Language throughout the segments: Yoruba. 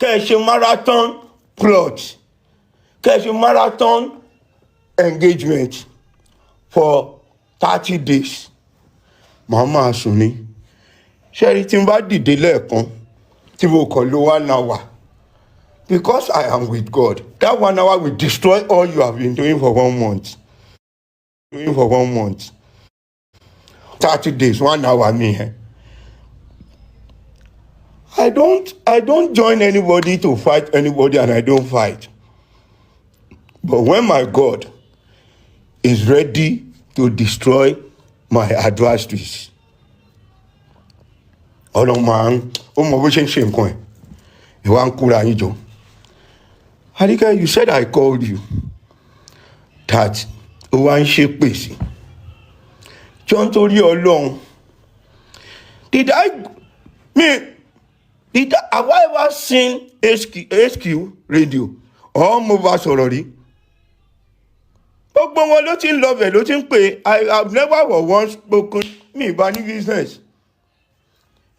Kẹ́ ṣe marathon plot. Kẹ́ ṣe marathon engagement for 30 days. Màmá sùn ni. Ṣẹ́rí tí n bá dìde lẹ́ẹ̀kan tí mo kàn lo 1 hour. Because I am with God, that 1 hour will destroy all you have been doing for 1 month. 30 days, 1 hour me. I don't join anybody to fight anybody, and I don't fight. But when my God is ready to destroy my adversaries, Ọlọ́run máa ń ó mọ bó ṣe ń ṣe nǹkan ẹ̀ ìwà ń kúra yín jọ. Adike, you said I called you that ó wá ń ṣe pèsè. John torí Ọlọ́run, have I ever seen HQ radio or mo bá sọ̀rọ̀ rí? Gbogbo wọn ló ti ń lọ bẹ̀ ló ti ń pè. I have never for once spoken mi ìbá ní business.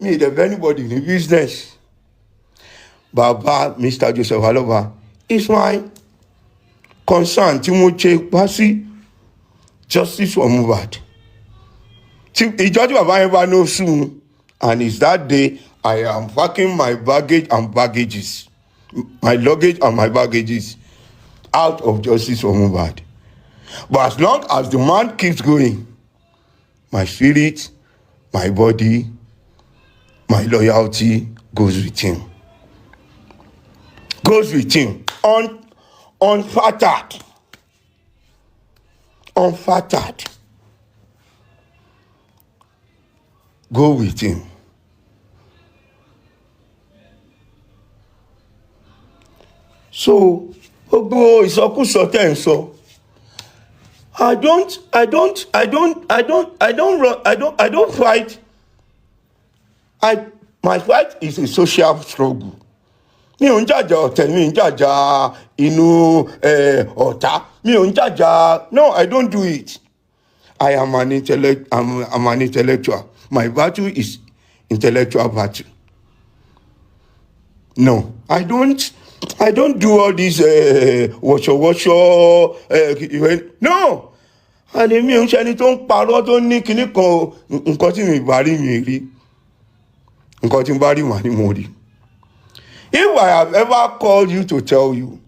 Mi ìdẹ̀bẹ̀ anybody ní business. Baba Mr. Joseph Aloba is my concern tí mo ṣe pa sí justice for Mohbad. Ìjọ tí bàbá yẹn bá no soon, and it's that day I am packing my baggage and baggages, my luggage and my baggages out of justice for Mohbad. But as long as the man keeps going, my spirit, my body, my loyalty goes with him. Goes with him. Unfettered. Unfettered. Go with him. So, gbogbo ìsọkúsọ tẹ́ ń sọ. I don't fight. My fight is a social struggle. Mi ò ń jàjà ọ̀tẹ̀, mi ò ń jàjà inú ọ̀tá, mi ò ń jàjà. No, I don't do it. I am an I'm an intellectual. My battle is intellectual battle. No, I don't do all these washo. No. And mi ò ń ṣe ẹni tó ń parọ́ tó ní kinní kan nǹkan tí mi bá rí mi rí. Nǹkan tí n bá rí wà ní mo rí. If I have ever called you to tell you,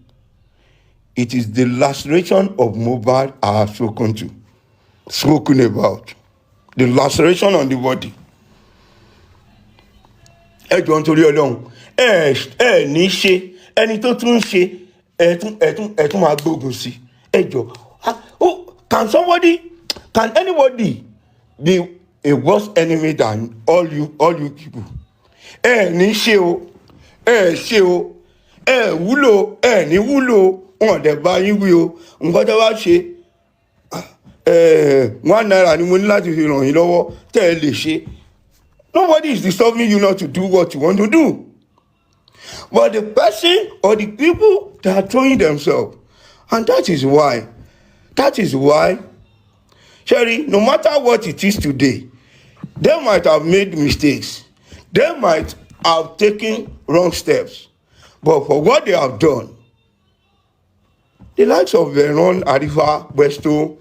it is the laceration of Mohbad I have spoken about. The laceration on the body. Ẹ jọ̀ọ́ nítorí Ọlọ́run, ẹ ní ṣe ẹni tó tún ṣe ẹ tún máa gbógun sí. Ẹ jọ̀ọ́, can anybody be a worse enemy than all you people? Ẹ ní ṣe o, ṣe o, wúlò, ní wúlò, wọn dẹ̀ bá yín wí o. Nǹkan tẹ́ wá ṣe, £1 ni mo ní láti fi ràn yín lọ́wọ́ tẹ́ ẹ lè ṣe. Nobody is disturbing you not to do what you want to do. But the person or the people that are throwing themselves, and that is why, Sherry, no matter what it is today, they might have made mistakes. They might have taken wrong steps. But for what they have done, the likes of Veron, Arifa, Westo,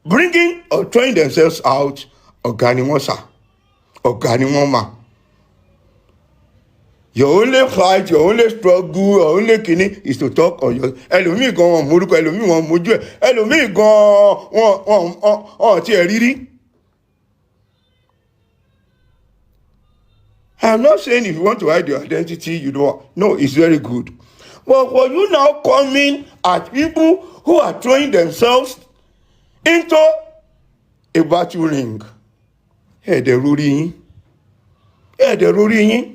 bringing or throwing themselves out, Organimosa, Organimoma. Your only fight, your only struggle, your only kini is to talk on your. Ẹlòmíì gan wọn morúkọ, ẹlòmíì wọn mojú ẹ, ẹlòmíì gan wọn ti ẹ rírí. I'm not saying if you want to hide your identity, you don't. No, it's very good. But for you now coming at people who are throwing themselves into a battle ring, ẹ̀ẹ́dẹ̀ rúrí yín.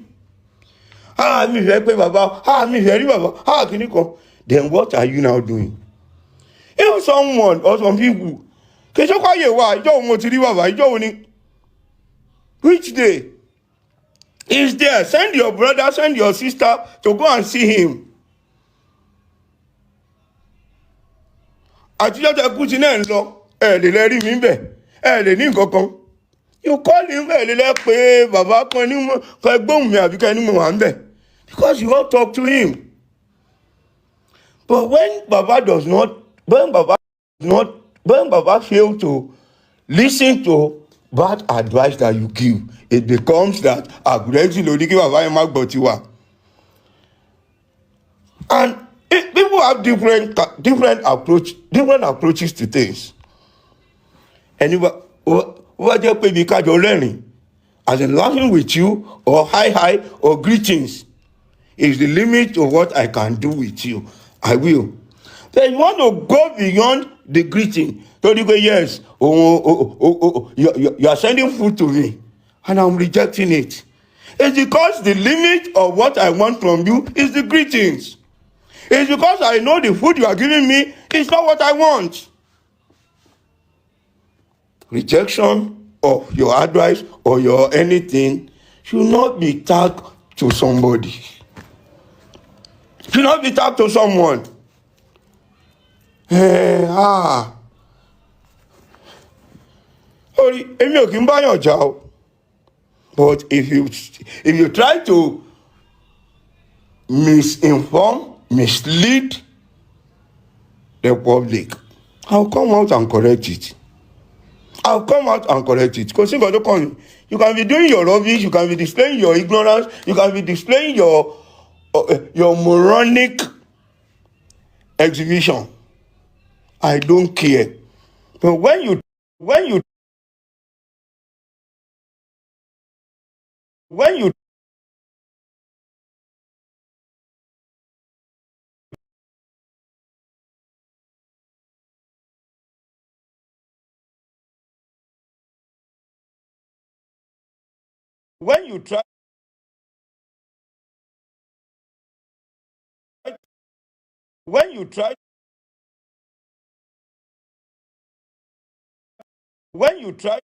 Mi fẹ́ pé bàbá, mi fẹ́ rí bàbá, kìíní kan. Then what are you now doing? If someone or some people, kì í ṣe kọ́ yè wá, ìjọ́ wo mo ti rí bàbá, ìjọ́ wo ni? Which day? Is there? Send your brother, send your sister to go and see him. Àtijọ́ tẹ kú sí náà ń lọ, lè rí mi bẹ̀, lè ní nǹkan kan. You call him, lè pé bàbá kan ní mo fẹ́ gbóhùn mi àbí kẹ́ ní mo wà ń bẹ̀. because you won't talk to him. But when Baba does not, when Baba fail to listen to bad advice that you give, it becomes that Gurexy ló ní kí Baba yẹn má gbọ́ tiwa. And people have different approaches to things. And wọ́n jẹ́ pé ibi kájọ rẹ́rìn, as in laughing with you, or hi or greetings is the limit of what I can do with you. I will. Then you want to go beyond the greeting. So you go, yes, you are sending food to me, and I'm rejecting it. It's because the limit of what I want from you is the greetings. It's because I know the food you are giving me is not what I want. Rejection of your advice or your anything should not be tagged to somebody. Should not be tagged to someone. Èmi ò kí ń báyàn jà o. But if you try to misinform, mislead the public, I'll come out and correct it. Because you can be doing your rubbish, you can be displaying your ignorance, you can be displaying your moronic exhibition. I don't care. But when you try when you try when you try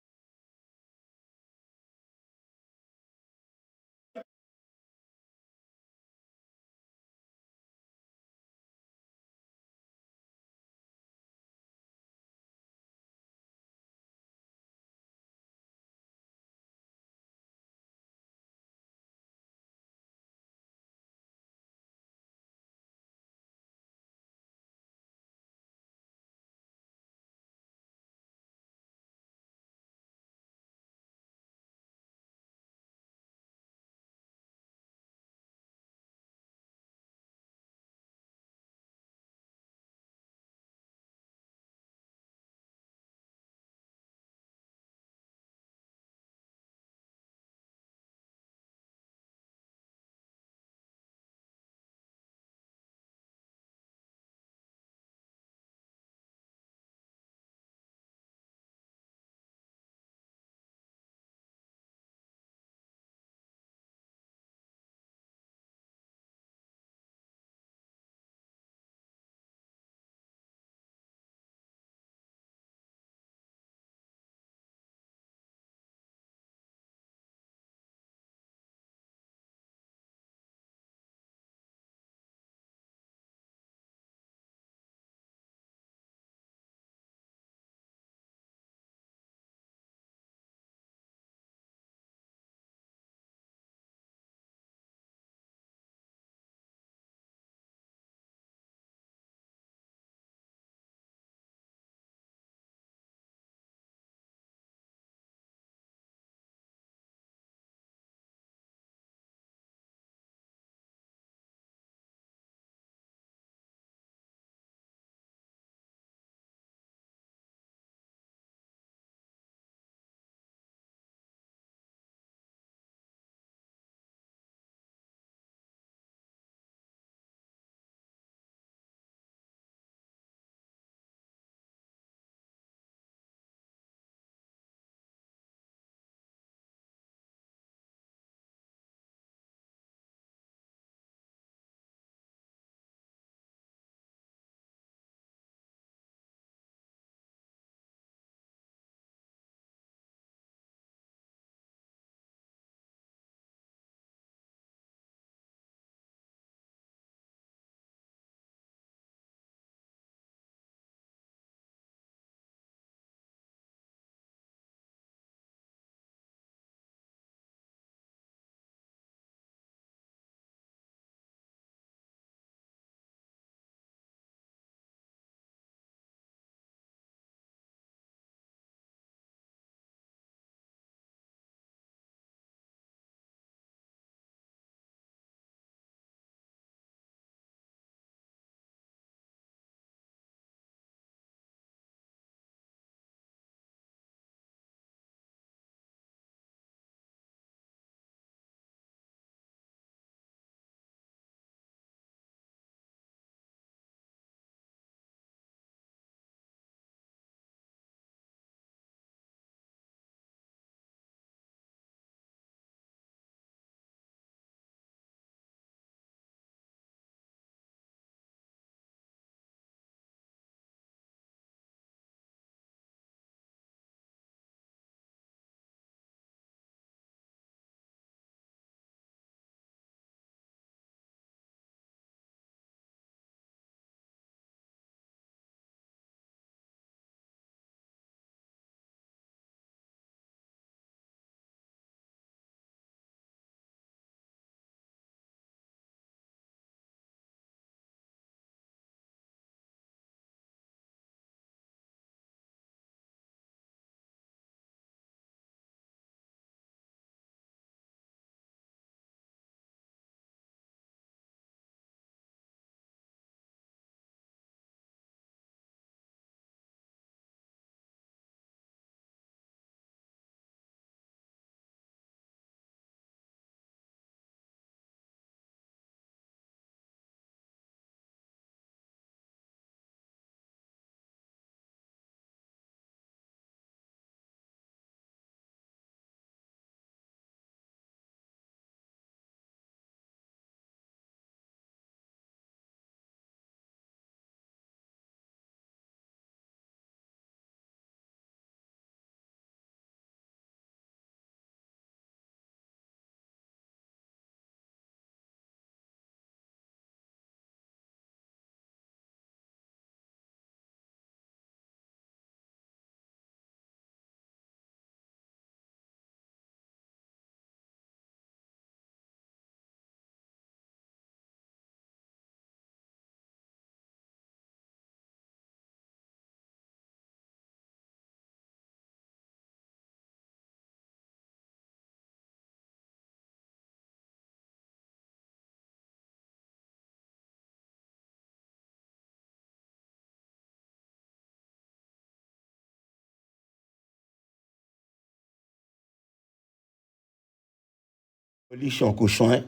Coalition kò sàn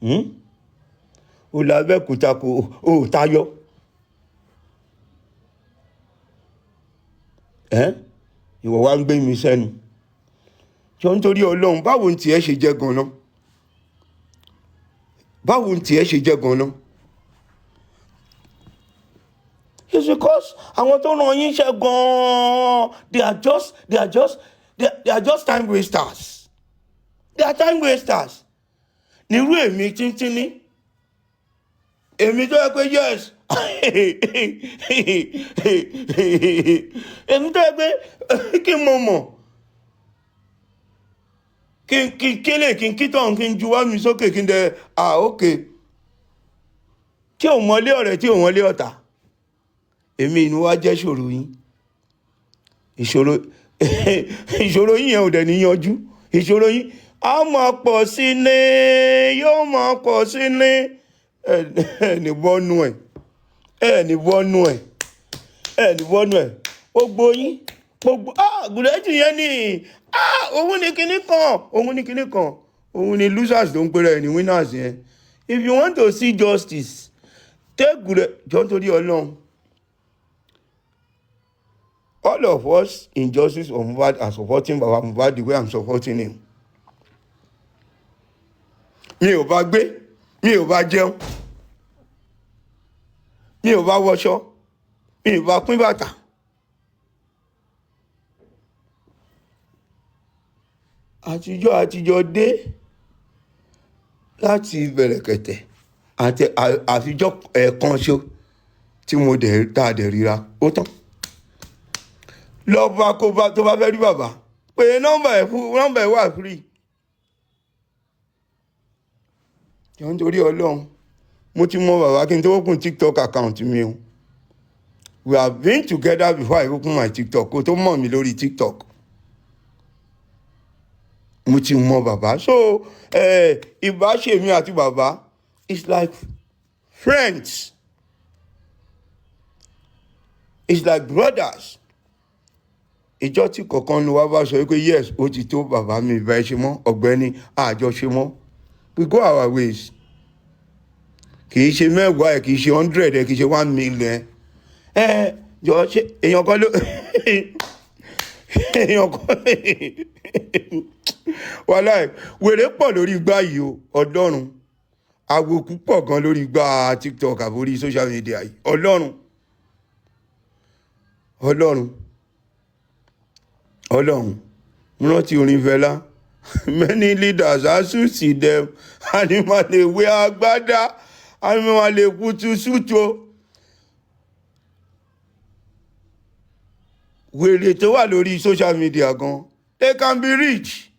ẹ́. O lọ Abẹ́òkúta kò o tayọ. Ìwọ wá ń gbé mi sẹ́nu. Jọ nítorí Ọlọ́run, báwo ni tiẹ̀ ṣe jẹ́ gan-an? Báwo ni tiẹ̀ ṣe jẹ́ gan-an? It's because àwọn tó ràn yín ṣe gan-an, they are just time wasters. They are time wasters. Nírú èmi tíntínní, èmi tó yẹ pé yes, èmi tó yẹ pé kí n mọ̀ kí n kélé kí n kítọ̀ kí n juwọ́ mi sókè kí n dẹ̀ okay, tí ò mọ́lé ọ̀rẹ́ tí ò mọ́lé ọ̀tá. Èmi inú wa jẹ́ ìṣòro yín. Ìṣòro yín yẹn ò dẹ̀ ní yanjú. Ìṣòro yín á máa pọ̀ sí ní, yóò máa pọ̀ sí ní. Ẹni bọ́nú ẹ̀. Gbogbo yín. Gurexy yẹn ni. Òun ni kinní kan. Òun ni losers tó ń pèrè ní winners yẹn. If you want to see justice, take Gurexy. Jọ nítorí Ọlọ́run. All of us in Justice of Mohbad are supporting Baba Mohbad the way I'm supporting him. Mi ò bá gbé, mi ò bá jẹun, mi ò bá wọṣọ, mi ò bá pín bàtà. Àtijọ́ dé láti bẹ̀rẹ̀kẹ̀tẹ̀ àti àfijọ́ ẹ̀ẹ̀kan ṣo tí mo tá a dẹ̀ ríra ó tán. Lọ́ba tó bá fẹ́ rí bàbá pé nọ́mbà ẹ̀ wà free. Jọ nítorí Ọlọ́run, mo ti mọ bàbá kí n tó open TikTok account mi o. We have been together before I open my TikTok kó tó mọ̀ mí lórí TikTok. Mo ti mọ bàbá. So ìbáṣe mi àti bàbá it's like friends. It's like brothers. Ìjọ tí kọ̀ọ̀kan ló wá bá sọ pé yes, ó ti tó bàbá mi ìbá ẹ ṣe mọ́, ọ̀gbẹ́ni àjọṣe mọ́. We go our ways. Kì í ṣe 10 kì í ṣe 100 kì í ṣe 1 million. Jọ ṣe èèyàn kan ló wàláì wèrè pọ̀ lórí igbá yìí o, Ọlọ́run. Àwòkú pọ̀ gan lórí igbá TikTok àbórí social media yìí. Ọlọ́run. Rántí orin Fẹlá. Many leaders associate them, animal lè wé agbádá, animal lè kutu súto. Wèrè tó wà lórí social media gan, they can be rich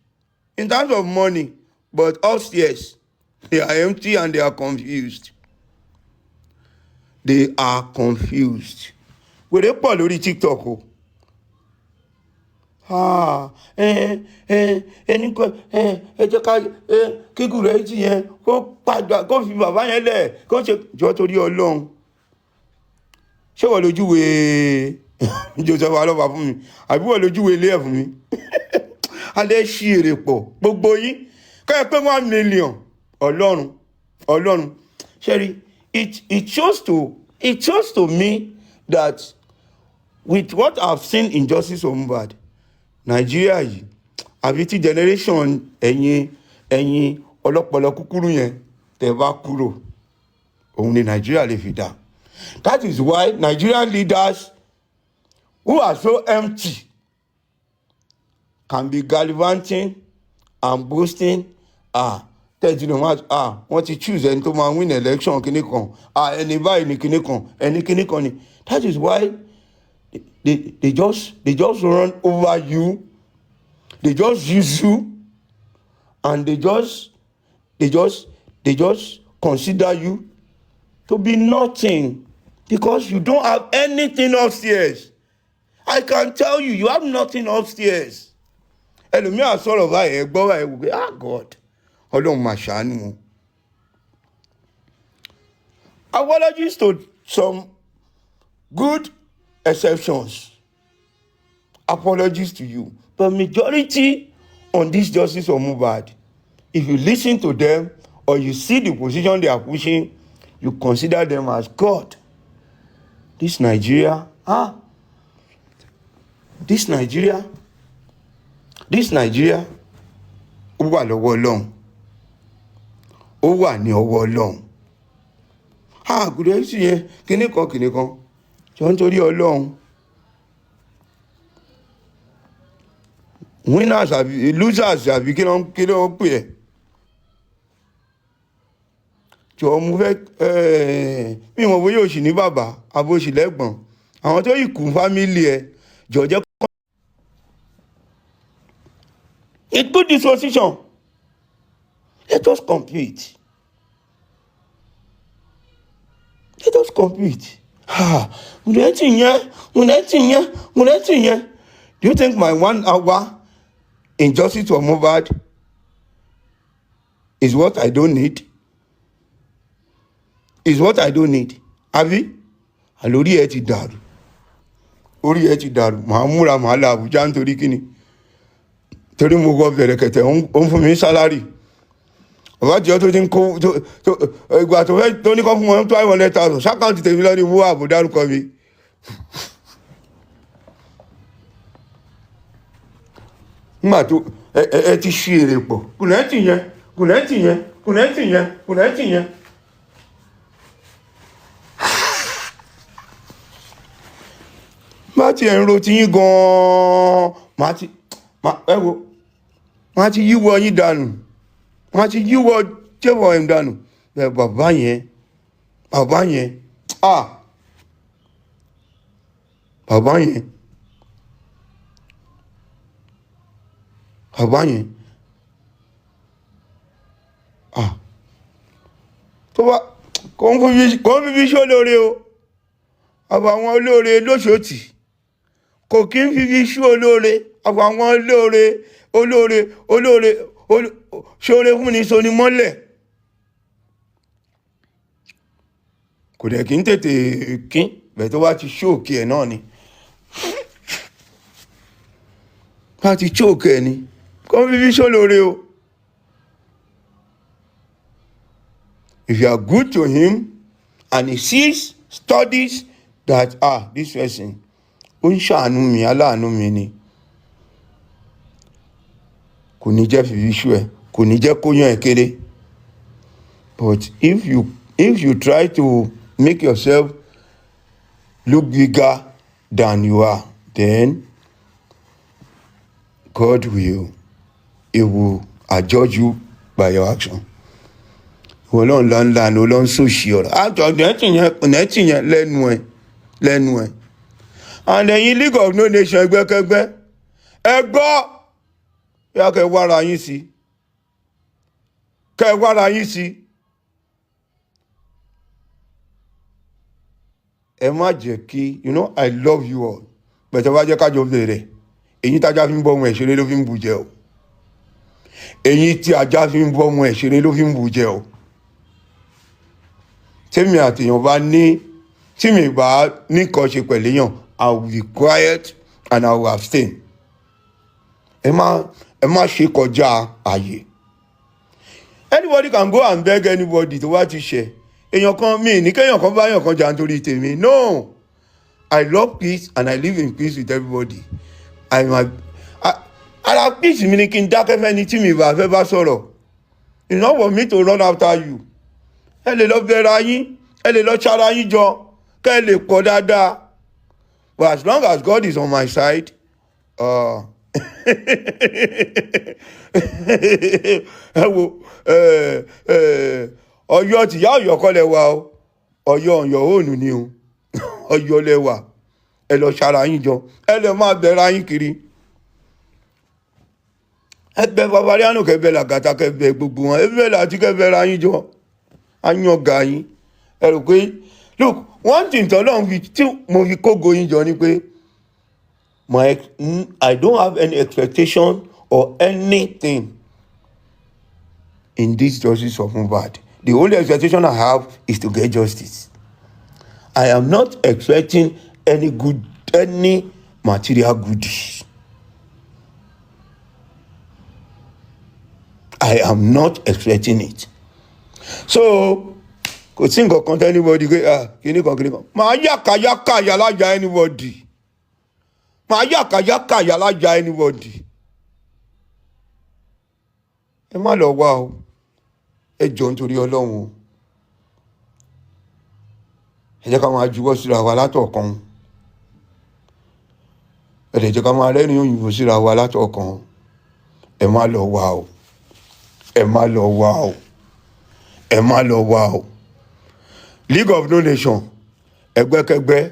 in terms of money, but upstairs they are empty and they are confused. Wèrè pọ̀ lórí TikTok o. Ẹni kan ẹ jẹ́ ká kí Gurexy yẹn kó padà kó fi bàbá yẹn lẹ̀ kó ṣe jọ torí Ọlọ́run. Ṣé wọ́n lójúwe Joseph Alọ́ba fún mi àbí wọ́n lójúwe ilé ẹ̀ fún mi? Alẹ́ ṣí èrè pọ̀ gbogbo yín kẹ́ ẹ pé 1 million. Ọlọ́run ṣẹ́rí it shows to me that with what I've seen in Justice of Mohbad, Nigeria yìí àbí tí generation ẹ̀yin ọlọ́pọlọ kúkúrú yẹn tẹ́ bá kúrò, òun ni Nigeria lè fi dá. That is why Nigerian leaders who are so empty can be gallivanting and boasting. Wọ́n ti choose ẹni tó máa win election kìíní kan, ẹni báyìí ni kìíní kan, ẹni kìíní kan ni. That is why they just run over you. They just use you, and they just consider you to be nothing because you don't have anything upstairs. I can tell you have nothing upstairs. Ẹlòmíràn sọ̀rọ̀ báyìí ẹ gbọ́ báyìí wò pé God, Ọlọ́run máa ṣàánú wọn. Apologies to some good exceptions. Apologies to you. But majority on this justice of Mohbad, if you listen to them or you see the position they are pushing, you consider them as God. This Nigeria, this Nigeria, ó wà lọ́wọ́ Ọlọ́run, ó wà ní ọwọ́ Ọlọ́run. Gurexy yẹn kíní kan jọ ń torí Ọlọ́run. Winners àbí losers àbí kí ló ń pè ẹ́. Jọ mo fẹ́ mi mọ̀ bóyá òṣì ní bàbá àbòṣì lẹ́gbọ̀n àwọn tó yìí kún fámílì ẹ̀ jọ jẹ́ kọ́. It's good disposition. Let us compete. Gurexy yẹn. Do you think my 1 hour in justice for Mohbad is what I don't need? Àbí? Àlórí ẹ ti dàrú. Orí ẹ ti dàrú. Màá múra màá la Àbújá nítorí kíni. Torí mo gbọ́ bẹ̀rẹ̀ kẹ̀tẹ̀ ó ń fún mi sálárì. Bàbá jẹ́ tó ti ń kó ìgbà tó ní kọ́ fún wọn 200,000 ṣákàǹtì tèmi lọ́ní wó àbò dárúkọ mi. Nígbà tó ẹ ti ṣí èrè pọ̀. Gurexy yẹn. Má ti ẹ̀ ń ro ti yín gan-an. Má ti yíwọ́ yín dànù. Má ti yíwọ́ jẹ́wọ́ ẹ̀ dànù. Bẹ́ẹ̀ bàbá yẹn. Bàbá yẹn. Tó bá kò ń fi bí ṣó lóore o. Àbàwọn olóore lóṣòtì. Kò kí ń fi bí ṣó olóore. Àbàwọn olóore ṣóore fún ni so ni mọ́lẹ̀. Kò dẹ̀ kí ń tètè kín bẹ̀ tó bá ti ṣóòkè ẹ̀ náà ni. Bá ti ṣóòkè ẹ̀ ni. Kò ń fi bí ṣó lóore o. If you are good to him and he sees, studies that this person ó ń ṣàánú mi, aláàánú mi ni, kò ní jẹ́ fìbí ṣú ẹ̀, kò ní jẹ́ kó yán ẹ̀ kéré. But if you try to make yourself look bigger than you are, then God will adjudge you by your action. Ọlọ́run ńlá ni Ọlọ́run sòṣì ọ̀rọ̀. Gurexy yẹn lẹ́nu ẹ̀. And ẹ̀yin League of No Nation ẹgbẹ́kẹ́gbẹ́ ẹ gbọ́ yá kẹ́ wára yín sí. Ẹ má jẹ́ kí I love you all. Bẹ̀tẹ̀ wá jẹ́ kájọ bẹ̀rẹ̀. Èyí tájá fi ń bọ́ ọmọ ẹ̀ṣẹ̀rẹ́ ló fi ń bù jẹ o. Èyí tí ajá fi ń bọ́ ọmọ ẹ̀ṣẹ̀rẹ́ ló fi ń bù jẹ o. Tèmi àtèèyàn bá ní tí mi bá ní nǹkan ṣe pẹ̀lú èèyàn, I will be quiet and I will abstain. Ẹ má ṣe kọjá àyè. Anybody can go and beg anybody tó wá ti ṣẹ̀. Èèyàn kan mi ní kéèyàn kan bá èèyàn kan jà nítorí tèmi. No, I love peace and I live in peace with everybody. Ara peace mi ni kí n dákẹ́ fẹ́ni tí mi bá fẹ́ bá sọ̀rọ̀. It's not for me to run after you. Ẹ lè lọ bẹ̀rẹ̀ ayín, ẹ lè lọ ṣara yín jọ, kẹ́ ẹ lè pọ̀ dáadáa. But as long as God is on my side, ẹ wo Ọ̀yọ́ tìyá Ọ̀yọ́ kọ́ lẹ wà o, Ọ̀yọ́ òònù ni o, Ọ̀yọ́ lẹ wà. Ẹ lọ ṣara yín jọ, ẹ lè máa bẹ̀rẹ̀ ayín kiri. Ẹ bẹ Babariano kẹ́ bẹ Làgàtà kẹ́ bẹ gbogbo wọn, ẹ bẹ láti kẹ́ bẹ̀rẹ̀ ayín jọ. Ayán ọ̀gá yín. Ẹ rò pé look, one thing tọ́lọ́run tí mo fi kógo yín jọ ni pé I don't have any expectation or anything in this justice of Mohbad. The only expectation I have is to get justice. I am not expecting any material goodies. I am not expecting it. So kò sí nǹkan kan tẹ́ anybody pé kíní kan máa yàkàyàkà yàlájà anybody máa yàkàyàkà yàlájà anybody. Ẹ má lọ wá o, ẹ jọ̀ọ́ nítorí Ọlọ́run o, ẹ jẹ́ ká máa juwọ́ síra wa látọ̀kan, ẹ dẹ̀ jẹ́ ká máa rẹ́rìn òyìnbó síra wa látọ̀kan. Ẹ má lọ wá o, ẹ má lọ wá o, ẹ má lọ wá o. League of No Nation, ẹgbẹ́kẹgbẹ́,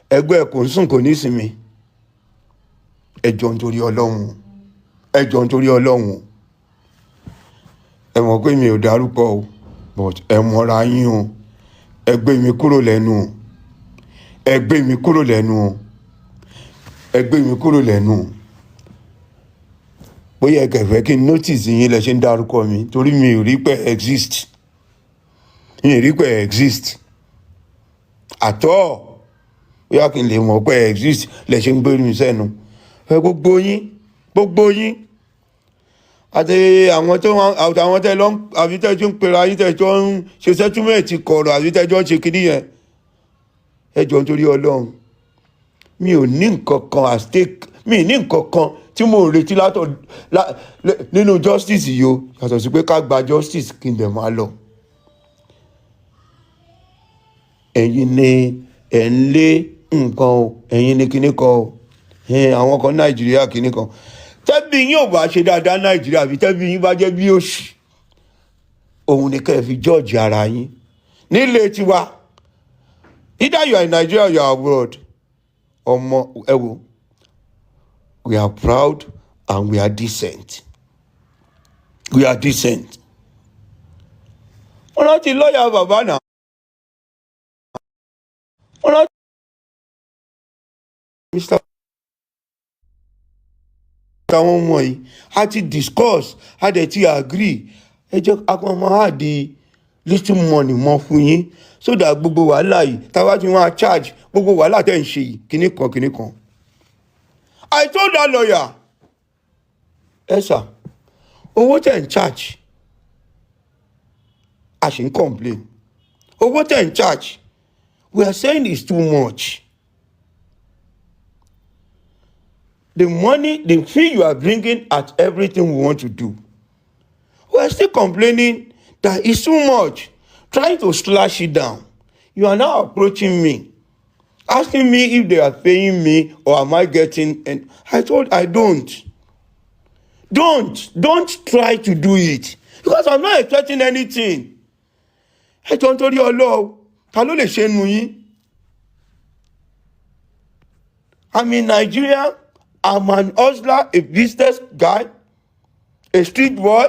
ẹgbẹ́ kò ń sùn kò ní sinmi. Ẹ jọ̀ọ́ nítorí Ọlọ́run, ẹ jọ̀ọ́ nítorí Ọlọ́run. Ẹ mọ̀ pé mi ò dárúkọ o, but ẹ mọ̀ra yín o. Ẹ gbé mi kúrò lẹ́nu o, ẹ gbé mi kúrò lẹ́nu o, ẹ gbé mi kúrò lẹ́nu o. Bóyá ẹ kẹ̀fẹ́ kí n notice yín lẹ ṣe ń dárúkọ mi torí mi ò rí pé exist, mi ò rí pé exist at all. Bóyá kí n lè mọ̀ pé exist lẹ ṣe ń gbé mi sẹ́nu. Gbogbo yín àti àwọn tẹ́ lọ àbí tẹ́ tó ń pera yín tẹ́ tó ń ṣe settlement kọ̀rọ̀ àbí tẹ́ tó ń ṣe kíní yẹn. Ẹ jọ̀ọ́ nítorí Ọlọ́run, mi ò ní nǹkan kan at stake, mi ò ní nǹkan kan tí mo retí nínú justice yìí o, yàtọ̀ sí pé ká gba justice kí n dẹ̀ máa lọ. Ẹ̀yin ni ẹ̀ ń lé nǹkan o, ẹ̀yin ni kíní kan o, àwọn kan Nàìjíríà kíní kan. Tẹ́bí yín ò bá ṣe dáadáa Nàìjíríà àbí tẹ́bí yín bá jẹ́ bí òṣì, òun ni kẹ́ ẹ fi judge ara yín. Nílé tiwa, either you are in Nigeria or you are abroad, ọmọ ẹ wo, we are proud and we are decent. We are decent. Wọ́n rántí lọ́ọ̀yà bàbá náà. Wọ́n rántí Mr. àwọn ọmọ yìí a ti discuss, a dẹ̀ ti agree. Ẹ jẹ́ àwọn ọmọ á di little money mọ́ fún yín so that gbogbo wàhálà yìí táwa ti wọ́n á charge gbogbo wàhálà tẹ̀ ń ṣe yìí kíní kan. I told that lawyer, ẹ sà, owó tẹ̀ ń charge a ṣì ń complain. Owó tẹ̀ ń charge we are saying it's too much. The money, the fee you are bringing at everything we want to do, we are still complaining that it's too much, trying to slash it down. You are now approaching me, asking me if they are paying me or am I getting, and I told I don't. Don't try to do it because I'm not expecting anything. Ẹ jọ̀ọ́ nítorí Ọlọ́run, ta ló lè ṣe nu yín? I'm in Nigeria. I'm an hustler, a business guy, a street boy,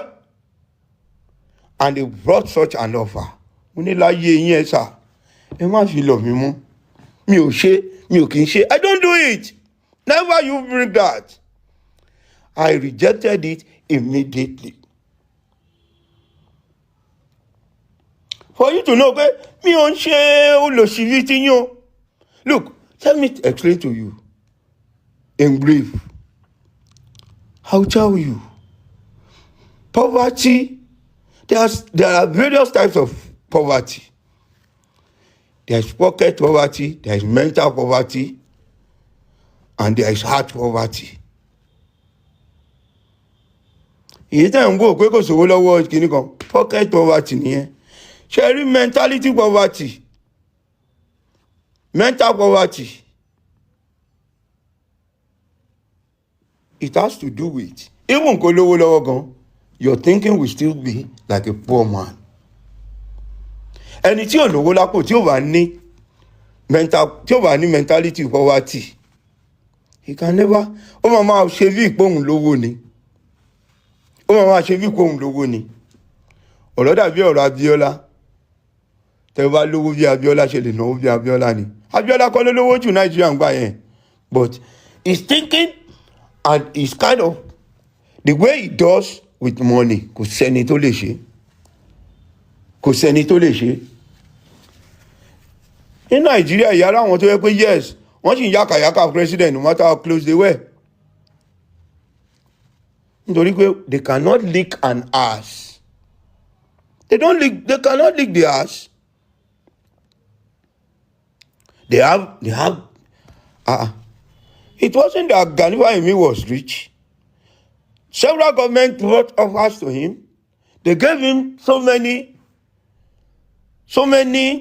and they brought such an offer. Mo ní láyé yín ẹ sà, ẹ má fi lọ̀ mí mú. Mi ò kì í ṣe. I don't do it. Never you bring that. I rejected it immediately. For you to know pé mi ò ń ṣe olòṣìrí tí yín o. Look, let me explain to you. In brief, I'll tell you, poverty, there are various types of poverty. There is pocket poverty, there is mental poverty, and there is heart poverty. Èyí tẹ́ ń gbọ́ pé kò sówó lọ́wọ́ kìíní kan, pocket poverty nìyẹn. Ṣé rí mentality poverty, mental poverty? It has to do with, even kò lówó lọ́wọ́ gan, your thinking will still be like a poor man. Ẹni tí ò lówó lápò tí ò bá ní mentality poverty, he can never, ó máa ṣe bí ìpòhùn lówó ni. Ọ̀rọ̀ dàbí ọ̀rọ̀ Abíọ́lá. Tẹ́ bá lówó bí Abíọ́lá ṣe lè náwó bí Abíọ́lá ni. Abíọ́lá kọ́ ló lówó jù Nàìjíríà ń gbà yẹn. But he's thinking and it's kind of the way he does with money. Kò sẹ́ni tó lè ṣe. Ní Nàìjíríà ìyára àwọn tó yẹ pé yes, wọ́n sì ń yàkàyàkà president no matter how close they were. nítorí pé they cannot lick an ass. They cannot lick the ass. They have it wasn't that Ganifa Emi was rich. Several government brought offers to him. They gave him so many,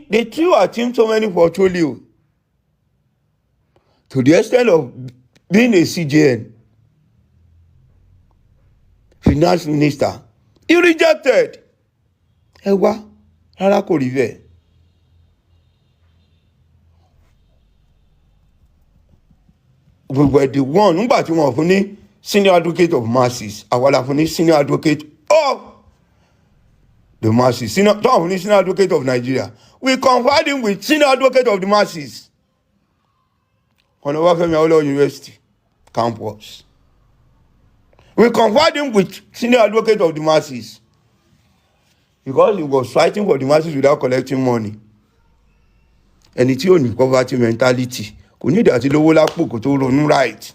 they threw at him so many portfolios. To the extent of being a CJN, finance minister. He rejected. Ẹ wá, rárá kò rí bẹ́ẹ̀. We were the one, nígbà tí wọ́n fún ní senior advocate of masses, àwa la fún ní senior advocate of the masses. Don't fún ní senior advocate of Nigeria. We conferred him with senior advocate of the masses. On Obafemi Awolowo University campus. We conferred him with senior advocate of the masses. Because he was fighting for the masses without collecting money. Ẹni tí ò ní poverty mentality kò ní ìdàtí lówó lápò kò tó ronú right.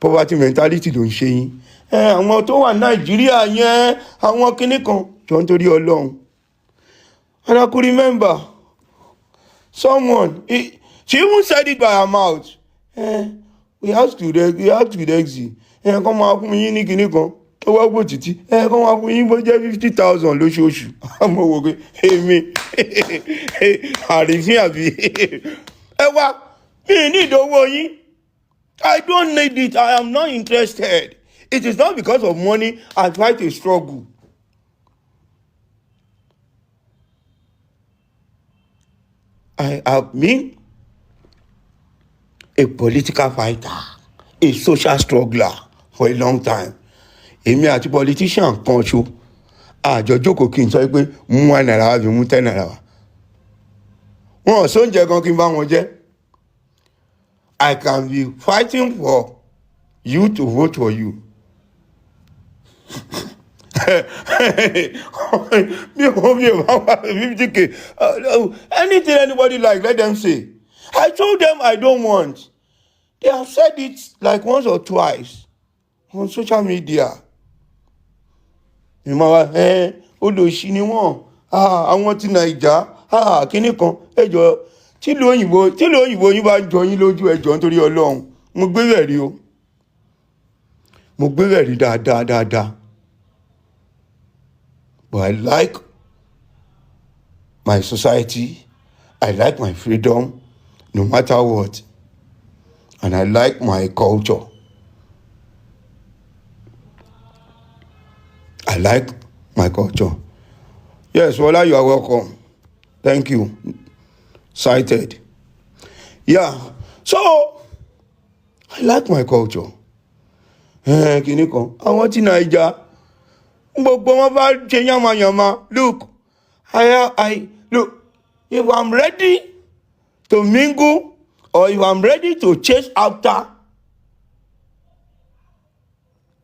Poverty mentality ló ń ṣe yín. Àwọn tó wà Nàìjíríà yẹn àwọn kinní kan jọ ń torí Ọlọ́run. And I could remember someone, she even said it by her mouth. We asked Gurexy, kọ́ máa fún yín ní kinní kan. Ó wá gbò títí kọ́ máa fún yín bó jẹ́ 50,000 lóṣooṣù. Àmọ́ wò pé èmi àrífín àbí ẹ wá mi ní ìdánwò yín. I don't need it. I am not interested. It is not because of money I try to struggle. I have been a political fighter, a social struggler for a long time. Èmi àti politician kan ṣo àjọ jókòó kí n sọ pé mú 1 naira wá bí mú 10 naira wá. Wọn ò sóúnjẹ gan kí n bá wọn jẹ. I can be fighting for you to vote for you. Anything anybody like, let them say. I told them I don't want. They have said it like once or twice on social media. Olóṣì ni wọ́n, àwọn ti Naija, kíní kan, ẹjọ́ tí ìlú òyìnbó yín bá jọ yín lójú ẹjọ́ nítorí Ọlọ́run. Mo gbé bẹ̀rí o. Mo gbé bẹ̀rí dáadáa. But I like my society. I like my freedom, no matter what. And I like my culture. I like my culture. Yes, Wala, you are welcome. Thank you. Cited. Yeah. So, I like my culture. Kìíní kan, àwọn tí Naija, gbogbo wọn bá ṣe yánmayànma. Look, look, if I'm ready to mingle or if I'm ready to chase after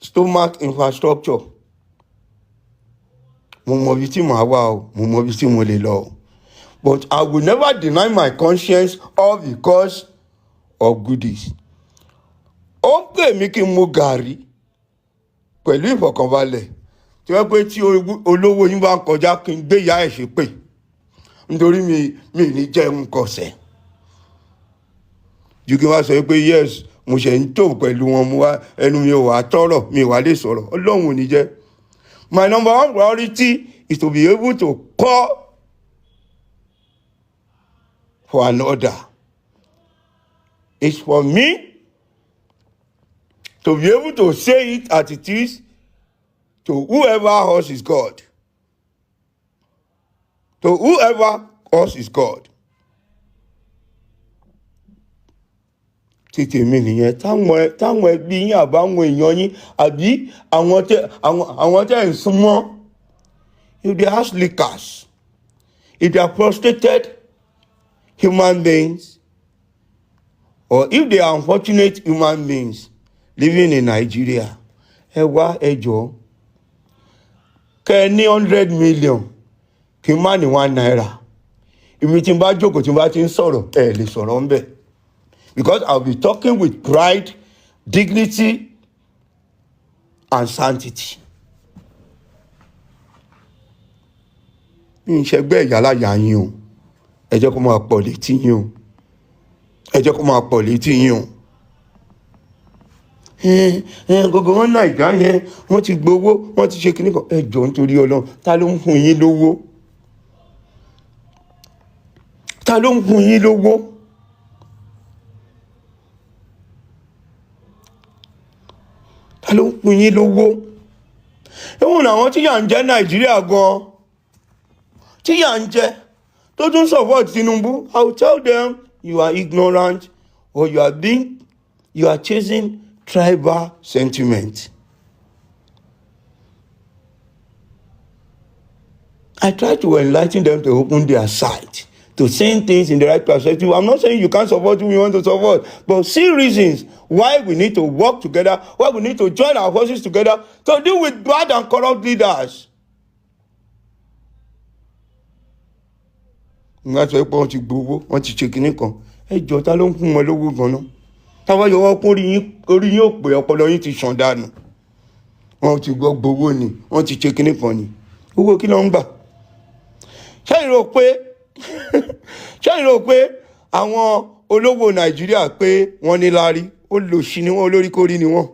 stomach infrastructure, mo mọ ibi tí màá wà o, mo mọ ibi tí mo lè lọ o. But I will never deny my conscience all because of goodies. Ó pè mí kí n mu gàrí pẹ̀lú ìfọ̀kànbalẹ̀ tí wọ́n pé tí olówó yín bá ń kọjá kí n gbé ìyá ẹ̀ ṣépè nítorí mi ní jẹun kọsẹ̀. Ju kí n wá sọ pé yes mo ṣe ń tò pẹ̀lú wọn mo wá ẹnu mi ò wá tọrọ mi ò wá lè sọ̀rọ̀ Ọlọ́run ò ní jẹ́. My number one priority is to be able to call for an order. It's for me to be able to say it as it is to whoever else is God. To whoever else is God. Títí mi nìyẹn táwọn ẹbí yín àbáwọn èèyàn yín àbí àwọn tẹ́ ń súnmọ́. If they are slickers, if they are frustrated human beings, or if they are unfortunate human beings living in Nigeria, ẹ wá ẹ jọ̀ọ́ kẹ́ ní 100 million kí n má ní 1 naira. Ibi tí n bá jókòó tí n bá ti ń sọ̀rọ̀ ẹ lè sọ̀rọ̀ ń bẹ̀. Because I'll be talking with pride, dignity, and sanctity. Mi ń ṣẹgbẹ́ ìyálàyà yín o, ẹ jẹ́ kó máa pọ̀ létí yín o, ẹ jẹ́ kó máa pọ̀ létí yín o. Gbogbo wọn Nàìjíríà yẹn wọ́n ti gbowó, wọ́n ti ṣe kíní kan. Ẹ jọ̀ọ́ nítorí Ọlọ́run, ta ló ń fún yín lówó? Ta ló ń fún yín lówó? Ta ló ń fún yín lówó? Ẹ̀wọ̀n àwọn tí yà ń jẹ Nàìjíríà gan-an, tí yà ń jẹ tó tún support Tinubu, I will tell them you are ignorant or you are chasing tribal sentiment. I try to enlighten them to open their sight, to see things in the right perspective. I'm not saying you can't support who you want to support, but see reasons why we need to work together, why we need to join our forces together to deal with bad and corrupt leaders. Nígbà tó yẹ pé wọ́n ti gbowó, wọ́n ti ṣe kinní kan, ẹ jọ̀ọ́ ta ló ń fún wọn lówó gan-an? Táwa yọwọ́ kún orí yín ò pé ọpọlọ yín ti ṣàn dànù. Wọ́n ti gbowó ni, wọ́n ti ṣe kinní kan ni. Owó kí ló ń gbà? Ṣẹ́yìn rò pé àwọn olówó Nàìjíríà pé wọ́n ní láárí, olòṣì ni wọ́n, olóríkórí ni wọ́n?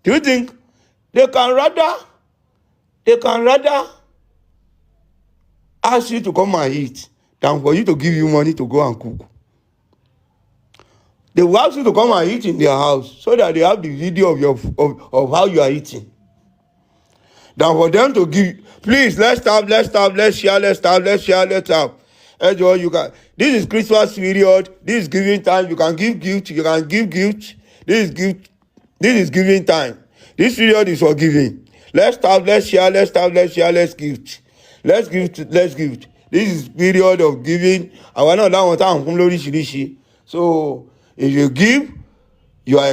Do you think they can rather ask you to come and eat than for you to give you money to go and cook? They will ask you to come and eat in their house so that they have the video of how you are eating. Than for them to give, please, let's share. Enjoy, you can. This is Christmas period. This is giving time. You can give gift. This is giving time. This period is for giving. Let's share. Let's gift. Let's give. This is period of giving. I know that one time from lóríṣiríṣi. So if you give, you are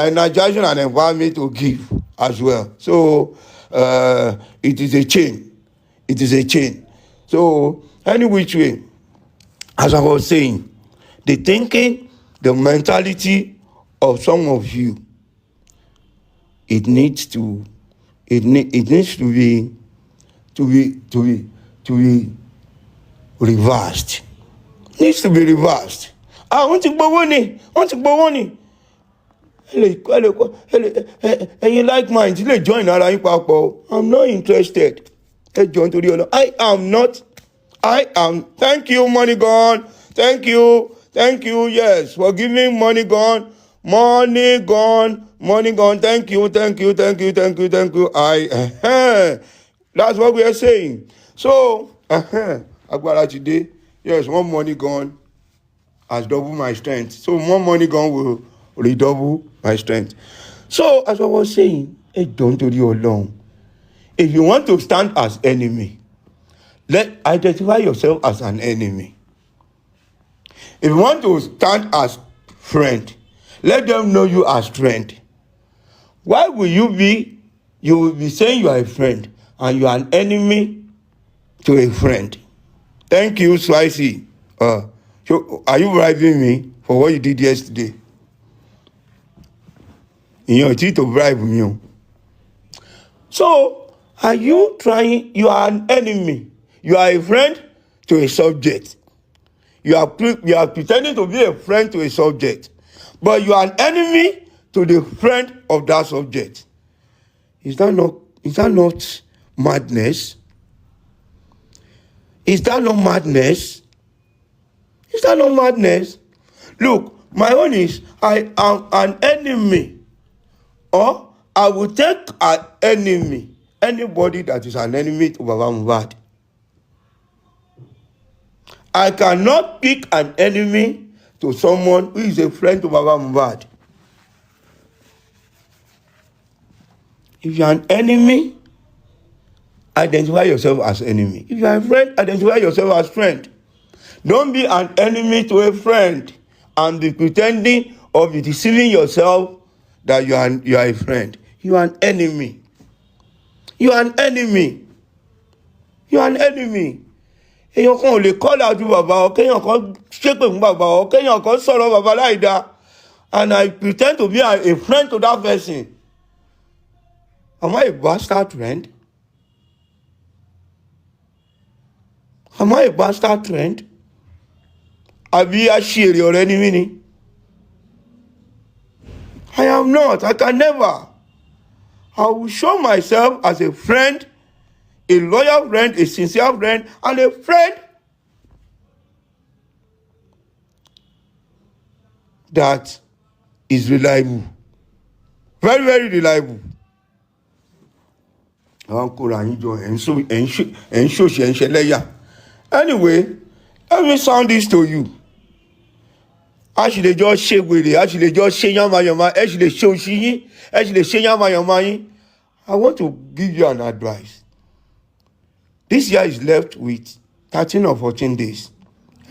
energizing and empowering to give as well. So it is a chain. So any which way, as I was saying, the thinking, the mentality of some of you, it needs to be reversed. Needs to be reversed. Wọ́n ti gbowó ni. Ẹ̀yin like mind lè join ara yín papọ̀. I'm not interested. Ẹ jọ̀ọ́ nítorí Ọlọ́run. Thank you, money gone. Thank you. Yes, for giving money gone. Thank you. That's what we are saying. So, agbára ti dé. Yes, one money gone has doubled my strength. So more money gone will redouble my strength. So as I was saying, don't do you alone. If you want to stand as enemy, identify yourself as an enemy. If you want to stand as friend, let them know you as friend. Why will you will be saying you are a friend and you are an enemy to a friend? Thank you, Spicy. Are you bribing me for what you did yesterday? You need to bribe me. So, are you trying? You are an enemy. You are a friend to a subject. You are pretending to be a friend to a subject, but you are an enemy to the friend of that subject. Is that not madness? Is that not madness? Look, my own is I am an enemy, or I will take an enemy, anybody that is an enemy to Baba Mohbad. I cannot pick an enemy to someone who is a friend to Baba Mohbad. If you are an enemy, identify yourself as enemy. If you are a friend, identify yourself as friend. Don't be an enemy to a friend and be pretending or be deceiving yourself that you are a friend. You are an enemy. Èèyàn kan ò lè call out bàbá ọ, kéèyàn kan ṣépè fún bàbá ọ, kéèyàn kan sọ̀rọ̀ bàbá láìda. and I pretend to be a friend to that person, am I a bastard friend? Am I a bastard friend? Àbí aṣèrè ọ̀rẹ́ ni mí ni? I am not. I can never. I will show myself as a friend, a loyal friend, a sincere friend, and a friend that is reliable. Very, very reliable. Anyway, let me sound this to you. Actually, just ṣe wèrè, actually just ṣe yamayama, actually ṣe òṣì yín, actually ṣe yamayama yín. I want to give you an advice. This year is left with 13 or 14 days.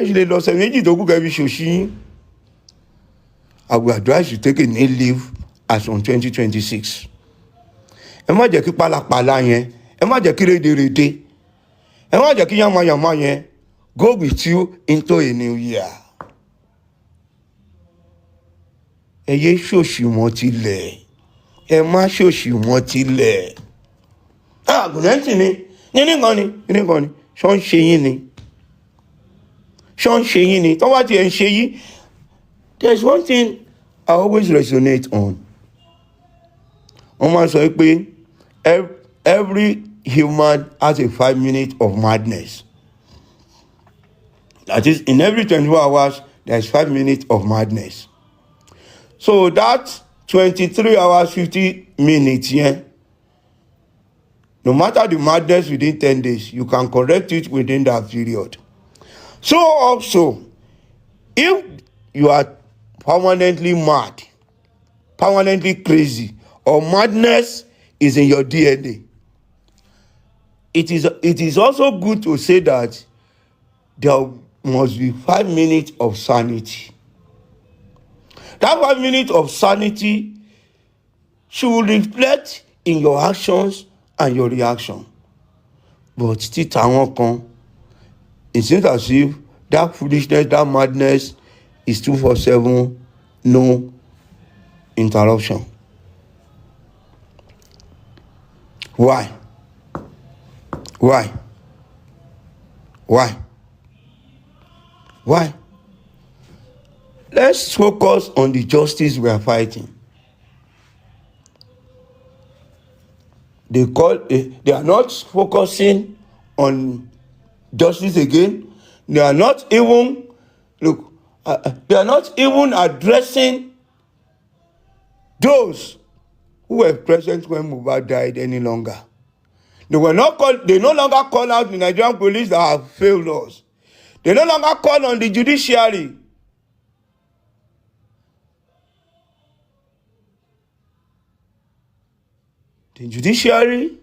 Actually, lọ́sẹ̀ méjì tó kù kẹ́bí ṣe òṣì yín. I will advise you take a leave as on 2026. Ẹ má jẹ́ kí pálapàla yẹn, ẹ má jẹ́ kí rédèrèdè, ẹ má jẹ́ kí yamayama yẹn go with you into a new year. Ẹ yé ṣòṣì mọ́ tilẹ̀, ẹ má ṣòṣì mọ́ tilẹ̀. Gurexy ni nǹkan ni ṣọ́ ń ṣe yín ni tó bá tiẹ̀ ń ṣe yín. There's one thing I always resonate on. Wọ́n máa sọ pé every human has a 5 minutes of madness. That is, in every 24 hours, there's 5 minutes of madness. So that 23 hours, 50 minutes, no matter the madness within 10 days, you can correct it within that period. So also, if you are permanently mad, permanently crazy, or madness is in your DNA, it is also good to say that there must be 5 minutes of sanity. That 5 minutes of sanity should reflect in your actions and your reaction. But títà wọn kan, it seems as if that foolishness, that madness is 24/7, no interruption. Why? Let's focus on the justice we are fighting. They are not focusing on justice again. They are not even addressing those who were present when Mohbad died any longer. They no longer call out the Nigerian police that have failed us. They no longer call on the judiciary. The judiciary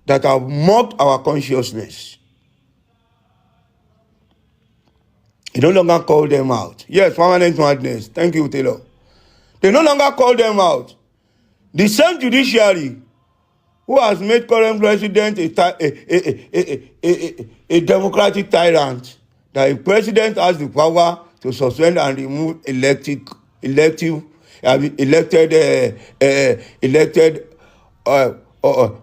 that have mocked our consciousness. They no longer call them out. Yes, permanent madness. Thank you, Taylor. They no longer call them out. The same judiciary who has made current president a democratic tyrant, that a president has the power to suspend and remove elected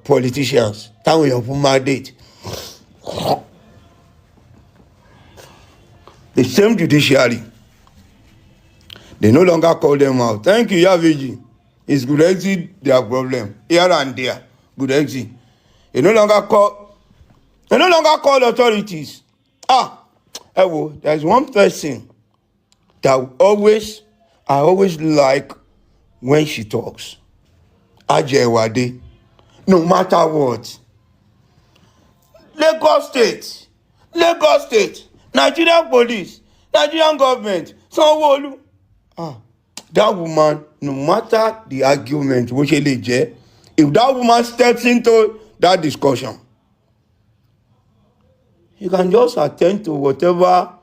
politicians. Táwọn èèyàn fún mandate. The same judiciary, they no longer call them out. Thank you, Yaveji. It's Gurexy their problem here and there. Gurexy. They no longer call authorities. There's one person that I always like when she talks. Ajewade. No matter what. Lagos State, Nigerian police, Nigerian government, Sanwo-Olu. That woman, no matter the argument, if that woman steps into that discussion, you can just attend to whatever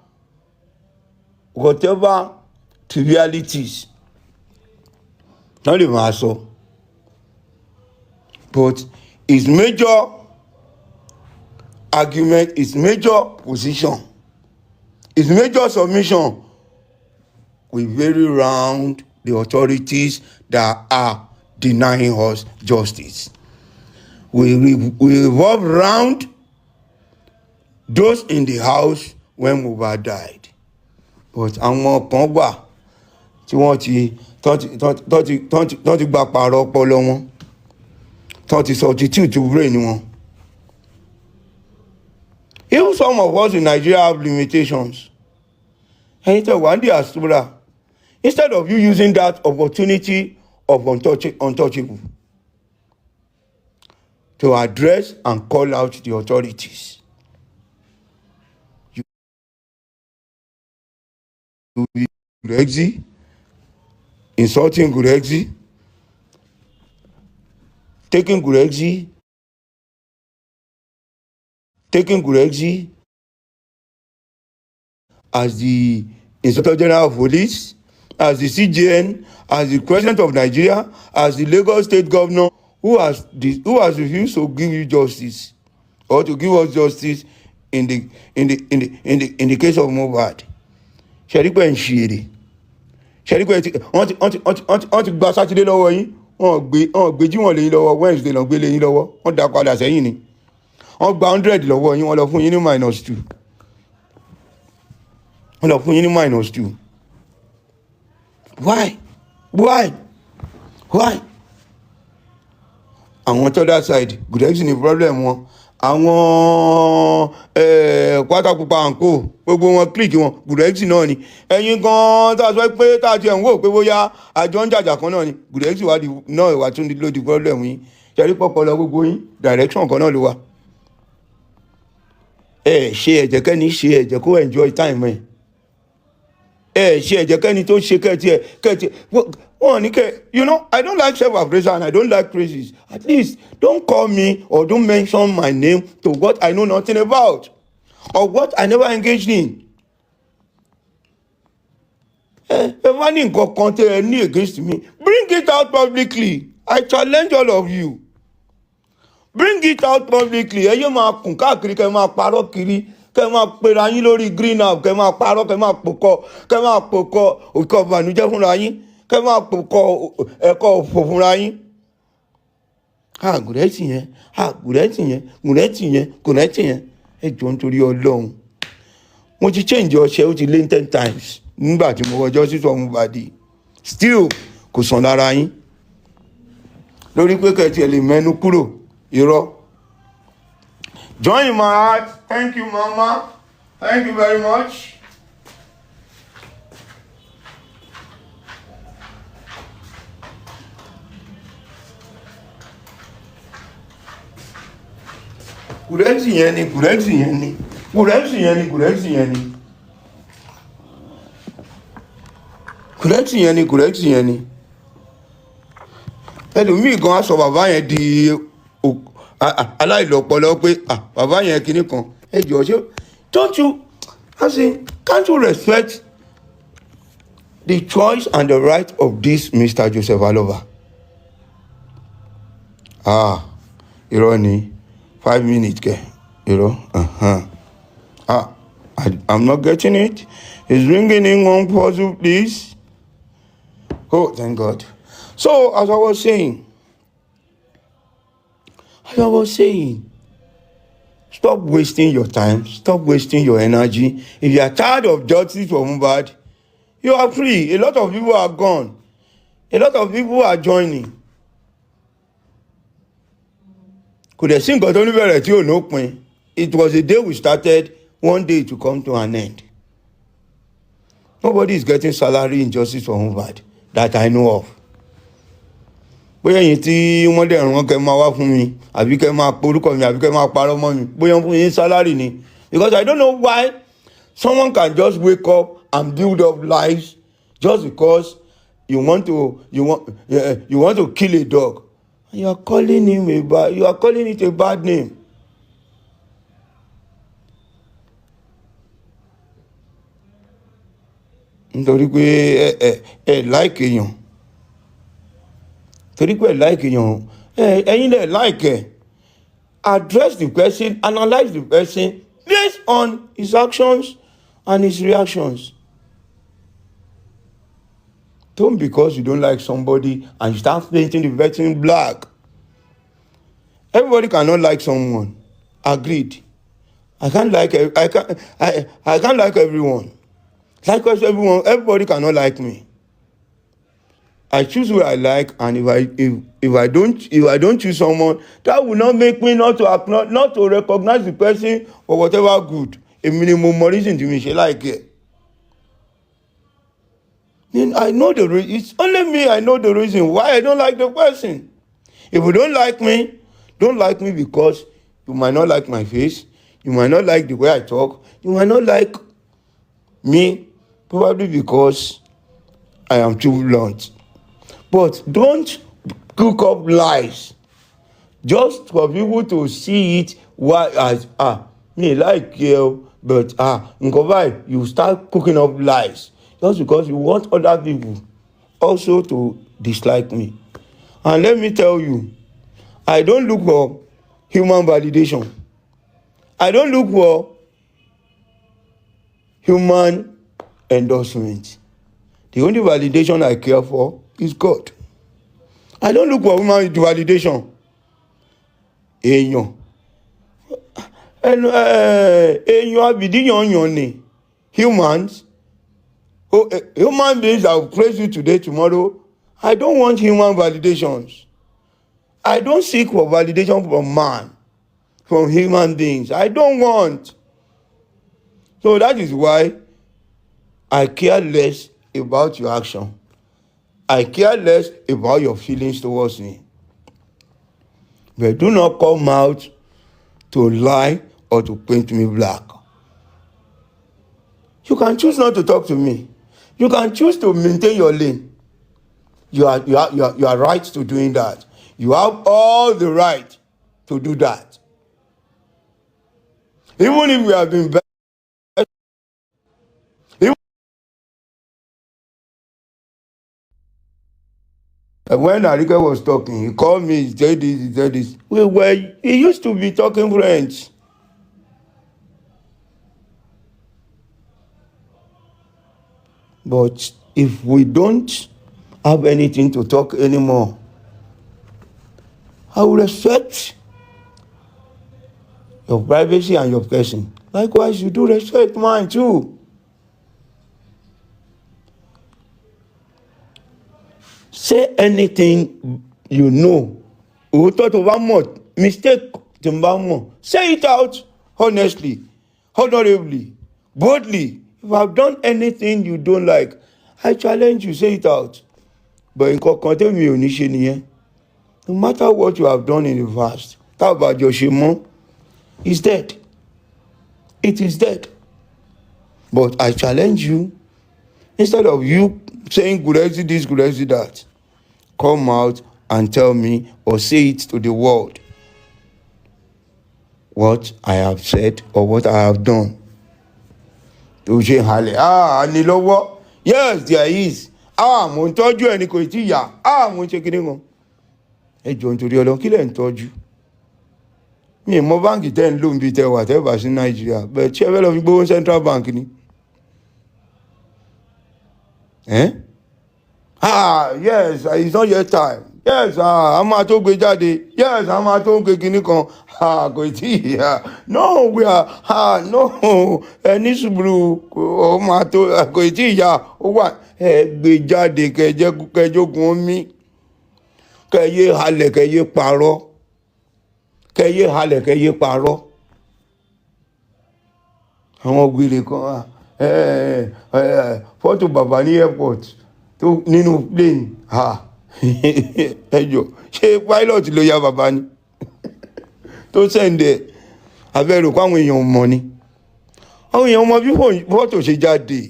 trivialities. Not even hassle. But his major argument, his major position, his major submission we very round the authorities that are denying us justice. We revolve round those in the house when Mohbad died. But àwọn kan wà tí wọ́n ti gba pààrọ̀ ọpọlọ wọn, tán ti substitute brain wọn. Even some of us in Nigeria have limitations. Ẹ̀yin tẹ́ wà ní diaspora, instead of you using that opportunity of untouchable to address and call out the authorities, you Gurexy, insulting Gurexy, taking Gurexy as the Inspector General of Police, as the CJN, as the President of Nigeria, as the Lagos State Governor, who has refused to give you justice or to give us justice in the case of Mohbad. Ṣẹ̀rípẹ̀ ń ṣe èrè. Ṣẹ̀rípẹ̀ wọ́n ti gba Sátidé lọ́wọ́ yín, wọ́n gbé Jímọ̀ lẹ́yìn lọ́wọ́, Wednesday lọ́n gbé lẹ́yìn lọ́wọ́, wọ́n dá padà sẹ́yìn ni. Wọ́n gba 100 lọ́wọ́ yín, wọ́n lọ fún yín ní -2. Wọ́n lọ fún yín ní -2. Why? Àwọn t'other side, Gurexy ni problem wọn. Àwọn pátákùpá àǹkó, gbogbo wọn click wọn, Gurexy náà ni. Ẹ̀yin gan tá a sọ pé tá a ti ẹ̀ ń wò pé bóyá àjọ ń jàjà kan náà ni, Gurexy náà wà tún ló di problem yín. Ṣẹ̀rí pọ̀pọ̀lọ gbogbo yín, direction kan náà ló wà. Ṣe ẹ̀jẹ̀ kẹ́ni ṣe ẹ̀jẹ̀ kó enjoy time ẹ̀. Ṣe ẹ̀jẹ̀ kẹ́ni tó ṣe kẹ́ẹ̀tì wọ́n ní kẹ́, I don't like self-appraisal and I don't like praises. At least don't call me or don't mention my name to what I know nothing about or what I never engaged in. Ẹ bá ní nǹkan kan tẹ́ ẹ ní against me, bring it out publicly. I challenge all of you. Bring it out publicly. Ẹ yóò máa kùn káàkiri, kẹ́ máa parọ́ kiri, kẹ́ máa pera yín lórí green app, kẹ́ máa parọ́, kẹ́ máa pòkọ òkè ìbànújẹ́ fúnra yín, kẹ́ máa pòkọ ẹ̀kọ́ òfò fúnra yín. Gurexy yẹn, ẹ jọ̀ọ́ nítorí Ọlọ́run. Mo ti change ọṣẹ, ó ti lé 10 times nígbà tí mo wọjọ́ sí Mohbad. Still kò sàn lára yín. Lórí pé kẹ́tì ẹ̀ lè mẹ́nu kúrò, irọ́. Join in my heart. Thank you, Mama. Thank you very much. Gurexy yẹn ni. Ẹlòmíì gan aṣọ bàbá yẹn di aláìlọ́pọlọ pé bàbá yẹn kinní kan. Ẹ jọ̀ọ́ ṣé can't you respect the choice and the right of this Mr. Joseph Aloba? Irọ́ ni 5 minutes kẹ, irọ́. I'm not getting it. It's ringing in one puzzle, please. Oh, thank God. So, as I was saying, stop wasting your time, stop wasting your energy. If you are tired of justice for Mohbad, you are free. A lot of people are gone. A lot of people are joining. Kò dẹ̀ sí nǹkan tó níbẹ̀rẹ̀ tí ò lópin. It was the day we started, one day to come to an end. Nobody is getting salary in justice for Mohbad that I know of. Bóyá ẹ̀yin tí wọ́n dẹ̀ rán kẹ́ máa wá fún mi, àbí kẹ́ máa porúkọ mi, àbí kẹ́ máa parọ́ mọ́ mi, bóyá fún yín salary ni. Because I don't know why someone can just wake up and build up lies just because you want to kill a dog. And you are calling it a bad name. Nítorí pé ẹ like èèyàn. Torí pé ẹ like èèyàn. Ẹ̀yin lẹ like ẹ. Address the person, analyze the person based on his actions and his reactions. Don't because you don't like somebody and you start painting the person black. Everybody cannot like someone. Agreed. I can't like everyone. Likewise, everybody cannot like me. I choose who I like, and if I don't choose someone, that will not make me not to recognize the person for whatever good. A minimum reason to me, she like it. Then I know the reason. It's only me. I know the reason why I don't like the person. If you don't like me because you might not like my face, you might not like the way I talk, you might not like me, probably because I am too blunt. But don't cook up lies just for people to see it as me like you, but nkobai, you start cooking up lies just because you want other people also to dislike me. And let me tell you, I don't look for human validation. I don't look for human endorsement. The only validation I care for is God. I don't look for human validation. Èèyàn àbìdíyàn ni humans. Human beings that will praise you today, tomorrow. I don't want human validations. I don't seek for validation from man, from human beings. I don't want. So that is why I care less about your action. I care less about your feelings towards me. But do not come out to lie or to paint me black. You can choose not to talk to me. You can choose to maintain your lane. You are right to doing that. You have all the right to do that. Even if we have been bad. When Arike was talking, he called me, he said this. He used to be talking French. But if we don't have anything to talk anymore, I will respect your privacy and your person. Likewise, you do respect mine too. Say anything you know. Òótọ́ tó bá mọ̀, mistake tó bá mọ̀. Say it out honestly, honorably, boldly. If I've done anything you don't like, I challenge you, say it out. But nǹkan kan tẹ́mi ò ní ṣe nìyẹn. No matter what you have done in the past, tá a bá jọ ṣe mọ́, it's dead. It is dead. But I challenge you, instead of you saying Gurexy this, Gurexy that, come out and tell me or say it to the world what I have said or what I have done. Tó ṣe halẹ̀, ní lọ́wọ́. Yes, there is. Mo ń tọ́jú ẹni kò tí yà. Mo ń ṣe kíní kan. Ẹ jọ̀ọ́ nítorí Ọlọ́run, kí lẹ̀ ń tọ́jú? Mi ò mọ báǹkì tẹ́ ń lò ń bi tẹ́ wà tẹ́ bá sí Nàìjíríà. Bẹ́ẹ̀ tí ẹ fẹ́ lọ fi gbówó Central Bank ni. Yes, it's not yet time. Yes, a máa tó gbé jáde. Yes, a máa tó gbé kinní kan. Kò tí yà. No, we are no. Ní sùúrù ó máa tó kò tí yà. Ó wà gbé jáde kẹjọgùn omi. Kẹyé halẹ̀ kẹyé parọ́. Kẹyé halẹ̀ kẹyé parọ́. Àwọn gbèrè kan fọ́tò bàbá ní airport tó nínú plane ẹjọ́ ṣé pilot ló ya bàbá ni tó sẹ́ǹdẹ̀ abẹ́rò kó àwọn èèyàn mọ̀ ni àwọn èèyàn mọ̀ bí fọ́tò ṣe jáde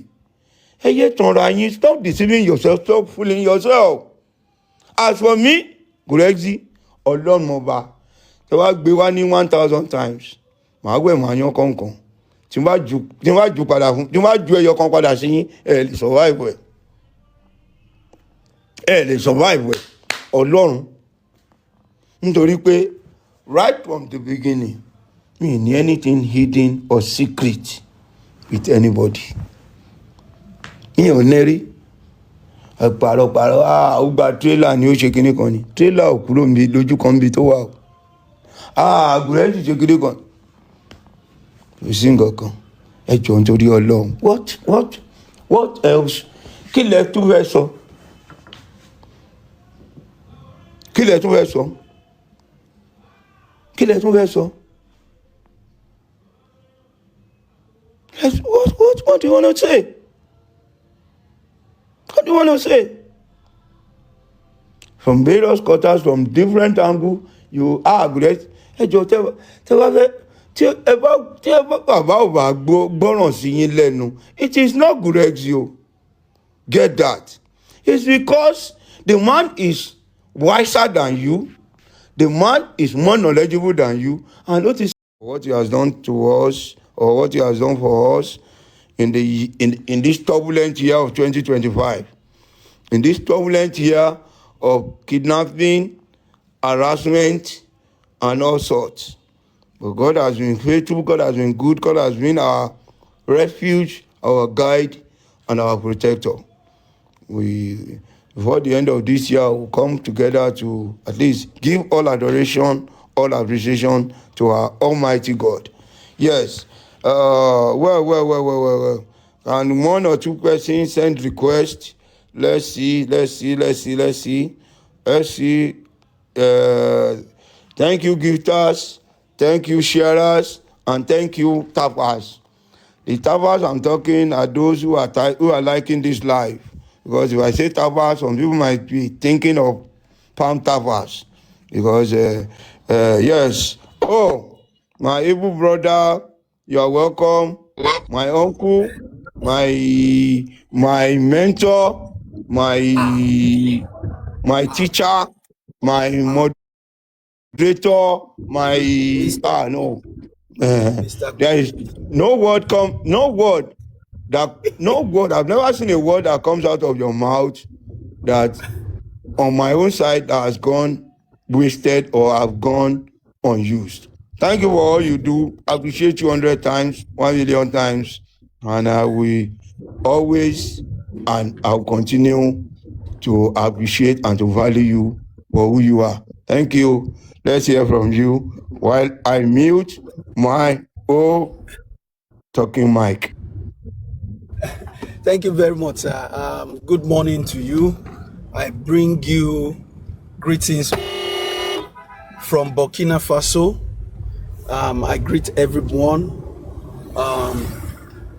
ẹ yé tanra yín, stop deceiving yourself, stop fooling yourself. As for me, Gurexy, Ọlọ́run ọba tí wàá gbé wá ní 1000 times màá wẹ̀ màá yan kọ̀ọ̀kan tí n bá ju padà fún tí n bá ju ẹyọ kan padà sí yín ẹ lè survive Ọlọ́run, nítorí pé right from the beginning mi ní anything hidden or secret with anybody. Mi ò nẹ́rí. pàrọ̀ ó gba tírélà ni ó ṣe kinní kan ni tírélà ò kúrò níbi lójú kan níbi tó wà o Gurexy ṣe kinní kan kò sí nǹkan kan ẹ jọ̀ọ́ nítorí Ọlọ́run what else kí lẹ tún fẹ́ sọ kí lẹ tún fẹ́ sọ kí lẹ tún fẹ́ sọ what do you want to say? What do you want to say? From various quarters, from different angles, you are Gurexy. Ẹ jọ̀ọ́ tẹ́ bá fẹ́ tí ẹ bá bàbá ò bá gbọ́ràn sí yín lẹ́nu. It is not Gurexy o. Get that? It's because the man is wiser than you. The man is more knowledgeable than you. And notice what he has done to us or what he has done for us in this turbulent year of 2025. In this turbulent year of kidnapping, harassment, and all sorts. But God has been faithful, God has been good, God has been our refuge, our guide, and our protector. Before the end of this year, we'll come together to at least give all adoration, all appreciation to our Almighty God. Yes. Well. And one or two persons send requests. Let's see. Thank you, gifters. Thank you, sharers. And thank you, tappers. The tappers I'm talking are those who are liking this live. Because if I say tappers, some people might be thinking of palm tappers. Because, yes. Oh, my able brother, you are welcome. My uncle, my mentor, my teacher, my moderator, my there is no word I've never seen a word that comes out of your mouth that on my own side that has gone wasted or have gone unused. Thank you for all you do. I appreciate you 100 times, 1 million times. And I will always and I'll continue to appreciate and to value you for who you are. Thank you. Let's hear from you while I mute my talking mic. Thank you very much, sir. Good morning to you. I bring you greetings from Burkina Faso. I greet everyone.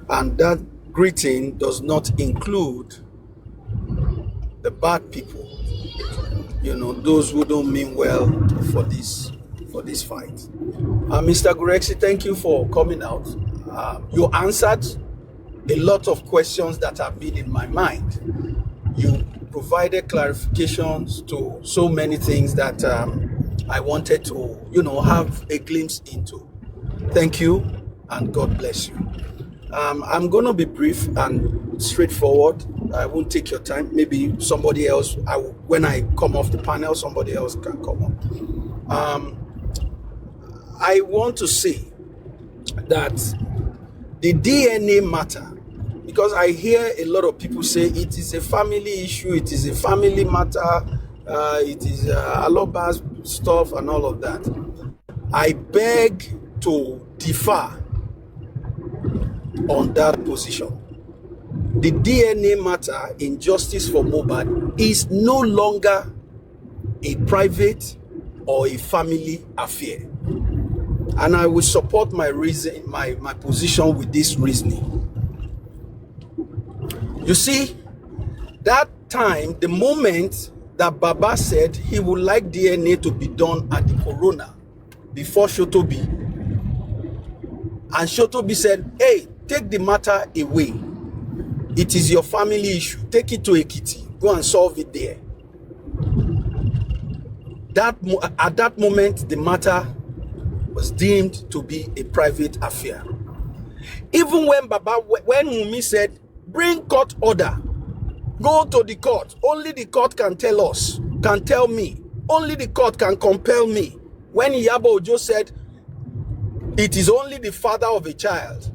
And that greeting does not include the bad people, those who don't mean well for this fight. Mr. Gurexy, thank you for coming out. You answered a lot of questions that have been in my mind. You provided clarifications to so many things that I wanted to, have a glimpse into. Thank you, and God bless you. I'm going to be brief and straightforward. I won't take your time. Maybe somebody else, when I come off the panel, somebody else can come up. I want to say that the DNA matter, because I hear a lot of people say it is a family issue, it is a family matter, it is Aloba's stuff and all of that. I beg to differ on that position. The DNA matter in Justice for Mohbad is no longer a private or a family affair. And I will support my position with this reasoning. You see, that time, the moment that Baba said he would like DNA to be done at the Corona before Shotobi, and Shotobi said, hey, take the matter away. It is your family issue. Take it to Ekiti. Go and solve it there. At that moment, the matter was deemed to be a private affair. Even when Wunmi said, bring court order, go to the court. Only the court can tell us, can tell me. Only the court can compel me. When Iyabo Ojo said, it is only the father of a child.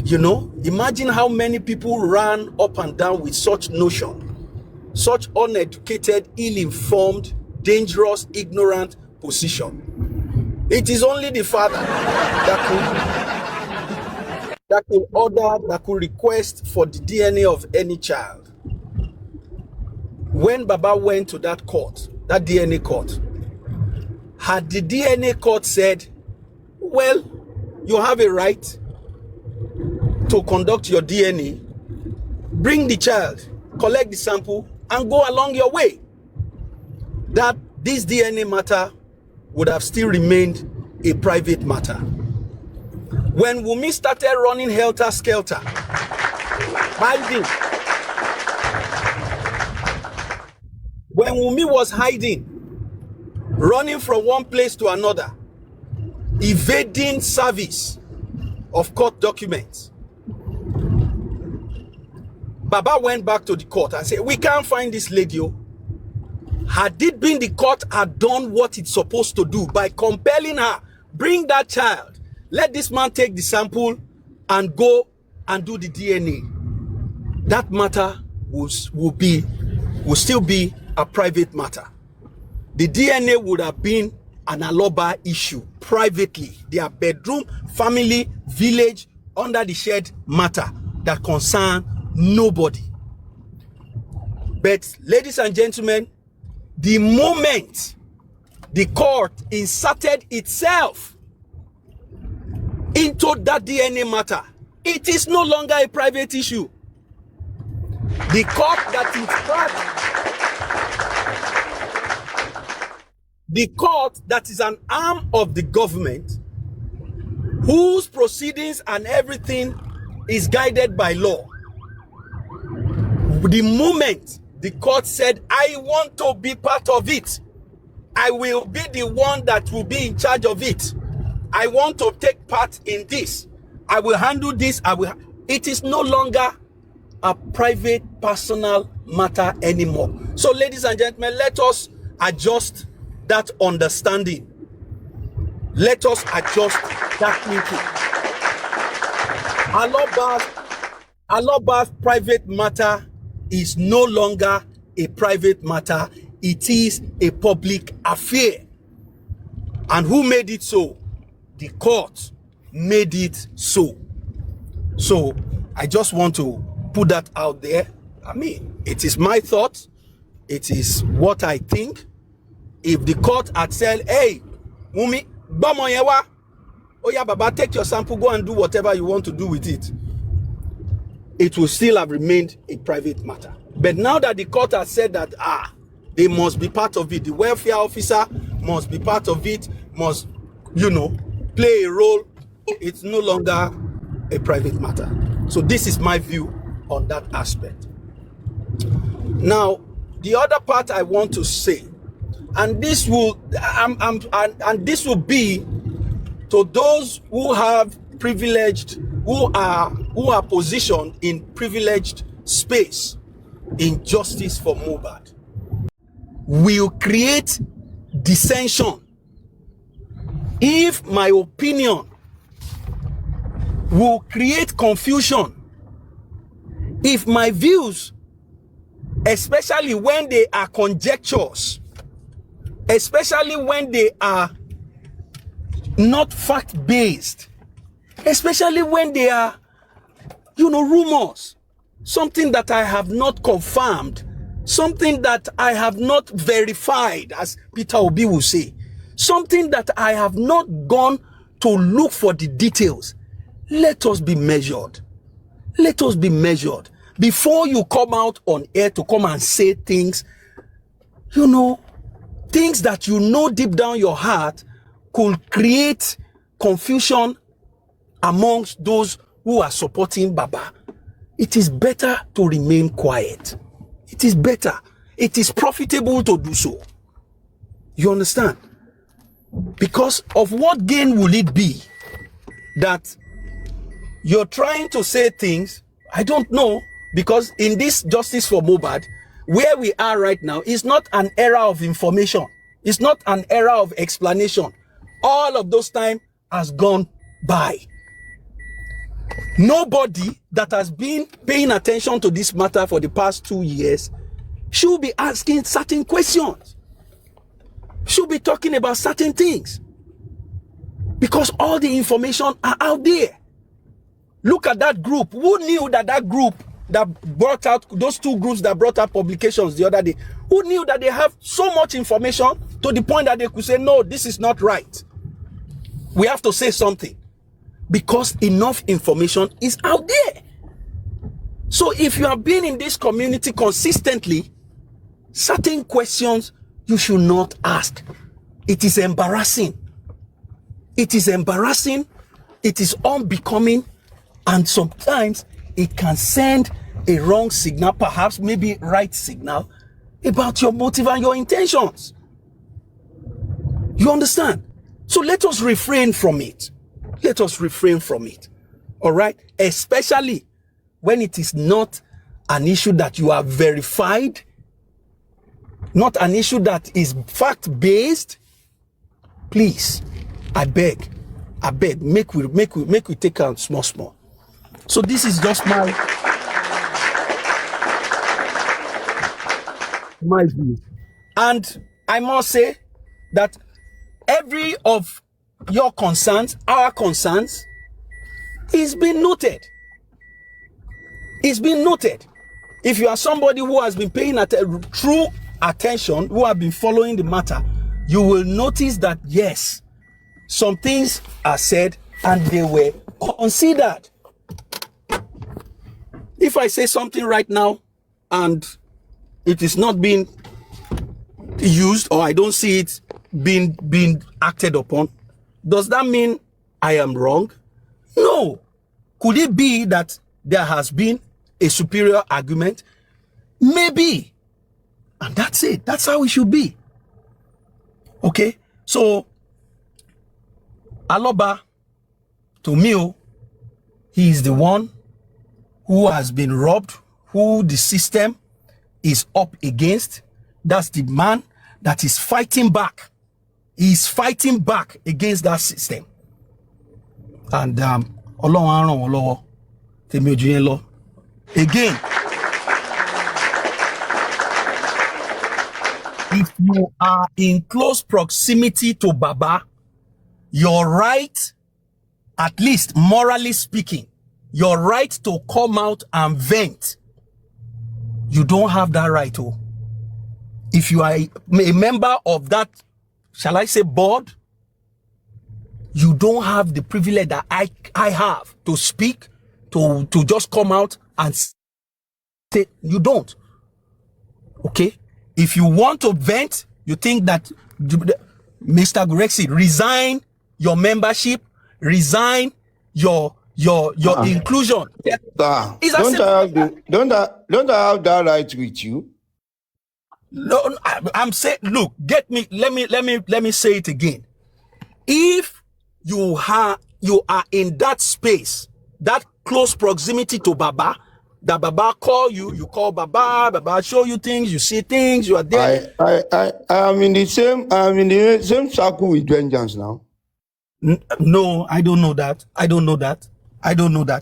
Imagine how many people ran up and down with such notion. such uneducated, ill-informed, dangerous, ignorant position. It is only the father that could order, that could request for the DNA of any child. When Baba went to that court, that DNA court, had the DNA court said, well, you have a right to conduct your DNA, bring the child, collect the sample, and go along your way, that this DNA matter would have still remained a private matter. When Wunmi started running helter-skelter, hiding, when Wunmi was hiding, running from one place to another, evading service of court documents, Baba went back to the court and said, we can't find this lady. Had it been the court had done what it's supposed to do by compelling her, bring that child, let this man take the sample and go and do the DNA, that matter will still be a private matter. The DNA would have been an Aloba issue privately, their bedroom, family, village, under the shed matter that concern nobody. But ladies and gentlemen, the moment the court inserted itself into that DNA matter, it is no longer a private issue. The court that is an arm of the government, whose proceedings and everything is guided by law. The moment the court said, I want to be part of it, I will be the one that will be in charge of it, I want to take part in this, I will handle this, it is no longer a private personal matter anymore. So ladies and gentlemen, let us adjust that understanding. Let us adjust that thinking. Aloba's private matter is no longer a private matter. It is a public affair. And who made it so? The court made it so. So I just want to put that out there. I mean, it is my thought. It is what I think. If the court had said, hey, Wunmi, oh yeah, Baba, take your sample, go and do whatever you want to do with it, it will still have remained a private matter. But now that the court has said that, they must be part of it, the welfare officer must be part of it, must, play a role, it's no longer a private matter. So this is my view on that aspect. Now, the other part I want to say, and this will be to those who have privileged, who are positioned in privileged space in justice for Mohbad, will create dissension if my opinion will create confusion, if my views, especially when they are conjectures, especially when they are not fact-based, especially when they are, rumors, something that I have not confirmed, something that I have not verified, as Peter Obi will say, something that I have not gone to look for the details. Let us be measured. Let us be measured. Before you come out on air to come and say things, things that deep down your heart could create confusion amongst those who are supporting Baba. It is better to remain quiet. It is better. It is profitable to do so. You understand? Because of what gain will it be that you're trying to say things? I don't know, because in this justice for Mohbad, where we are right now is not an era of information. It's not an era of explanation. All of those time has gone by. Nobody that has been paying attention to this matter for the past 2 years should be asking certain questions, should be talking about certain things, because all the information are out there. Look at that group. Who knew that group that brought out, those two groups that brought out publications the other day, who knew that they have so much information to the point that they could say, no, this is not right, we have to say something, because enough information is out there. So if you have been in this community consistently, certain questions you should not ask. It is embarrassing. It is embarrassing. It is unbecoming. And sometimes it can send a wrong signal, perhaps maybe right signal, about your motive and your intentions. You understand? So let us refrain from it. Let us refrain from it. All right? Especially when it is not an issue that you are verified, not an issue that is fact-based. Please, I beg, make we take out small. So this is just my view. And I must say that every of your concerns, our concerns, is being noted. It's been noted. If you are somebody who has been paying true attention, who have been following the matter, you will notice that yes, some things are said and they were considered. If I say something right now and it is not being used, or I don't see it being acted upon, does that mean I am wrong? No. Could it be that there has been a superior argument? Maybe. And that's it. That's how it should be. Okay? So, Aloba, to me, he is the one who has been robbed, who the system is up against. That's the man that is fighting back. He is fighting back against that system. And again, if you are in close proximity to Baba, your right, at least morally speaking, your right to come out and vent, you don't have that right. Oh, if you are a member of that, shall I say, board, you don't have the privilege that I have to speak, to just come out and say, you don't. Okay? If you want to vent, you think that Mr. Gurexy, resign your membership, resign your inclusion. Don't I have that right with you? No, I'm saying, look, let me say it again. If you are in that space, that close proximity to Baba, that Baba call you, you call Baba show you things, you see things, you are there. I am in the same circle with Vengeance now. No, I don't know that.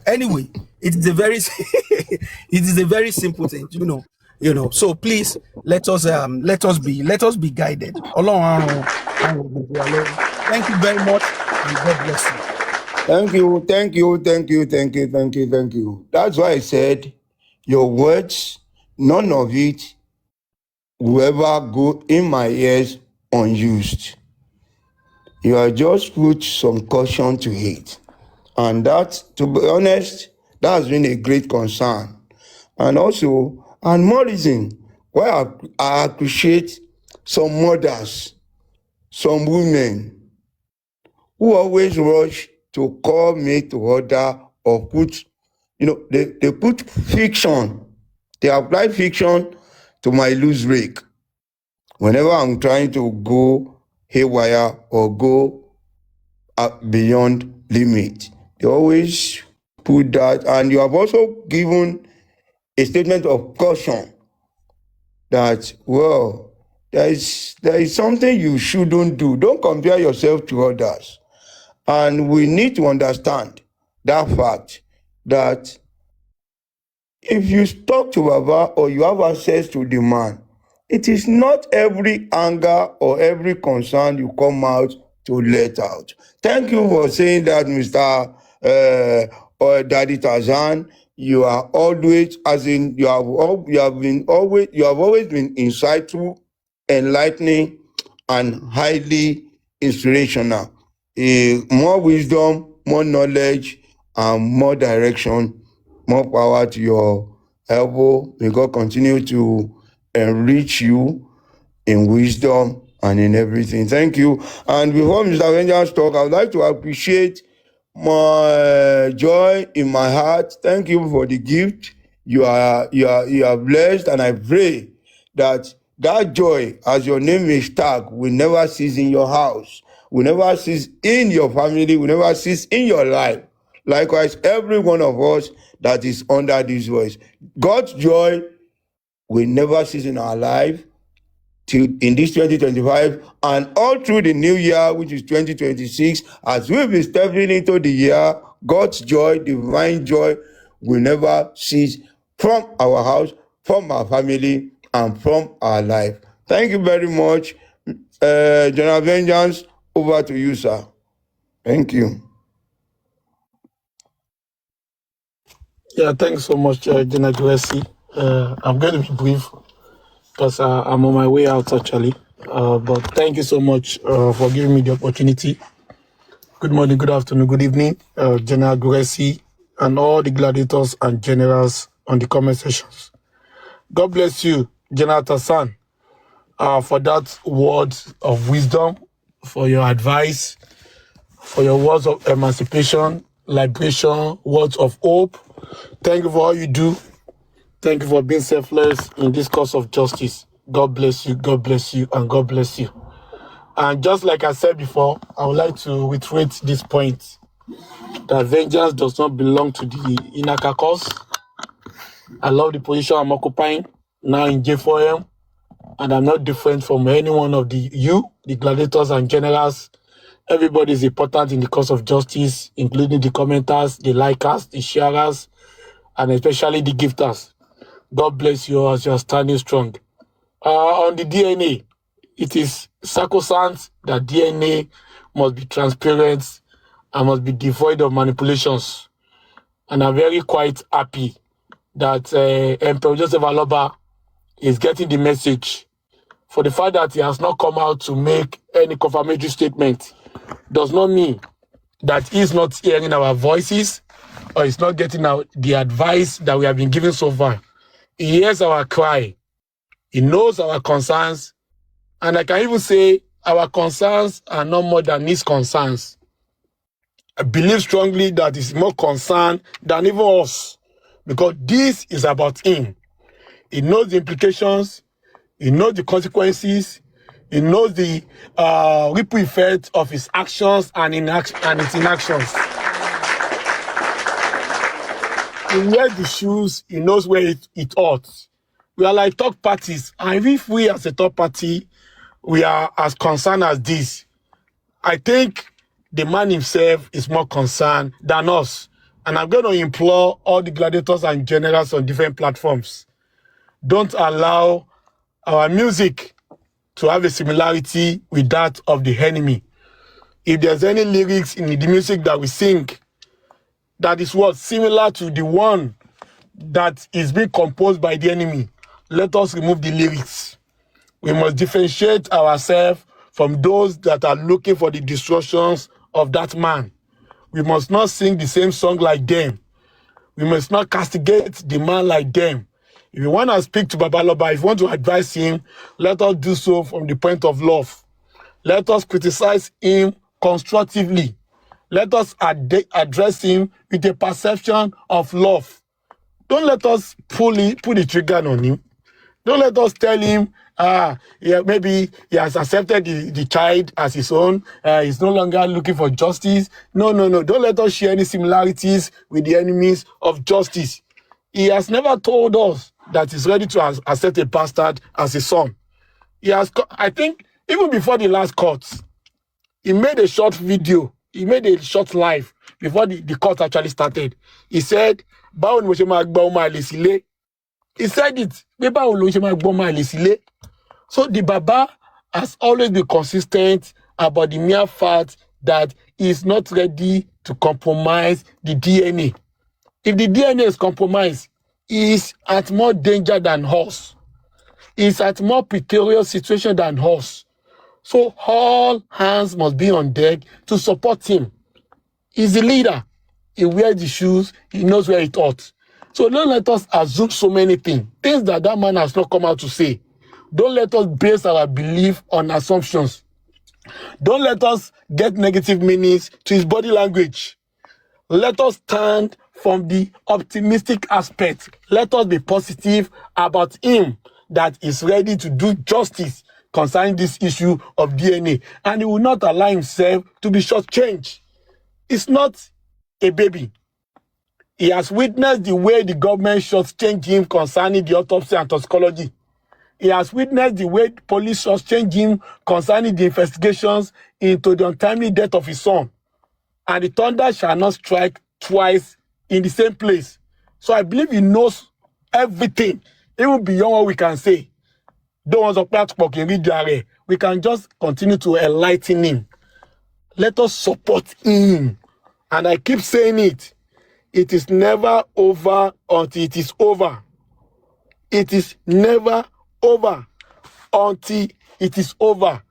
Anyway, it is a very it is a very simple thing, you know. So please let us be guided. Thank you very much, and God bless you. Thank you. That's why I said your words, none of it will ever go in my ears unused. You have just put some caution to it. And that, to be honest, that has been a great concern. And also, and more reason why I appreciate some mothers, some women who always rush to call me to order or put, they put fiction, they apply fiction to my loose rake. Whenever I'm trying to go haywire or go beyond limit, they always put that. And you have also given a statement of caution that, well, there is something you shouldn't do. Don't compare yourself to others. And we need to understand that fact that if you talk to Baba or you have access to the man, It is not every anger or every concern you come out to let out. Thank you for saying that, Mr. Or Daddy Tarzan. You are always, as in, you have always been insightful, enlightening, and highly inspirational. More wisdom, more knowledge, and more direction. More power to your elbow. May God continue to enrich you in wisdom and in everything. Thank you. And before Mr. Vengeance talk, I would like to appreciate my joy in my heart. Thank you for the gift. You are blessed, and I pray that that joy, as your name is tagged, will never cease in your house, will never cease in your family, will never cease in your life. Likewise, every one of us that is under this voice, God's joy will never cease in our life till in this 2025 and all through the new year, which is 2026. As we be stepping into the year, God's joy, divine joy, will never cease from our house, from our family, and from our life. Thank you very much. General Vengeance, over to you, sir. Thank you. Yeah, thanks so much, General Gurexy. I'm going to be brief because I'm on my way out actually. But thank you so much for giving me the opportunity. Good morning, good afternoon, good evening, General Gurexy, and all the gladiators and generals on the comment sections. God bless you, General Tassan, for that word of wisdom, for your advice, for your words of emancipation, liberation, words of hope. Thank you for all you do. Thank you for being selfless in this cause of justice. God bless you, and God bless you. And just like I said before, I would like to reiterate this point, that vengeance does not belong to the Inaka cause. I love the position I'm occupying now in J4M, and I'm not different from any one of the gladiators and generals. Everybody is important in the cause of justice, including the commenters, the likers, the sharers, and especially the gifters. God bless you as you are standing strong. On the DNA, it is sacrosanct that DNA must be transparent and must be devoid of manipulations. And I'm very quite happy that Emperor Joseph Aloba is getting the message. For the fact that he has not come out to make any confirmatory statement does not mean that he's not hearing our voices or he's not getting the advice that we have been given so far. He hears our cry. He knows our concerns. And I can even say our concerns are not more than his concerns. I believe strongly that he's more concerned than even us, because this is about him. He knows the implications. He knows the consequences. He knows the ripple effect of his actions and his inactions. He wears the shoes. He knows where it ought. We are like third parties. And if we as a third party, we are as concerned as this, I think the man himself is more concerned than us. And I'm going to implore all the gladiators and generals on different platforms, don't allow our music to have a similarity with that of the enemy. If there's any lyrics in the music that we sing that is what similar to the one that is being composed by the enemy, let us remove the lyrics. We must differentiate ourselves from those that are looking for the destructions of that man. We must not sing the same song like them. We must not castigate the man like them. If you want to speak to Babaloba, if you want to advise him, let us do so from the point of love. Let us criticize him constructively. Let us address him with a perception of love. Don't let us pull the trigger on him. Don't let us tell him, maybe he has accepted the child as his own. He's no longer looking for justice. No. Don't let us share any similarities with the enemies of justice. He has never told us that he's ready to accept a bastard as his son. He has, I think, even before the last court, he made a short video. He made a short live before the court actually started. He said, he said it. So the Baba has always been consistent about the mere fact that he is not ready to compromise the DNA. If the DNA is compromised, he is at more danger than us. He is at more precarious situation than us. So all hands must be on deck to support him. He's the leader. He wears the shoes. He knows where it ought. So don't let us assume so many things that man has not come out to say. Don't let us base our belief on assumptions. Don't let us get negative meanings to his body language. Let us stand from the optimistic aspect. Let us be positive about him that is ready to do justice concerning this issue of DNA. And he will not allow himself to be shortchanged. It's not a baby. He has witnessed the way the government shortchanged him concerning the autopsy and toxicology. He has witnessed the way police shortchanged him concerning the investigations into the untimely death of his son. And the thunder shall not strike twice in the same place. So I believe he knows everything, even beyond what we can say. Don't want we can just continue to enlighten him. Let us support him. And I keep saying it. It is never over until it is over. It is never over until it is over.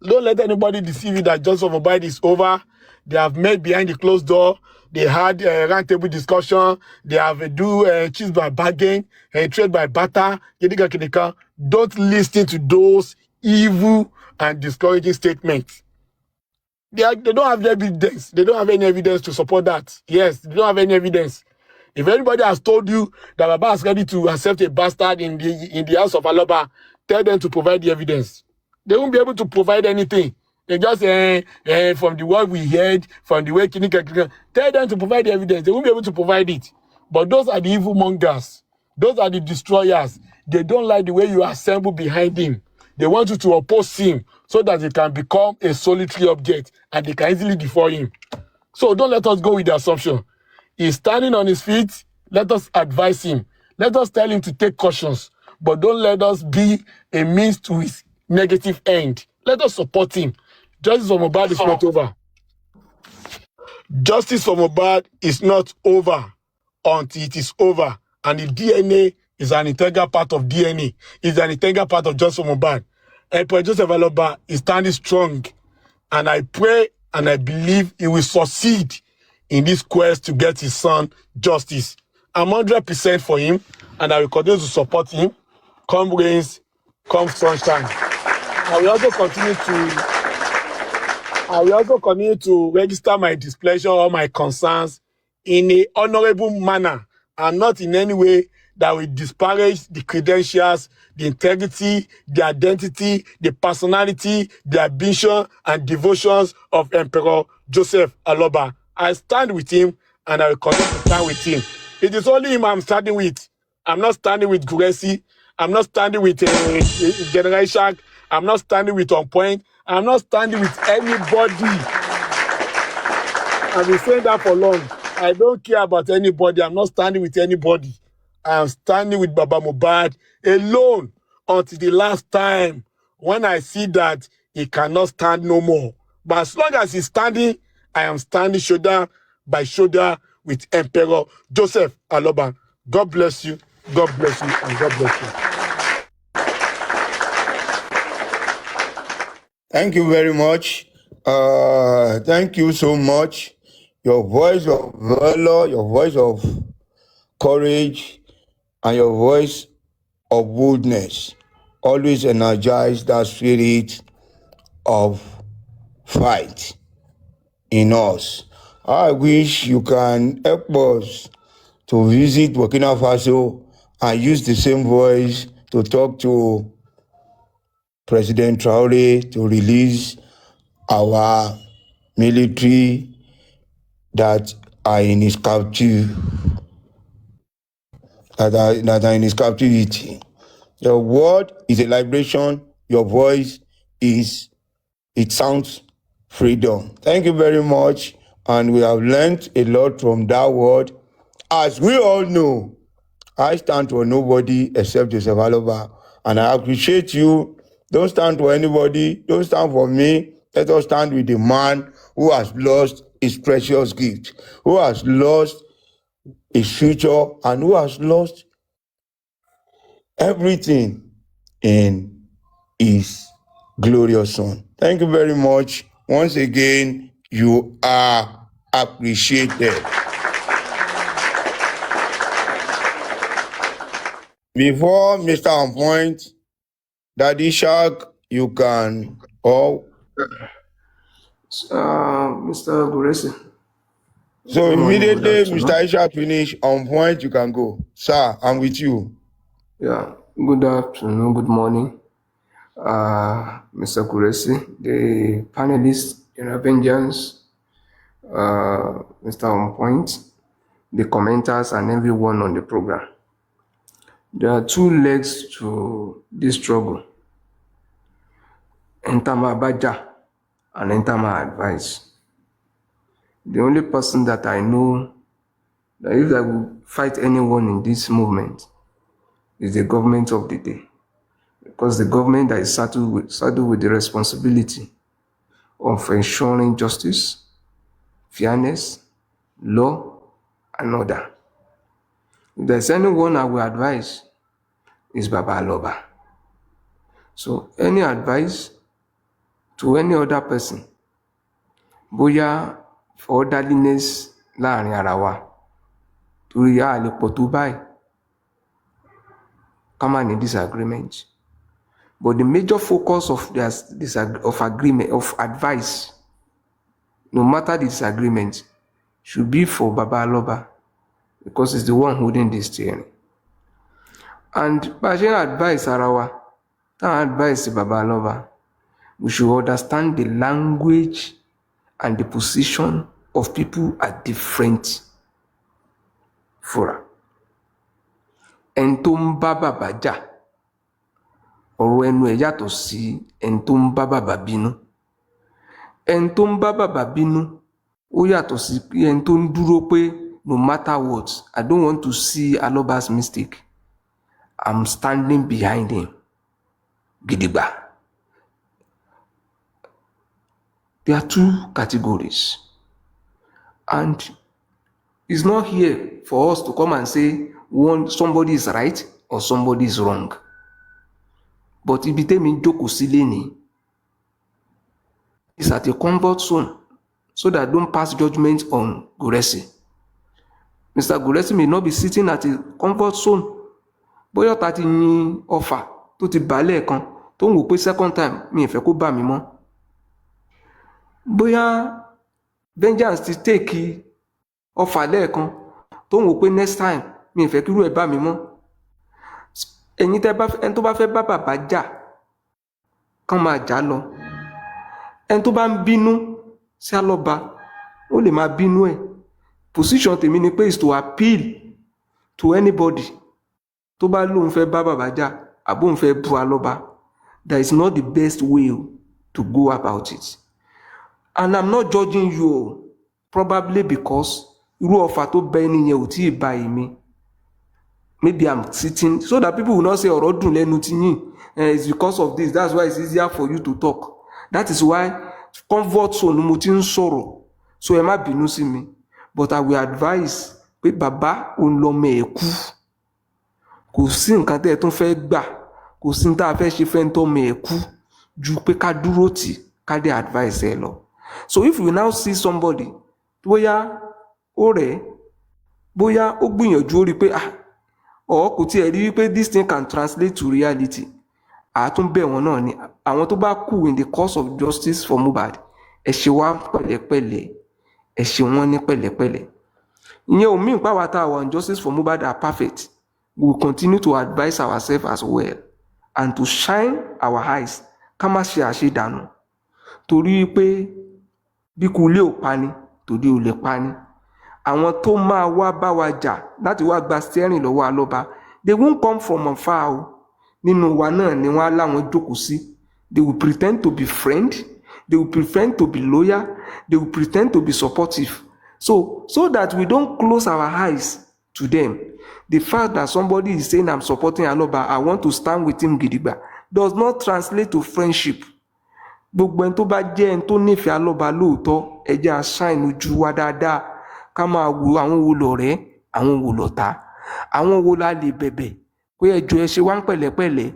Don't let anybody deceive you that Joseph Mobile is over. They have met behind the closed door. They had a round table discussion. They have choose by bargain and trade by barter. Don't listen to those evil and discouraging statements. They don't have evidence. They don't have any evidence to support that. Yes, they don't have any evidence. If anybody has told you that Baba is ready to accept a bastard in the house of Aloba, tell them to provide the evidence. They won't be able to provide anything. They just from the word we heard, from the way tell them to provide the evidence. They won't be able to provide it. But those are the evil mongers. Those are the destroyers. They don't like the way you assemble behind him. They want you to oppose him so that he can become a solitary object and they can easily defer him. So don't let us go with the assumption. He's standing on his feet. Let us advise him. Let us tell him to take cautions. But don't let us be a means to his negative end. Let us support him. Justice for Mohbad is not over. Justice for Mohbad is not over until it is over. And the DNA is an integral part of DNA. It's an integral part of Justice for Mohbad. Emperor Joseph Aloba is standing strong. And I pray and I believe he will succeed in this quest to get his son justice. I'm 100% for him. And I will continue to support him. Come rains, come sunshine. I will also continue to register my displeasure or my concerns in a honorable manner and not in any way that will disparage the credentials, the integrity, the identity, the personality, the ambition and devotions of Emperor Joseph Aloba. I stand with him and I will continue to stand with him. It is only him I'm standing with. I'm not standing with Gurexy. I'm not standing with General Shark. I'm not standing with On Point. I'm not standing with anybody. I've been saying that for long. I don't care about anybody. I'm not standing with anybody. I'm standing with Baba Mohbad alone until the last time when I see that he cannot stand no more. But as long as he's standing, I am standing shoulder by shoulder with Emperor Joseph Aloba. God bless you. God bless you. And God bless you. Thank you very much. Thank you so much. Your voice of valor, your voice of courage, and your voice of boldness always energize that spirit of fight in us. I wish you can help us to visit Burkina Faso and use the same voice to talk to President Traore to release our military that are in his captivity. That are in his captivity. Your word is a liberation. Your voice it sounds freedom. Thank you very much. And we have learned a lot from that word. As we all know, I stand for nobody except Joseph Aloba. And I appreciate you Don't stand for anybody. Don't stand for me. Let us stand with the man who has lost his precious gift, who has lost his future, and who has lost everything in his glorious son. Thank you very much. Once again, you are appreciated. Before Mr. On Point, Daddy Shark, you can, Mr. Gurexy. so Good morning, good immediately afternoon. Mr. Ishak finish On Point, you can go. Sir, I'm with you. Yeah, good afternoon, good morning, Mr. Gurexy, the panelists in Avengers, Mr. On Point, the commenters, and everyone on the program. There are two legs to this struggle: enter my baja and enter my advice. The only person that I know that if I will fight anyone in this movement is the government of the day. Because the government that is saddled with the responsibility of ensuring justice, fairness, law, and order. If there's anyone I will advise, is Baba Aloba. So any advice to any other person, bóyá for orderliness láàrin ara wa, torí a lè pọ̀ tó báyìí, ká má ní disagreement. But the major focus of advice, no matter the disagreement, should be for Baba Aloba, because he's the one holding this steering. And by advice Arawa, that advice Baba Aloba, we should understand the language and the position of people at different fora. Ẹni tó ń bá bàbá jà, ọ̀rọ̀ ẹnu ẹ̀ yàtọ̀ sí ẹni tó ń bá bàbá bínú. Ẹni tó ń bá bàbá bínú, ó yàtọ̀ sí ẹni tó ń dúró pé no matter what, I don't want to see Aloba's mistake. I'm standing behind him. Gidigba. There are two categories. And it's not here for us to come and say somebody is right or somebody is wrong. But ibi tẹ́mi jókòó sí lénìí is at a comfort zone, so that I don't pass judgment on Gurexy. Mr. Gurexy may not be sitting at a comfort zone. Bóyá ọ̀tá ti yin ọfà tó ti bà lẹ́ẹ̀kan tó ń wò pé second time mi ì fẹ́ kó bà mí mọ́. Bóyá vengeance ti take ọfà lẹ́ẹ̀kan tó ń wò pé next time mi ì fẹ́ kí irú ẹ̀ bà mí mọ́. Ẹni tó bá fẹ́ bá bàbá jà kán máa jà lọ. Ẹni tó bá ń bínú sí Aloba, ó lè máa bínú ẹ̀. Position tèmi ni pé is to appeal to anybody tó bá lóun fẹ́ bá bàbá jà àbóun fẹ́ bú Aloba. That is not the best way to go about it. And I'm not judging you, probably because irú ọfà tó bẹ ẹni yẹn ò tí ì bá èmi. Maybe I'm sitting so that people will not say ọ̀rọ̀ dùn lẹ́nu ti yín. It's because of this. That's why it's easier for you to talk. That is why comfort zone mo ti ń sọ̀rọ̀. So ẹ má bínú sí mi. But I will advise pé bàbá òun lọmọ ẹ̀ kú. Kò sí nǹkan tẹ́ ẹ tún fẹ́ gbà. Kò sí ní tá a fẹ́ ṣe fẹ́ ń tọ́mọ ẹ̀ kú ju pé ká dúró tì ká dé advice ẹ lọ. So if you now see somebody, bóyá ó rẹ̀, bóyá ó gbìyànjú ó rí pé kò tiẹ̀ rí wípé this thing can translate to reality, àtúnbẹ̀ wọn náà ni àwọn tó bá kú in the cause of justice for Mohbad, ẹ ṣe wá pẹ̀lẹ́pẹ̀lẹ́, ẹ ṣe wọ́n ní pẹ̀lẹ́pẹ̀lẹ́. Ìyẹn ò mean pàwọ́ tá a wà on justice for Mohbad are perfect. We will continue to advise ourselves as well and to shine our eyes ká má ṣe àṣedànù. Torí pé bí kú lé ò pani, tòde ò lè pani. Àwọn tó máa wá bá wa jà láti wá gba steering lọ́wọ́ Aloba, they won't come from afar o. Nínú wa náà ni wọ́n á láwọn jókòó sí. They will pretend to be friend, they will pretend to be loyal, they will pretend to be supportive. So that we don't close our eyes to them. The fact that somebody is saying I'm supporting Aloba, I want to stand with him gidigba, does not translate to friendship. Gbogbo ẹni tó bá jẹ́ ẹni tó nífẹ̀ẹ́ alọ́ba lóòótọ́ ẹ jẹ́ á ṣáìn ojú wa dáadáa ká máa wo àwọn wo lọ̀rẹ́ àwọn wo lọ̀tá àwọn wo la lè bẹ̀bẹ̀ pé ẹ jọ̀ọ́ ẹ ṣe wá ń pẹ̀lẹ́pẹ̀lẹ́.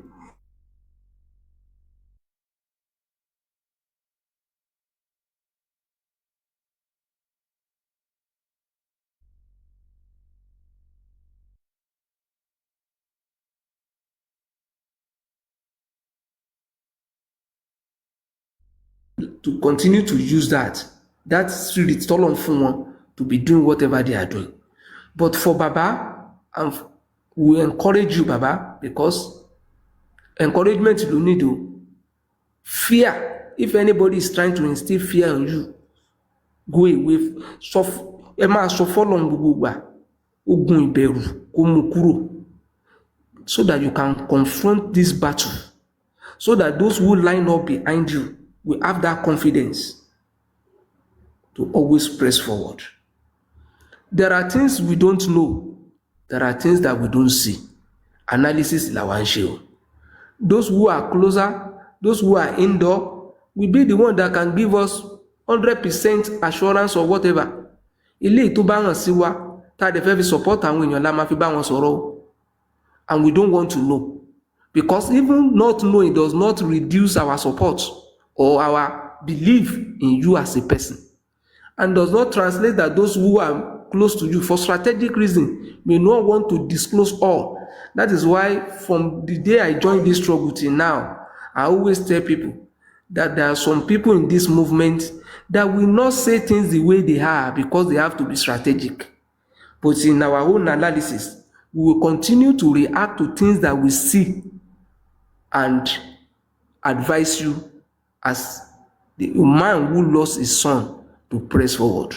To continue to use that spirit tọ́lọ̀ fún wọn to be doing whatever they are doing. But for Baba, we encourage you, Baba, because encouragement you need to fear. If anybody is trying to instill fear on you, go away. Ẹ máa sọ fọ́lọ́run gbogbo ìgbà ogun ìbẹ̀rù kó mú kúrò, so that you can confront this battle, so that those who line up behind you will have that confidence to always press forward. There are things we don't know. There are things that we don't see. Analysis la wá ń ṣe o. Those who are closer, those who are indoor, will be the one that can give us 100% assurance or whatever. Ilé tó bá hàn sí wa, tá a dẹ̀ fẹ́ fi support àwọn èèyàn la máa fi bá wọn sọ̀rọ̀ o. And we don't want to know. Because even not knowing does not reduce our support or our belief in you as a person. And does not translate that those who are close to you for strategic reason may not want to disclose all. That is why from the day I joined this struggle till now, I always tell people that there are some people in this movement that will not say things the way they are because they have to be strategic. But in our own analysis, we will continue to react to things that we see and advise you as the man who lost his son to press forward.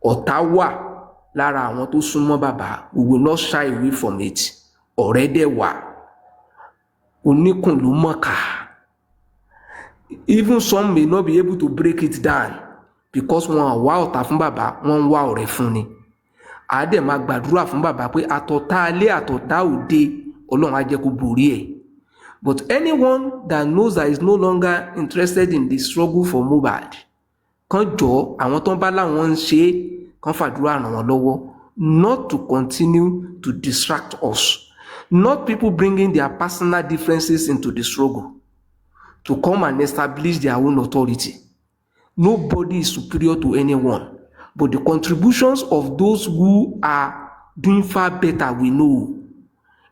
Ọ̀tá wà lára àwọn tó súnmọ́ bàbá, we will not shy away from it. Ọ̀rẹ́ dẹ̀ wà, oníkùn ló mọ̀ọ́kà. Even some may not be able to break it down because wọ́n wá ọ̀tá fún bàbá, wọ́n wá ọ̀rẹ́ fún ni. A dẹ̀ máa gbàdúrà fún bàbá pé àtọ̀tá alé àtọ̀tá òde Ọlọ́run á jẹ́ kó borí ẹ̀. But anyone that knows that is no longer interested in the struggle for Mohbad, kan jọ àwọn tó ń bá láwọn ń ṣe kan fàdúrà ràn wọ́n lọ́wọ́, not to continue to distract us, not people bringing their personal differences into the struggle to come and establish their own authority. Nobody is superior to anyone, but the contributions of those who are doing far better we know.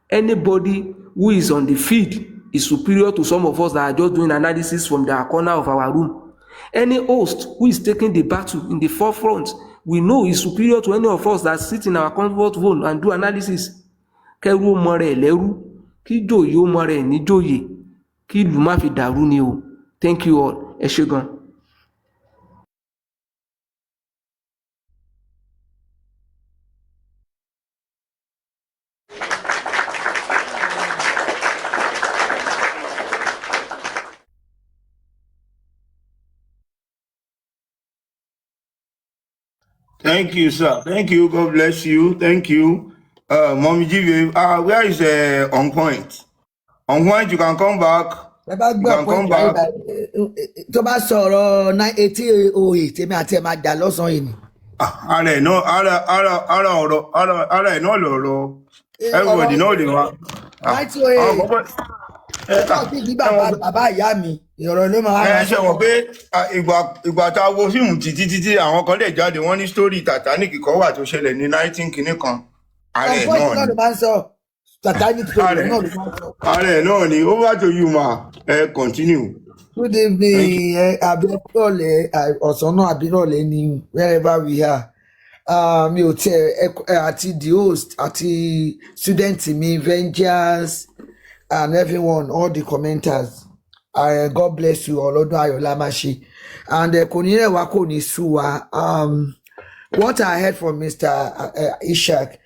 Anybody who is on the field is superior to some of us that are just doing analysis from the corner of our room. Any host who is taking the battle in the forefront, we know is superior to any of us that sit in our comfort zone and do analysis. Kẹ́rù ó mọ rẹ̀ lẹ́rú, kí jòyè ó mọ rẹ̀ ní jòyè, kí ìlú má fi dàrú ni o. Thank you all. Ẹ ṣé gan. Thank you, sir. Thank you. God bless you. Thank you. Mommy G, where is On Point? On Point, you can come back. ẹ bá You gbọ́ can pé come back. tó bá sọ̀rọ̀ 1808 èmi àti ẹ̀ máa jà lọ́sàn-án yìí ni. Ara ẹ̀ náà, ara ẹ̀ náà lọ̀rọ̀. Everybody know the one. 1908 ó kàn sí bí bàbá ìyá mi ìrọ̀rọ̀ ló máa wá Ṣe wọ́n pé ìgbà tá a wo fíìmù títí àwọn kan lè jáde wọ́n ní sítórì Titanic kan wà tó ṣẹlẹ̀ ní 19 kìíní kan. Ara ẹ̀ ọ̀pọ̀ náà ìṣúná ni. ló máa ń sọ Titanic story náà ló máa ń sọ. Ara ẹ̀ náà ni. Over to you, ma. Continue. Good Thank you. evening abirọ̀lẹ́ ọ̀sán náà abirọ̀lẹ́ ni wherever we are. Mi ò tiẹ̀ àti the host àti student mi Vengeance and everyone all the commenters. God bless you ọlọ́dún ayọ̀ la máa ṣe and kò ní rẹwà kò ní sú wa. What I heard from Mr. Ishaq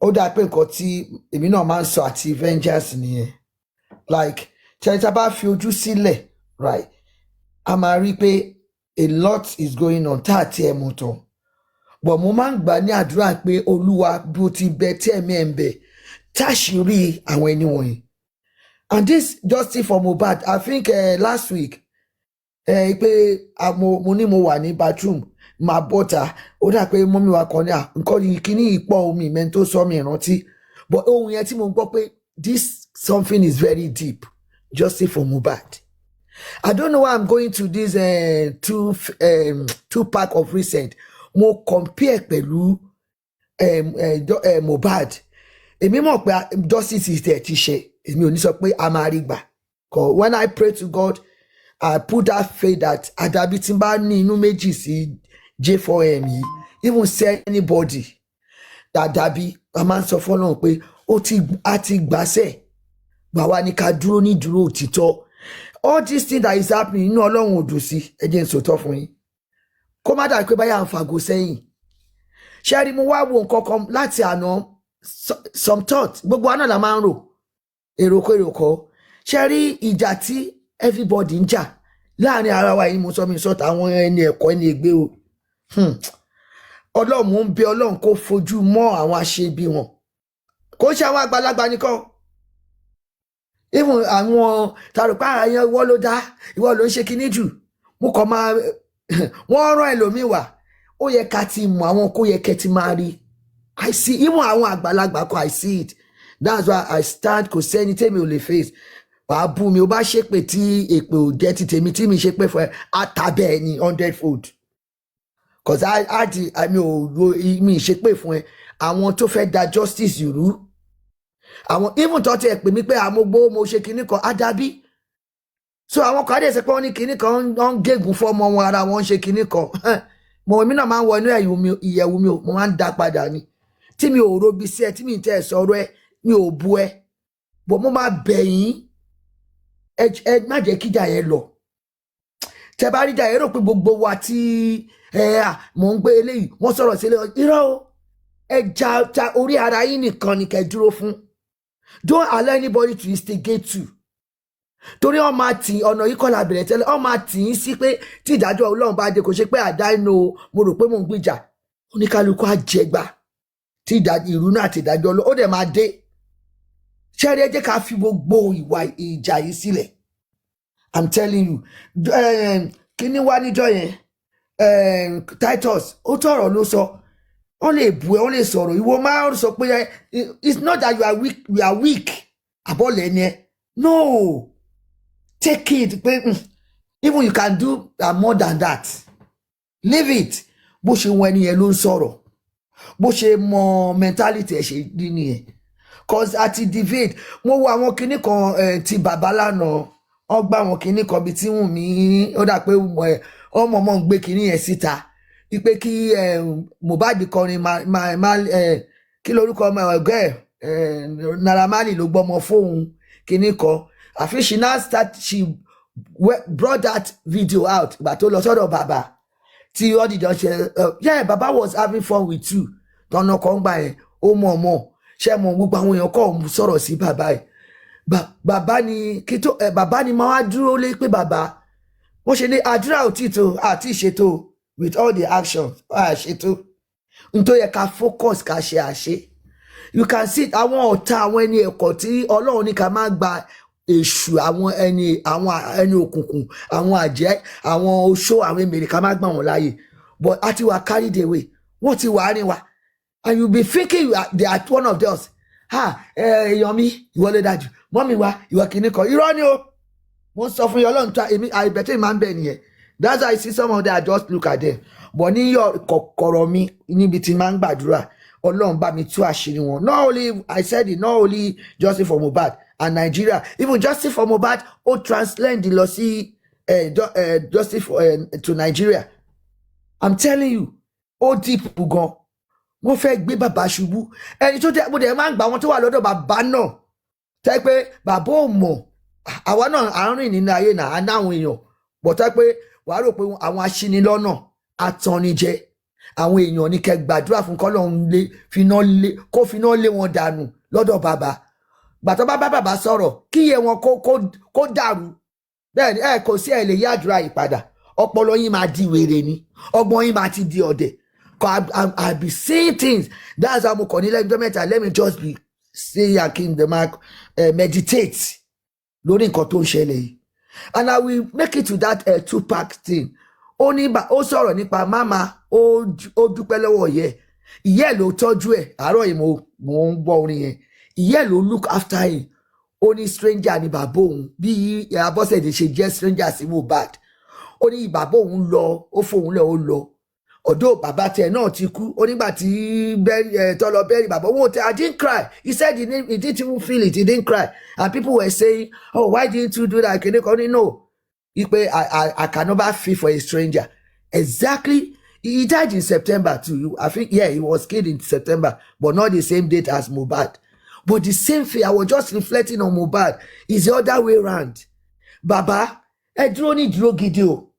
ó dà pé nǹkan tí èmi náà máa ń sọ àti Vengeance nìyẹn, like tẹ́lifíṣà bá fi ojú sílẹ̀ right a máa rí pé a lot is going on tá àti ẹ̀ mú tán, but mo máa ń gbà ní àdúrà pé Olúwa bí ó ti bẹ tí ẹ̀mí ẹ̀ ń bẹ táṣìírí àwọn ẹni wọ̀nyí And this justice for Mohbad, I think last week, pé mo ní mo wà ní bathroom máa bọ́ta ó dà pé mọ́mí wa kan ní nǹkan kíní ìpọ̀ omi ìmẹ́ni tó sọ mi ìrántí but ohun yẹn tí mo gbọ́ pé this something is very deep justice for Mohbad. I don't know why I'm going to this two pack of recent mo compare pẹ̀lú Mohbad èmi mọ̀ pé justice is there ti ṣe èmi ò ní sọ pé a máa rí gbà when I pray to God I put that faith that àdàbí tí n bá ní inú méjì sí J4M yìí even say anybody àdàbí a máa ń sọ fọ́lọ́run pé a ti gbàṣẹ́ gbà wá ní ká dúró ní dúró òtítọ́ all this thing that is happening inú Ọlọ́run ò dùn sí ẹ jẹ́ n sòótọ́ fún yín kó má dàbí pé báyà ń fàgò sẹ́yìn ṣe rí mo wá wo nǹkan kan láti àná some thought gbogbo àná la máa ń rò èrò kọ́ ṣe rí ìjà tí everybody ń jà láàrin ara wa yìí mo sọ mi sọ táwọn ẹni ẹ̀kọ́ ẹni ègbé o Ọlọ́run mo ń bẹ Ọlọ́run kó fojú mọ́ àwọn aṣebi wọn kó ṣe àwọn àgbàlagbà nìkan even àwọn tàrùpá àyàn ìwọ ló dá ìwọ ló ń ṣe kinní jù mo kàn máa wọ́n rán ẹlòmíì wá ó yẹ ká ti mọ̀ àwọn kó yẹ kẹ́ ti máa rí I see even àwọn àgbàlagbà kan I see it that's why I stand kò sẹ́ni tèmi ò lè face wàá bú mi ó bá ṣépè tí èpè ò jẹ́ ti tèmi tí mi ṣépè fún ẹ àtàbẹ̀ ẹ ní 100-fold cause mi ṣépè fún ẹ àwọn tó fẹ́ da justice rú àwọn even tó ti ẹ̀ pè mí pé àmógbó mo ṣe kinní kan àdàbí so àwọn kan dẹ̀ sẹ́ pé wọ́n ní kinní kan ń gégùn fọ́mọ wọn ara wọn ṣe kinní kan mo èmi náà máa ń wọ inú ìyẹ̀wù mi mo máa ń dá padà ni tí mi ò robi sí ẹ tí mi tẹ́ ẹ sọ̀rọ̀ ẹ mi ò bu ẹ bọ̀ mo máa bẹ̀ yín ẹ má jẹ́ kíjà yẹn lọ tẹ bá rí jà yẹn rò pé gbogbo wa tí mò ń gbé eléyìí wọ́n sọ̀rọ̀ sí eléyìí irọ́ o ẹ ja orí ara yín nìkan ni kẹ́ dúró fún don't allow anybody to instigate you torí wọ́n máa tì ọ̀nà yìí kọ́ la bẹ̀rẹ̀ tẹ́lẹ̀ wọ́n máa tì í sí pé tí ìdájọ́ Ọlọ́run bá dé kò ṣe pé àdáínú mo rò pé mò ń gbìjà oníkálukú àjẹgbà tí ìrú náà àti ìdájọ́ Ọlọ́run ó dẹ̀ máa dé ṣẹ́rí ẹ jẹ́ ká fi gbogbo ìwà ìjà yìí sílẹ̀ I'm telling you kíní wá níjọ́ yẹn Titus ó tọ̀rọ̀ ló sọ wọ́n lè bú ẹ wọ́n lè sọ̀rọ̀ ìwọ máa ń sọ pé it's not that you are weak àbọ̀lẹ̀ ni ẹ no take it pé even you can do more than that leave it bó ṣe wọn ẹni yẹn ló ń sọ̀rọ̀ bó ṣe mọ mentality ẹ̀ ṣe rí nìyẹn cause àti divide mo wo àwọn kinní kan ti bàbá lánàá wọ́n gbá àwọn kinní kan bíi tí wùn mí ó dà pé ọmọ ń gbé kinní yẹn síta wípé kí Mohbad kọrin kí lórúkọ ọmọ ẹgbẹ́ Naira Marley ló gbọ́mọ fóun kinní kan àfi she brought that video out ìgbà tó lọ sọ́dọ̀ bàbá tí wọ́n dìjọ ṣe yeah baba was having fun with you tọ́nà kan gbà yẹn ó mọ̀ ṣe mọ̀ gbogbo àwọn èèyàn kọ́ sọ̀rọ̀ sí bàbá ẹ̀ bàbá ni máa wá dúró lé pé bàbá wọ́n ṣe ní àdúrà òtítọ́ àti ìṣètò with all the actions àṣètò nítorí yẹ ká focus ká ṣe àṣe you can see àwọn ọ̀tá àwọn ẹni ẹ̀kọ́ tí Ọlọ́run ní ká máa gba èṣù àwọn ẹni òkùnkùn àwọn àjẹ́ àwọn oṣó àwọn èmèrè ká máa gbà wọ́n láàyè but a ti wà carried away wọ́n ti wà á rìn wa and you be thinking they are one of those èèyàn mi ìwọ ló dájú mọ́mí wa ìwọ kìíní kan irọ́ ni o mo ń sọ fún yín Ọlọ́run tó èmi àìbẹ̀tẹ̀ máa ń bẹ̀ nìyẹn that's why I see some of them I just look at them but ní kọ̀kọ̀rọ̀ mi níbi tí máa ń gbàdúrà Ọlọ́run bá mi tú àṣírí wọn not only I said it not only justice for Mohbad and Nigeria even justice for Mohbad ó translate lọ sí justice for, to Nigeria I'm telling you ó deep gan wọ́n fẹ́ gbé bàbá ṣubú ẹni tó mo dẹ̀ máa ń gbà wọn tó wà lọ́dọ̀ bàbá náà tẹ́ pé bàbá ò mọ̀ àwa náà à ń rìn nínú ayé náà á náwọn èèyàn bọ̀ tẹ́ pé wàá rò pé àwọn aṣinilọ́nà atannijẹ àwọn èèyàn ní kẹ́ gbàdúrà fún kọ́lọ́run kó finá lé wọn dànù lọ́dọ̀ bàbá gbàtọ́ bá bàbá sọ̀rọ̀ kíyè wọn kó dàrú bẹ́ẹ̀ ni kò sí ẹ̀ lè yí àdúrà yìí padà ọpọlọ yín máa di wèrè ni ọgbọ́n yín máa ti di ọ̀dẹ̀ I'll be saying things that's how mo kàn ní lẹ́jọ́ mẹ́ta let me just be say akin the mark meditate lórí nǹkan tó ń ṣẹlẹ̀ yìí. And I will make it to that two-pack thing. Ó sọ̀rọ̀ nípa mama ó dúpẹ́ lọ́wọ́ ìyá ẹ̀ ló tọ́jú ẹ̀ àárọ̀ yìí mo ń gbọ́ orin yẹn. Ìyá ẹ̀ ló look after him. Ó ní stranger ni bàbá òun bí Abọ́sẹ̀dé ṣe jẹ́ stranger sí Mohbad. Ó ní bàbá òun lọ ó fòun lẹ̀ ó lọ. Ọ̀dọ̀ bàbá tiẹ̀ náà ti kú. Ó nígbà tí tọ́lọ bẹ́rì bàbá òun I didn't cry. He said he didn't even feel it. He didn't cry. And people were saying, oh, why didn't you do that? No. I can never feel for a stranger. Exactly. He died in September too. I think, yeah, he was killed in September, but not the same date as Mohbad. But the same thing, I was just reflecting on Mohbad. It's the other way around. Baba, dúró ní dúró gidi o.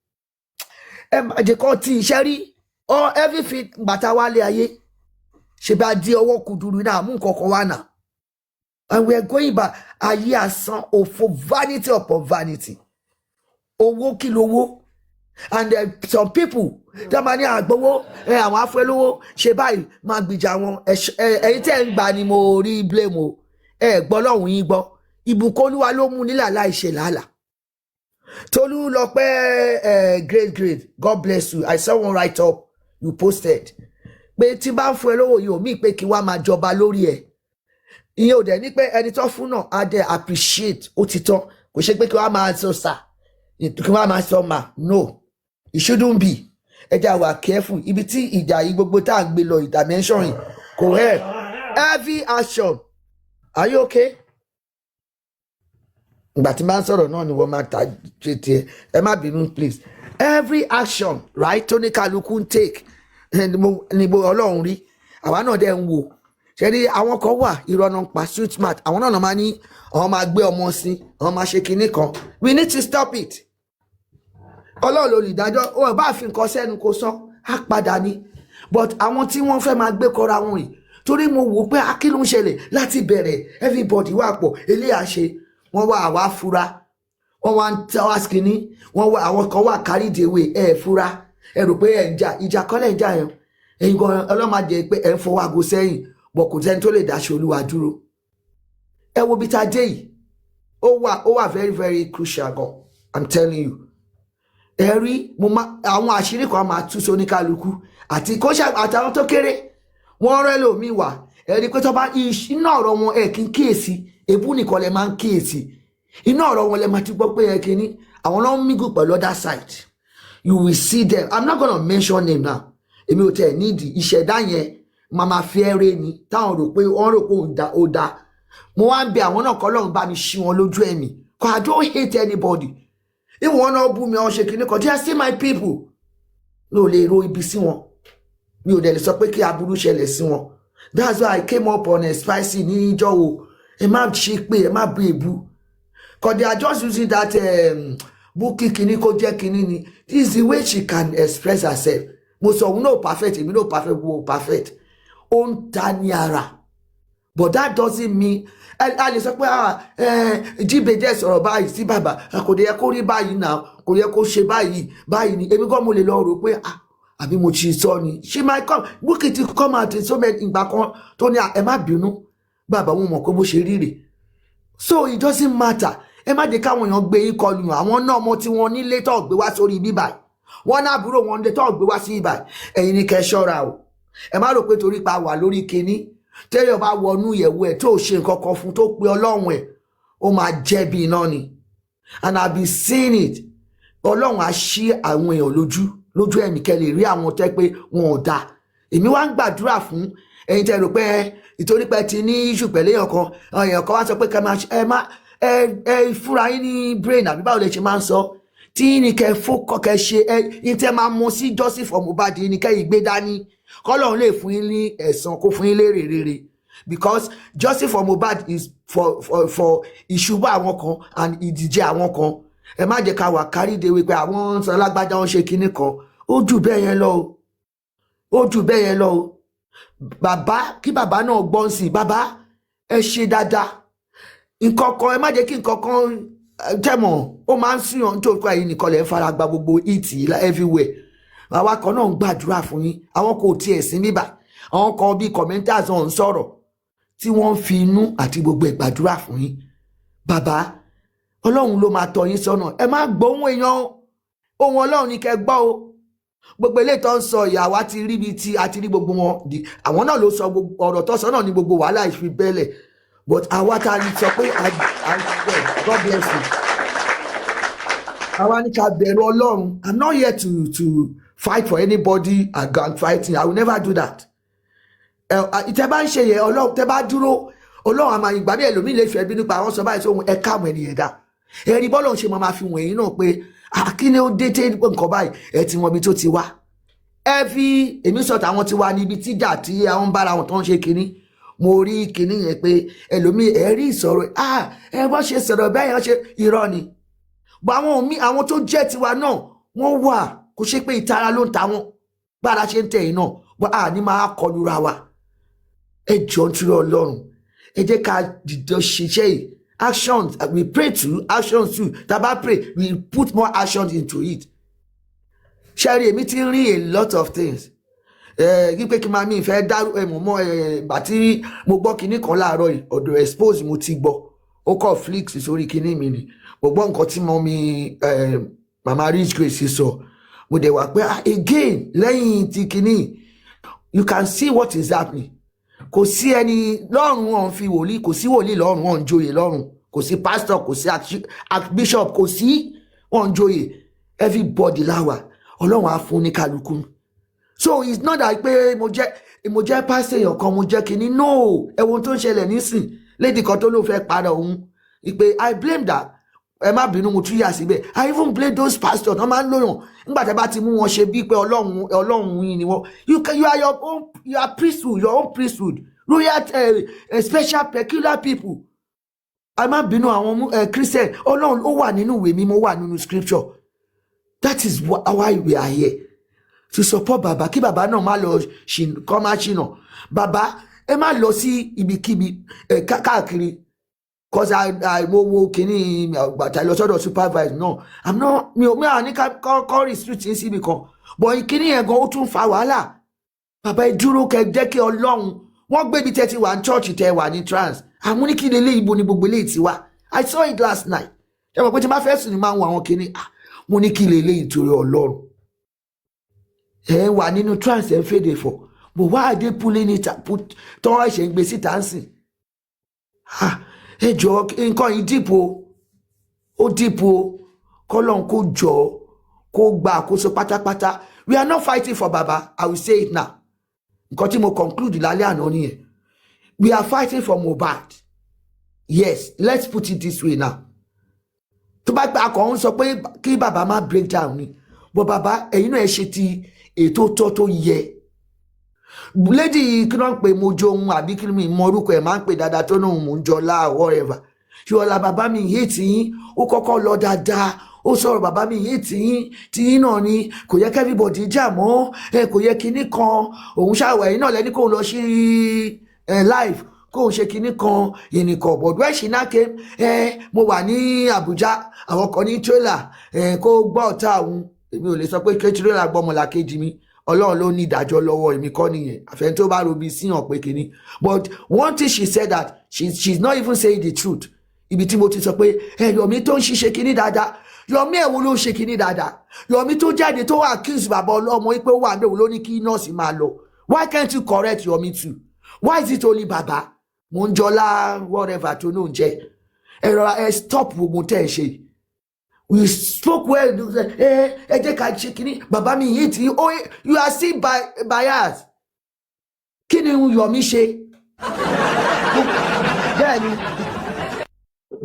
Àjẹkọ́ tí iṣẹ́ rí, or everything bàtà wálé ayé. Ṣé bá di ọwọ́ kùdùrú náà mú nǹkan wá náà. And we are going back ayé asán òfò vanity upon vanity. Owó kí lówó. And some people that money agbowo àwọn afẹ́lówó ṣe báyìí máa gbìjà wọn ẹ̀yin tẹ́ ń gbà ni mo rí blame o gbọ́ lọ́hùn yín gbọ́ ìbùkún Olúwa ló mú nílà láìṣe làálà Tolú lọ pé great God bless you. I saw one write up you posted pé tí bá ń fún ẹ lówó yìí ò mí pé kí wá máa jọba lórí ẹ ìyẹn ò dẹ̀ ní pé ẹni tó fún náà á dẹ̀ appreciate ó ti tán kò ṣe pé kí wá máa sọ sà kí wá máa sọ mà no. It shouldn't be. Eja wa careful. Ibi tí ìjà yìí gbogbo tá gbé lọ dimension yìí. Correct. Every action. Are you okay? Ìgbà tí máa ń sọ̀rọ̀ náà ni wọ́n máa ta tètè. Ẹ má bínú please. Every action, right? Tó ní kálukú ń take. Ni bo Ọlọ́run rí. Àwa náà dẹ̀ ń wò. Ṣé rí àwọn kan wà ìrọ̀nà pa street smart. Àwọn náà máa ní àwọn máa gbé ọmọ sí. Àwọn máa ṣe kinní kan. We need to stop it. Ọlọ́run olùdájọ́ ó bá fi nǹkan sẹ́nu kó sọ á padà ní but àwọn tí wọ́n fẹ́ máa gbé kọ́ra wọn yìí torí mo wò pé kí ló ń ṣẹlẹ̀ láti bẹ̀rẹ̀ everybody wà pọ̀ eléyà ṣe wọ́n wá àwa fura wọ́n wá ń tẹ́ wá skinny wọ́n wá àwọn kan wà carried away fura rò pé ń jà ìjà kọ́lẹ̀ ń jà yẹn ẹ̀yin gan ọlọ́màjẹ pé ń fọwọ́ aago sẹ́yìn bọ̀ kò sẹ́ni tó lè dáṣe Olúwa dúró wo bí ta dé yìí ó wà very very crucial gan I'm telling you. Ẹ̀rí àwọn àṣírí kan máa tú sóníkálukú àti kó ṣe àtàwọn tó kéré wọ́n rẹ́ lòmí wà ẹ̀rí pé tó bá iná ọ̀rọ̀ wọn kí ń kíyèsí ebú nìkan lẹ máa ń kíyèsí iná ọ̀rọ̀ wọn lẹ máa ti gbọ́ pé kíní àwọn náà ń mígù pẹ̀lú other side you will see them. I'm not gonna mention name now èmi ò tẹ̀ nídìí ìṣẹ̀dá yẹn máa fi ẹ̀rẹ́ ni táwọn rò pé ó dá mo wá ń bẹ àwọn náà kọ́ lọ́run bá mi ṣí wọn lójú ẹ̀mí cause I don't hate anybody. If one of bú mi ṣe kíní kan they are still my people. No lè ro ibi sí wọn. Mi ò dẹ̀ lè sọ pé kí aburú ṣẹlẹ̀ sí wọn. That's why I came up on a spicy ní ìjọ o. Ẹ má ṣe pé ẹ má bú èbú. Cause they are just using that bookie kíní kó jẹ́ kíní ni. This is the way she can express herself. Mo sọ òun náà perfect, èmi náà perfect, wo perfect. Ó ń ta ní ara. But that doesn't mean a lè sọ pé jíbejẹ́ sọ̀rọ̀ báyìí sí bàbá kò dé yẹ kó rí báyìí náà kò yẹ kó ṣe báyìí ni èmi kọ́ mo lè lọ rò pé àbí mo ti sọ ni she might come Bukky ti come out in so many ìgbà kan tó ní ẹ má bínú bàbá wọn mọ̀ pé bó ṣe ríre so it doesn't matter ẹ má jẹ́ káwọn èèyàn gbé yín kọlù àwọn náà ọmọ tí wọ́n nílé tó gbé wá sórí bíbà wọn náà àbúrò wọn dé tó gbé wá sí ibà ẹ̀yin ni kẹ́ ṣọ́ra o ẹ má rò pé torí pa wà lórí kinní tẹ́yọ̀ bá wọnú ìyẹ̀wò ẹ̀ tó ṣe nǹkan kan fún tó pe Ọlọ́run ẹ̀ ó máa jẹ̀bi iná ni and I be seeing it Ọlọ́run á ṣí àwọn èèyàn lójú ẹ̀mí kẹ́ lè rí àwọn tẹ́ pé wọn ò dáa èmi wá ń gbàdúrà fún ẹ̀yin tẹ́ rò pé ìtorí pé ti ní issue pẹ̀lú èèyàn kan wá sọ pé ẹ fúnra yín ní brain àbí báwo lè ṣe máa ń sọ tí ní kẹ́ fókọ kẹ́ ṣe yín tẹ́ máa mọ sí justice for Mohbad ní kẹ́ ìgbé dání kọ́lọ́run lè fún yín ní ẹ̀san kó fún yín lérè rere because justice for Mohbad is for ìṣubú àwọn kan and ìdíje àwọn kan ẹ má jẹ́ ká wà carried away pé àwọn sọ lágbájá wọn ṣe kinní kan ó jù bẹ́ẹ̀ yẹn lọ o bàbá kí bàbá náà gbọ́n sí bàbá ẹ ṣe dáadáa nǹkan kan ẹ má jẹ́ kí nǹkan kan tẹ̀mọ̀ ó máa ń sùn nítorí pé ẹ̀yin nìkan lè fara gba gbogbo ìtì everywhere àwa kan náà ń gbàdúrà fún yín àwọn kò tiẹ̀ sí bíbà àwọn kan bíi commenters ọ̀hún sọ̀rọ̀ tí wọ́n ń fi inú àti gbogbo ìgbàdúrà fún yín bàbá Ọlọ́run ló máa tọ́ yín sọ́nà. Ẹ má gbọ́ ohun èèyàn o, ohun Ọlọ́run ni kẹ́ gbọ́ o. Gbogbo eléyìí tó ń sọ ìyàwó àti rí bíi ti àti rí gbogbo wọn àwọn náà ló sọ gbogbo ọ̀rọ̀ tó sọ náà ní gbogbo wàhálà ìfi bẹ́lẹ̀, but àwa ta ni sọ pé God bless you. Àwa ní ká bẹ̀rù Ọlọ́run. I'm not here to fight for anybody and gang fighting. I will never do that. Ìtẹ́ bá ń ṣe yẹn Ọlọ́run tẹ́ bá dúró Ọlọ́run àmà ìgbà bí ẹlòmíì lè fẹ́ bí nípa àwọn sọ báyìí sóhun ẹ̀ka àwọn ènìyàn dá. Ẹ̀rí bọ́lọ̀ ṣe máa fi wọ̀nyí náà pé kí ni ó dé tẹ́ nǹkan báyìí ẹ̀ tí wọ́n bí tó ti wá. Ẹ fi èmi sọ̀tà àwọn ti wá níbi tíjà tí àwọn bára wọn tó ń ṣe kínní. Mo rí kínní yẹn pé ẹlòmíì ẹ̀ rí ìsọ̀rọ̀ ẹ bọ́ ṣe sọ̀rọ̀ bẹ́ẹ̀ yẹn ṣe irọ́ ni. Bọ́ àwọn tó jẹ́ tiwa náà wọ́n wà kò ṣe pé ìtara ló ń ta wọn bára ṣe ń tẹ̀yìn náà bọ́ ní máa kọlura wa. Ẹ jọ ń túrọ̀ Ọlọ́run. Ẹ jẹ́ ká dìjọ ṣiṣẹ́ yìí. Actions we pray to, actions too. Taba pray, we put more actions into it. Ṣẹ́rí èmi ti rí a lot of things. Pé kí n máa mi ìfẹ́ dárú mọ́ ìgbà tí mo gbọ́ kinní kan láàárọ̀ yìí ọ̀dọ̀ expose mo ti gbọ́. Ó kọ́ flix sórí kinní mi ni. Mo gbọ́ nǹkan tí mo mi Mama Rich Grace sọ. Mo dẹ̀ wá pé again lẹ́yìn ti kinní you can see what is happening. Kò sí ẹni lọ́run wọn fi wòlíì, kò sí wòlíì lọ́run wọn joyè lọ́run, kò sí pastor, kò sí archbishop, kò sí wọn joyè. Everybody láwà Ọlọ́run á fún ní kálukú. So it's not that pé mo jẹ́ pastor èèyàn kan mo jẹ́ kinní no. Ẹ̀wọ̀n tó ń ṣẹlẹ̀ nísìn lady kan tó ló fẹ́ para òun ìpè I blame that. Ẹ má bínú mo tún yà síbẹ̀. I even blame those pastors wọ́n máa ń lóyàn nígbà tí a bá ti mú wọn ṣe bí pé Ọlọ́run yìí ni wọ́n. You are your own, you are priesthood, your own priesthood, royal special peculiar people. Ẹ má bínú àwọn Christian Ọlọ́run ó wà nínú ìwé mímọ́, wà nínú scripture. That is why we are here to support baba. Kí baba náà má lọ kọ́ má ṣìnà. Baba ẹ má lọ sí ibikíbi káàkiri. Cause mo wo kini gbàtà lọ sọ́dọ̀ supervise no I'm not mi à ní call restrict yín síbi kan but kini yẹn gan ó tún fa wàhálà. Bàbá ẹ dúró kẹ́ jẹ́ kí Ọlọ́run wọ́n gbé bí tẹ́ ti wà ní church tẹ́ wà ní trans àmú ní kí lélẹ́ ibo ni gbogbo eléyìí ti wá. I saw it last night. Ṣé mo pé tí n bá fẹ́ sùn ni máa ń wo àwọn kini mo ní kí lélẹ́ ìtorí Ọlọ́run ẹ wà nínú trans ẹ fèdè fọ but why are they pulling it put tọ́ ẹ̀ṣẹ̀ ń gbé síta ń sìn. Ẹ jọ nǹkan yìí dìpò ó dìpò kọ́lọ́n kó jọ kó gba àkóso pátápátá. We are not fighting for baba. I will say it now. Nǹkan tí mo conclude lálẹ́ àná nìyẹn. We are fighting for Mohbad. Yes, let's put it this way now. Tó bá gba akọ̀ ń sọ pé kí bàbá má break down ni but bàbá ẹ̀yin náà ẹ ṣe ti ètò tó yẹ. Lady kí ló ń pè mojo ohun àbí kí mi mọ orúkọ ẹ̀ máa ń pè dáadáa tó náà mò ń jọlá whatever. Ṣọlá bàbá mi hate yín ó kọ́kọ́ lọ dáadáa ó sọ̀rọ̀ bàbá mi hate yín tí yín náà ni kò yẹ kí everybody jà mọ́ kò yẹ kinní kan òun ṣàwọ̀ ẹ̀yin náà lẹ́ni kó lọ sí live kó ṣe kinní kan ìnìkan but when she now came mo wà ní Abuja àwọn kan ní trailer kó gbọ́ ọ̀tá òun èmi ò lè sọ pé trailer gbọ́mọlá kejì mi Ọlọ́run ló ní ìdájọ́ lọ́wọ́ èmi kọ́ nìyẹn àfẹn tó bá robi síyàn pé kinní but one thing she said that she's not even saying the truth. Ibi tí mo ti sọ pé Yomi tó ń ṣiṣẹ́ kinní dáadáa Yomi ẹ̀wọ̀n ló ń ṣe kinní dáadáa Yomi tó jáde tó accuse bàbá ọlọ́mọ pé ó wà ní òun ló ní kí nọ́ọ̀sì máa lọ. Why can't you correct Yomi too? Why is it only bàbá mo ń jọlá whatever tó náà ń jẹ ẹ̀rọ stop gbogbo tẹ́ ẹ ṣe. We spoke well. Ẹ jẹ́ ká ṣe kinní bàbá mi yìí tí you are still biased. Kí ni Yomi ṣe? Bẹ́ẹ̀ni.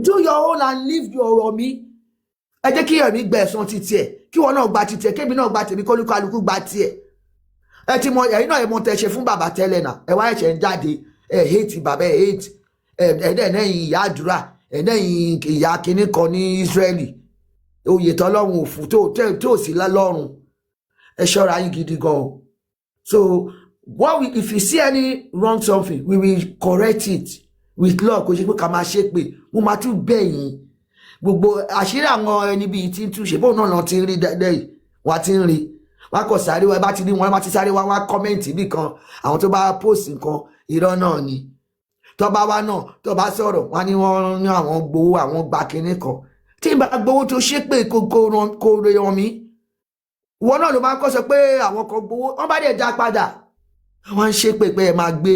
Do your own and leave your Yomi. Ẹ jẹ́ kí Yomi gba ẹ̀san ti tiẹ̀ kí wọn náà gba ti tiẹ̀ kébì náà gba tèmi kálukú gba tiẹ̀. Ẹ ti mọ ẹ̀yin náà ẹ mọ tẹ́ ṣe fún bàbá tẹ́lẹ̀ náà ẹ wá ẹ̀ṣẹ̀ ń jáde hate bàbá hate ẹ̀ẹ́dẹ́yìn ìyá àdúrà ẹ̀ẹ́dẹ́yìn ìyá kínní kan ní Israeli oyè tọ́lọ́run òfin tó sí lọ́run ẹ ṣọ́ra yín gidi gan. So if you see any wrong something we will correct it with love. Kò ṣe pé ká máa ṣe pé mo máa tún bẹ̀yìn gbogbo àṣírí àwọn ẹni bíi tí ń túṣe bóun náà lọ ti ń rí dẹ́dẹ́ wá ti ń rí wá kọ̀ sáré wá bá ti rí wọn bá ti sáré wá kọ́mẹ́ǹtì bí kan àwọn tó bá post nǹkan irọ́ náà ni tó bá wá náà tó bá sọ̀rọ̀ wá ní wọ́n ní àwọn gbowó àwọn gba kinní kan tí n bá gbowó tó ṣépè kò ràn mí ìwọ náà ló máa kọ́ sọ pé àwọn kan gbowó wọ́n bá dẹ̀ dá padà àwọn ń ṣépè pé ẹ máa gbé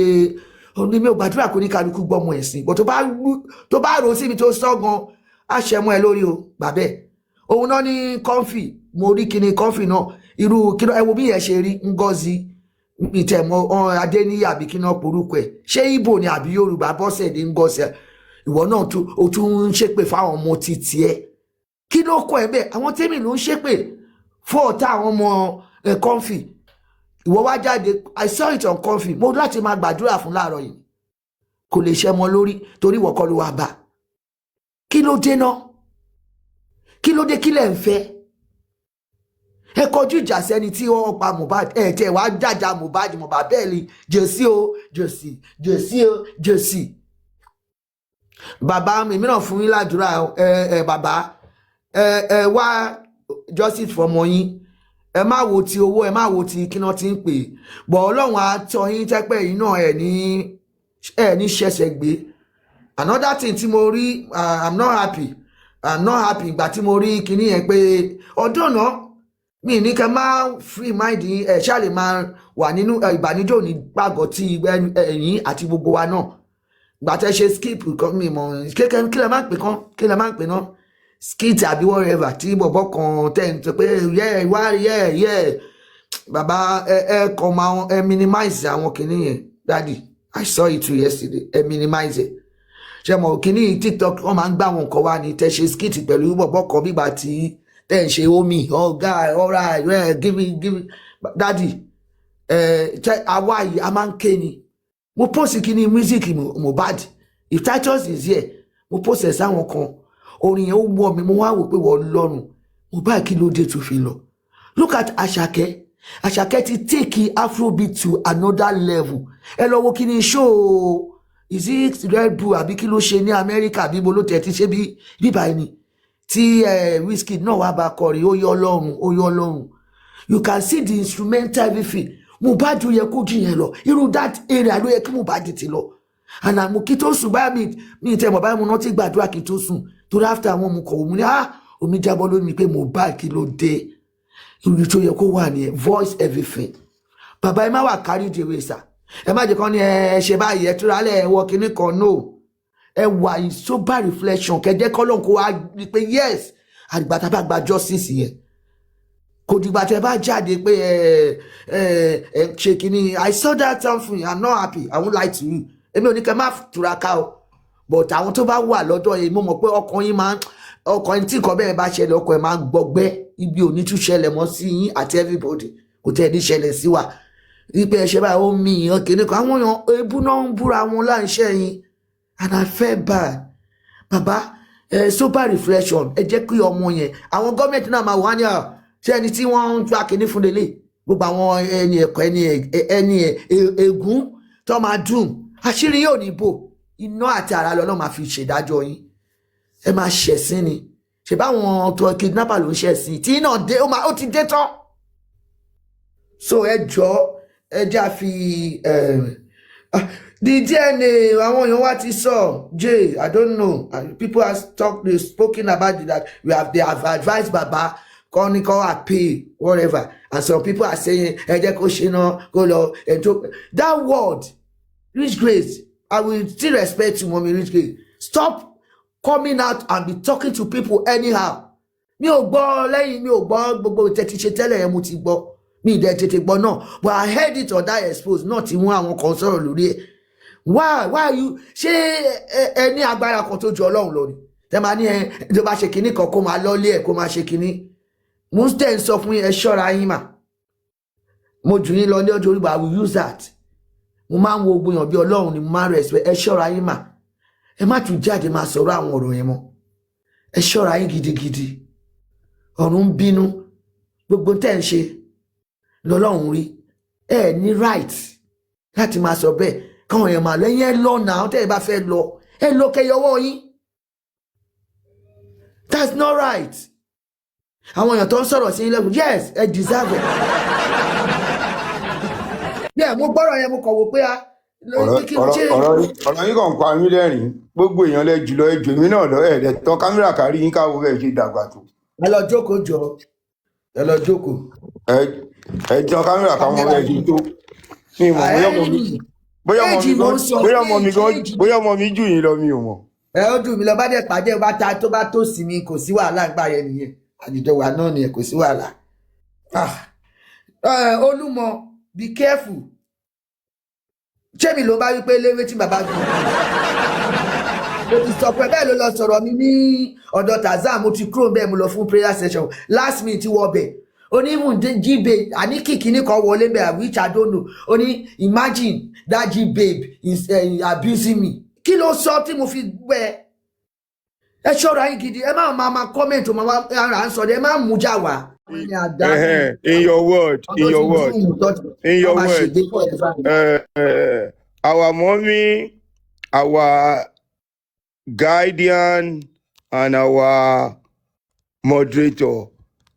ní mi ò gbàdúrà kó ní kálukú gbọ́mọ ẹ̀sìn bó tó bá rò síbi tó sọ́gan á ṣẹmọ́ ẹ lórí o bàbẹ́ òun náà ní kọ́ńfì mo rí kíní kọ́ńfì náà irú kíná ẹ wo bí yẹn ṣe rí Ngozi ìtẹ̀mọ́ Adéníyì àbí kíná porúkọ ẹ̀ ṣé Ìgbò ni àbí Yorùbá bọ́sẹ̀ ní Ngozi ìwọ náà o tún ń ṣépè fáwọn ọmọ títí ẹ kí ló kọ ẹ bẹ́ẹ̀ àwọn tèmi ló ń ṣépè fún ọ̀tá àwọn ọmọ kọ́ńfì ìwọ wá jáde I saw it on Comfy mo láti máa gbàdúrà fún láàárọ̀ yìí kò lè ṣe mọ́ lórí torí ìwọ kọ́ ló wá bá kí ló dé náà kí ló dé kí lẹ̀ ń fẹ́ ẹ kọjú ìjà sẹ́ni tí wọ́n pa Mohbad ẹ tẹ wá jàjà Mohbad bẹ́ẹ̀ ni jòsí o jòsí o jòsí bàbá mi mìíràn fún yín ládùúrà bàbá wá justice fọmọ yín ẹ má wo ti owó ẹ má wo ti kíná ti ń pè bọ̀ Ọlọ́run á tọ́ yín tẹ́pẹ́ yìí náà ẹ̀ ní ṣẹ̀ṣẹ̀ gbé another thing tí mo rí I'm not happy ìgbà tí mo rí kíní yẹn pé ọdún náà mi ní kẹ́ máa free mind ẹ̀ ṣáà lè máa wà nínú ìbànújẹ́ òní gbàgọ́ tí ẹ̀yìn àti gbogbo wa náà ìgbà tẹ́ ṣe skip kan mi mọ̀ kí lẹ máa ń pè náà skit àbí whatever tí bọ̀bọ̀ kan tẹ̀ ń sọ pé bàbá ẹ kàn máa ẹ minimize àwọn kìíní yẹn daddy I saw it too yesterday ẹ minimize ẹ ṣe mọ̀ kìíní TikTok wọ́n máa ń gbà wọn kọ́ wá ní tẹ́ ṣe skit pẹ̀lú bọ̀bọ̀ kan bígbà tí tẹ́ ń ṣe omi ọ̀gá ọ̀rá give me daddy àwa yìí a máa ń ké ni mo post kìíní music Mohbad if Titus is here mo post ẹ̀ sáwọn kan orin yẹn ó wọ mi mo wá wò pé wọ́n lọ́rùn Mohbad kí ló dé tó fi lọ look at Àṣàkẹ́ ti take Afrobeat to another level ẹ lọ wo kí ni show is it Red Bull àbí kí ló ṣe ní Amẹ́ríkà àbí mo ló tẹ̀ ti ṣe bí báyìí ni tí Wizkid náà wá bá kọrin ó yọ Ọlọ́run you can see the instrumental everything Mohbad yẹ kó jù yẹn lọ irú that area ló yẹ kí Mohbad ti lọ and àmọ́ kí tó sùn báyà mi tẹ mọ̀ báyà mo náà ti gbàdúrà kí tó sùn torí after àwọn ọmọ kọ̀ òun ni omi jábọ́ lórí mi pé Mohbad kí ló dé irú tó yẹ kó wà ní voice everything bàbá ẹ má wà kárí ìdèrè sà ẹ má jẹ́ kán ní ẹ ṣe báyìí ẹ túra lẹ̀ ẹ wọ kíní kan no ẹ wà in sober reflection kẹjẹ kọ́lọ́n kó wá rí pé yes àdìgbà tá a bá gba justice yẹn kò dìgbà tẹ bá jáde pé ẹ ṣe kíní I saw that something I'm not happy I won't lie to you èmi ò ní kẹ má túraká o but àwọn tó bá wà lọ́dọ̀ yìí mo mọ̀ pé ọkàn yín tí nǹkan bẹ́ẹ̀ bá ṣẹlẹ̀ ọkàn ẹ̀ máa gbọgbẹ́ ibi ò ní tún ṣẹlẹ̀ mọ́ sí yín àti everybody kò tẹ́ ẹ ní ṣẹlẹ̀ sí wa wípé ẹ ṣe báyìí ó mi ìyàn kìíní kan àwọn èèyàn ebú náà ń búra wọn láìṣẹ́ yín and I feel bad bàbá sober reflection ẹ jẹ́ kí ọmọ yẹn àwọn gọ́ọ̀mẹ̀ntì náà máa wà ní ṣé ẹni tí wọ́n ń gba kìíní fún lélẹ̀ gbogbo àwọn ẹni ẹ̀kọ́ ẹni ègún tó máa dùn àṣírí yóò ní bò iná àti ara lọ́nà máa fi ṣèdájọ́ yín ẹ máa ṣẹ̀sín ni ṣe báwọn tó kidnapper ló ń ṣẹ̀sín tí iná dé ó ti dé tán so ẹ jọ ẹ já fi the DNA àwọn èèyàn wá ti sọ Jay I don't know people they spoken about that they have advised baba kọ́nìkan appeal whatever and some people are saying ẹ jẹ́ kó ṣe náà kó lọ that word Rich Grace I will still respect you mommy Rich Grace stop coming out and be talking to people anyhow mi ò gbọ́ lẹ́yìn mi ò gbọ́ gbogbo tẹ́tí ṣe tẹ́lẹ̀ yẹn mo ti gbọ́ mi ìdẹ́ tètè gbọ́ náà but I heard it on that expose náà tí wọ́n àwọn kan sọ̀rọ̀ lórí ẹ̀ why you ṣé ẹ ní agbára kan tó ju Ọlọ́run lọ ni tẹ́ máa ní ẹ tó bá ṣe kinní kan kó máa lọ́lé ẹ̀ kó máa ṣe kinní mo ń tẹ̀ ń sọ fún yín ẹ ṣọ́ra yín mà mo jù yín lọ ní ọjọ́ orí but I will use that mo máa ń wo gbìyànjú bí Ọlọ́run ni mo máa ń respect ẹ ṣọ́ra yín mà ẹ má tún jáde máa sọ̀rọ̀ àwọn ọ̀rọ̀ yẹn mọ́ ẹ ṣọ́ra yín gidigidi ọ̀run ń bínú gbogbo tẹ́ ń ṣe lọ́lọ́run rí ẹ ní right láti máa sọ bẹ́ẹ̀ káwọn èèyàn máa lọ ẹ̀yìn ẹ lọ náà tẹ́ ẹ bá fẹ́ lọ ẹ lọ kẹyọwọ́ yín that's not right àwọn èèyàn tó ń sọ̀rọ̀ sí ilé yes ẹ deserve it yeah mo gbọ́rọ̀ yẹn mo kọ̀ wò pé ọ̀rọ̀ yìí kàn pa mí lẹ́rìn gbogbo èèyàn lẹ jùlọ ẹjọ èmi náà lọ ẹ̀ẹ́dẹ̀ tán kámẹ́rà kárí yín káwọ́ bẹ́ẹ̀ ṣe dàgbà tó. ẹ lọ jókòó jọ ẹ lọ jókòó. ẹ tán kámẹ́rà káwọn bẹ́ẹ̀ ṣe tó. mi mọ̀ bóyá ọmọ mi jù yín lọ mi ò mọ̀. ẹ ó dùn mí lọ bá dẹ̀ pàdé bá ta tó bá tó sí mi kò sí wàhálà gbà yẹn nìyẹn àjùjọ wà náà nìyẹn kò sí wàhálà. Olúmọ be careful ṣé mi ló bá wí pé léwé tí bàbá gbé mo ti sọ pé bẹ́ẹ̀ ló lọ sọ̀rọ̀ mi ní ọ̀dọ̀ Tazam mo ti kúrò bẹ́ẹ̀ mo lọ fún prayer session last minute wọ bẹ̀ onímù jíbe àní kìkìní kan wọlé bẹ́ẹ̀ which I don't know ó ní imagine that G-babe is abusing me kí ló sọ tí mo fi gbẹ ẹ ṣọ́ra yín gidi ẹ máa comment máa ara ń sọ ẹ máa mú jà wá. In your word, our mommy, our guardian, and our moderator,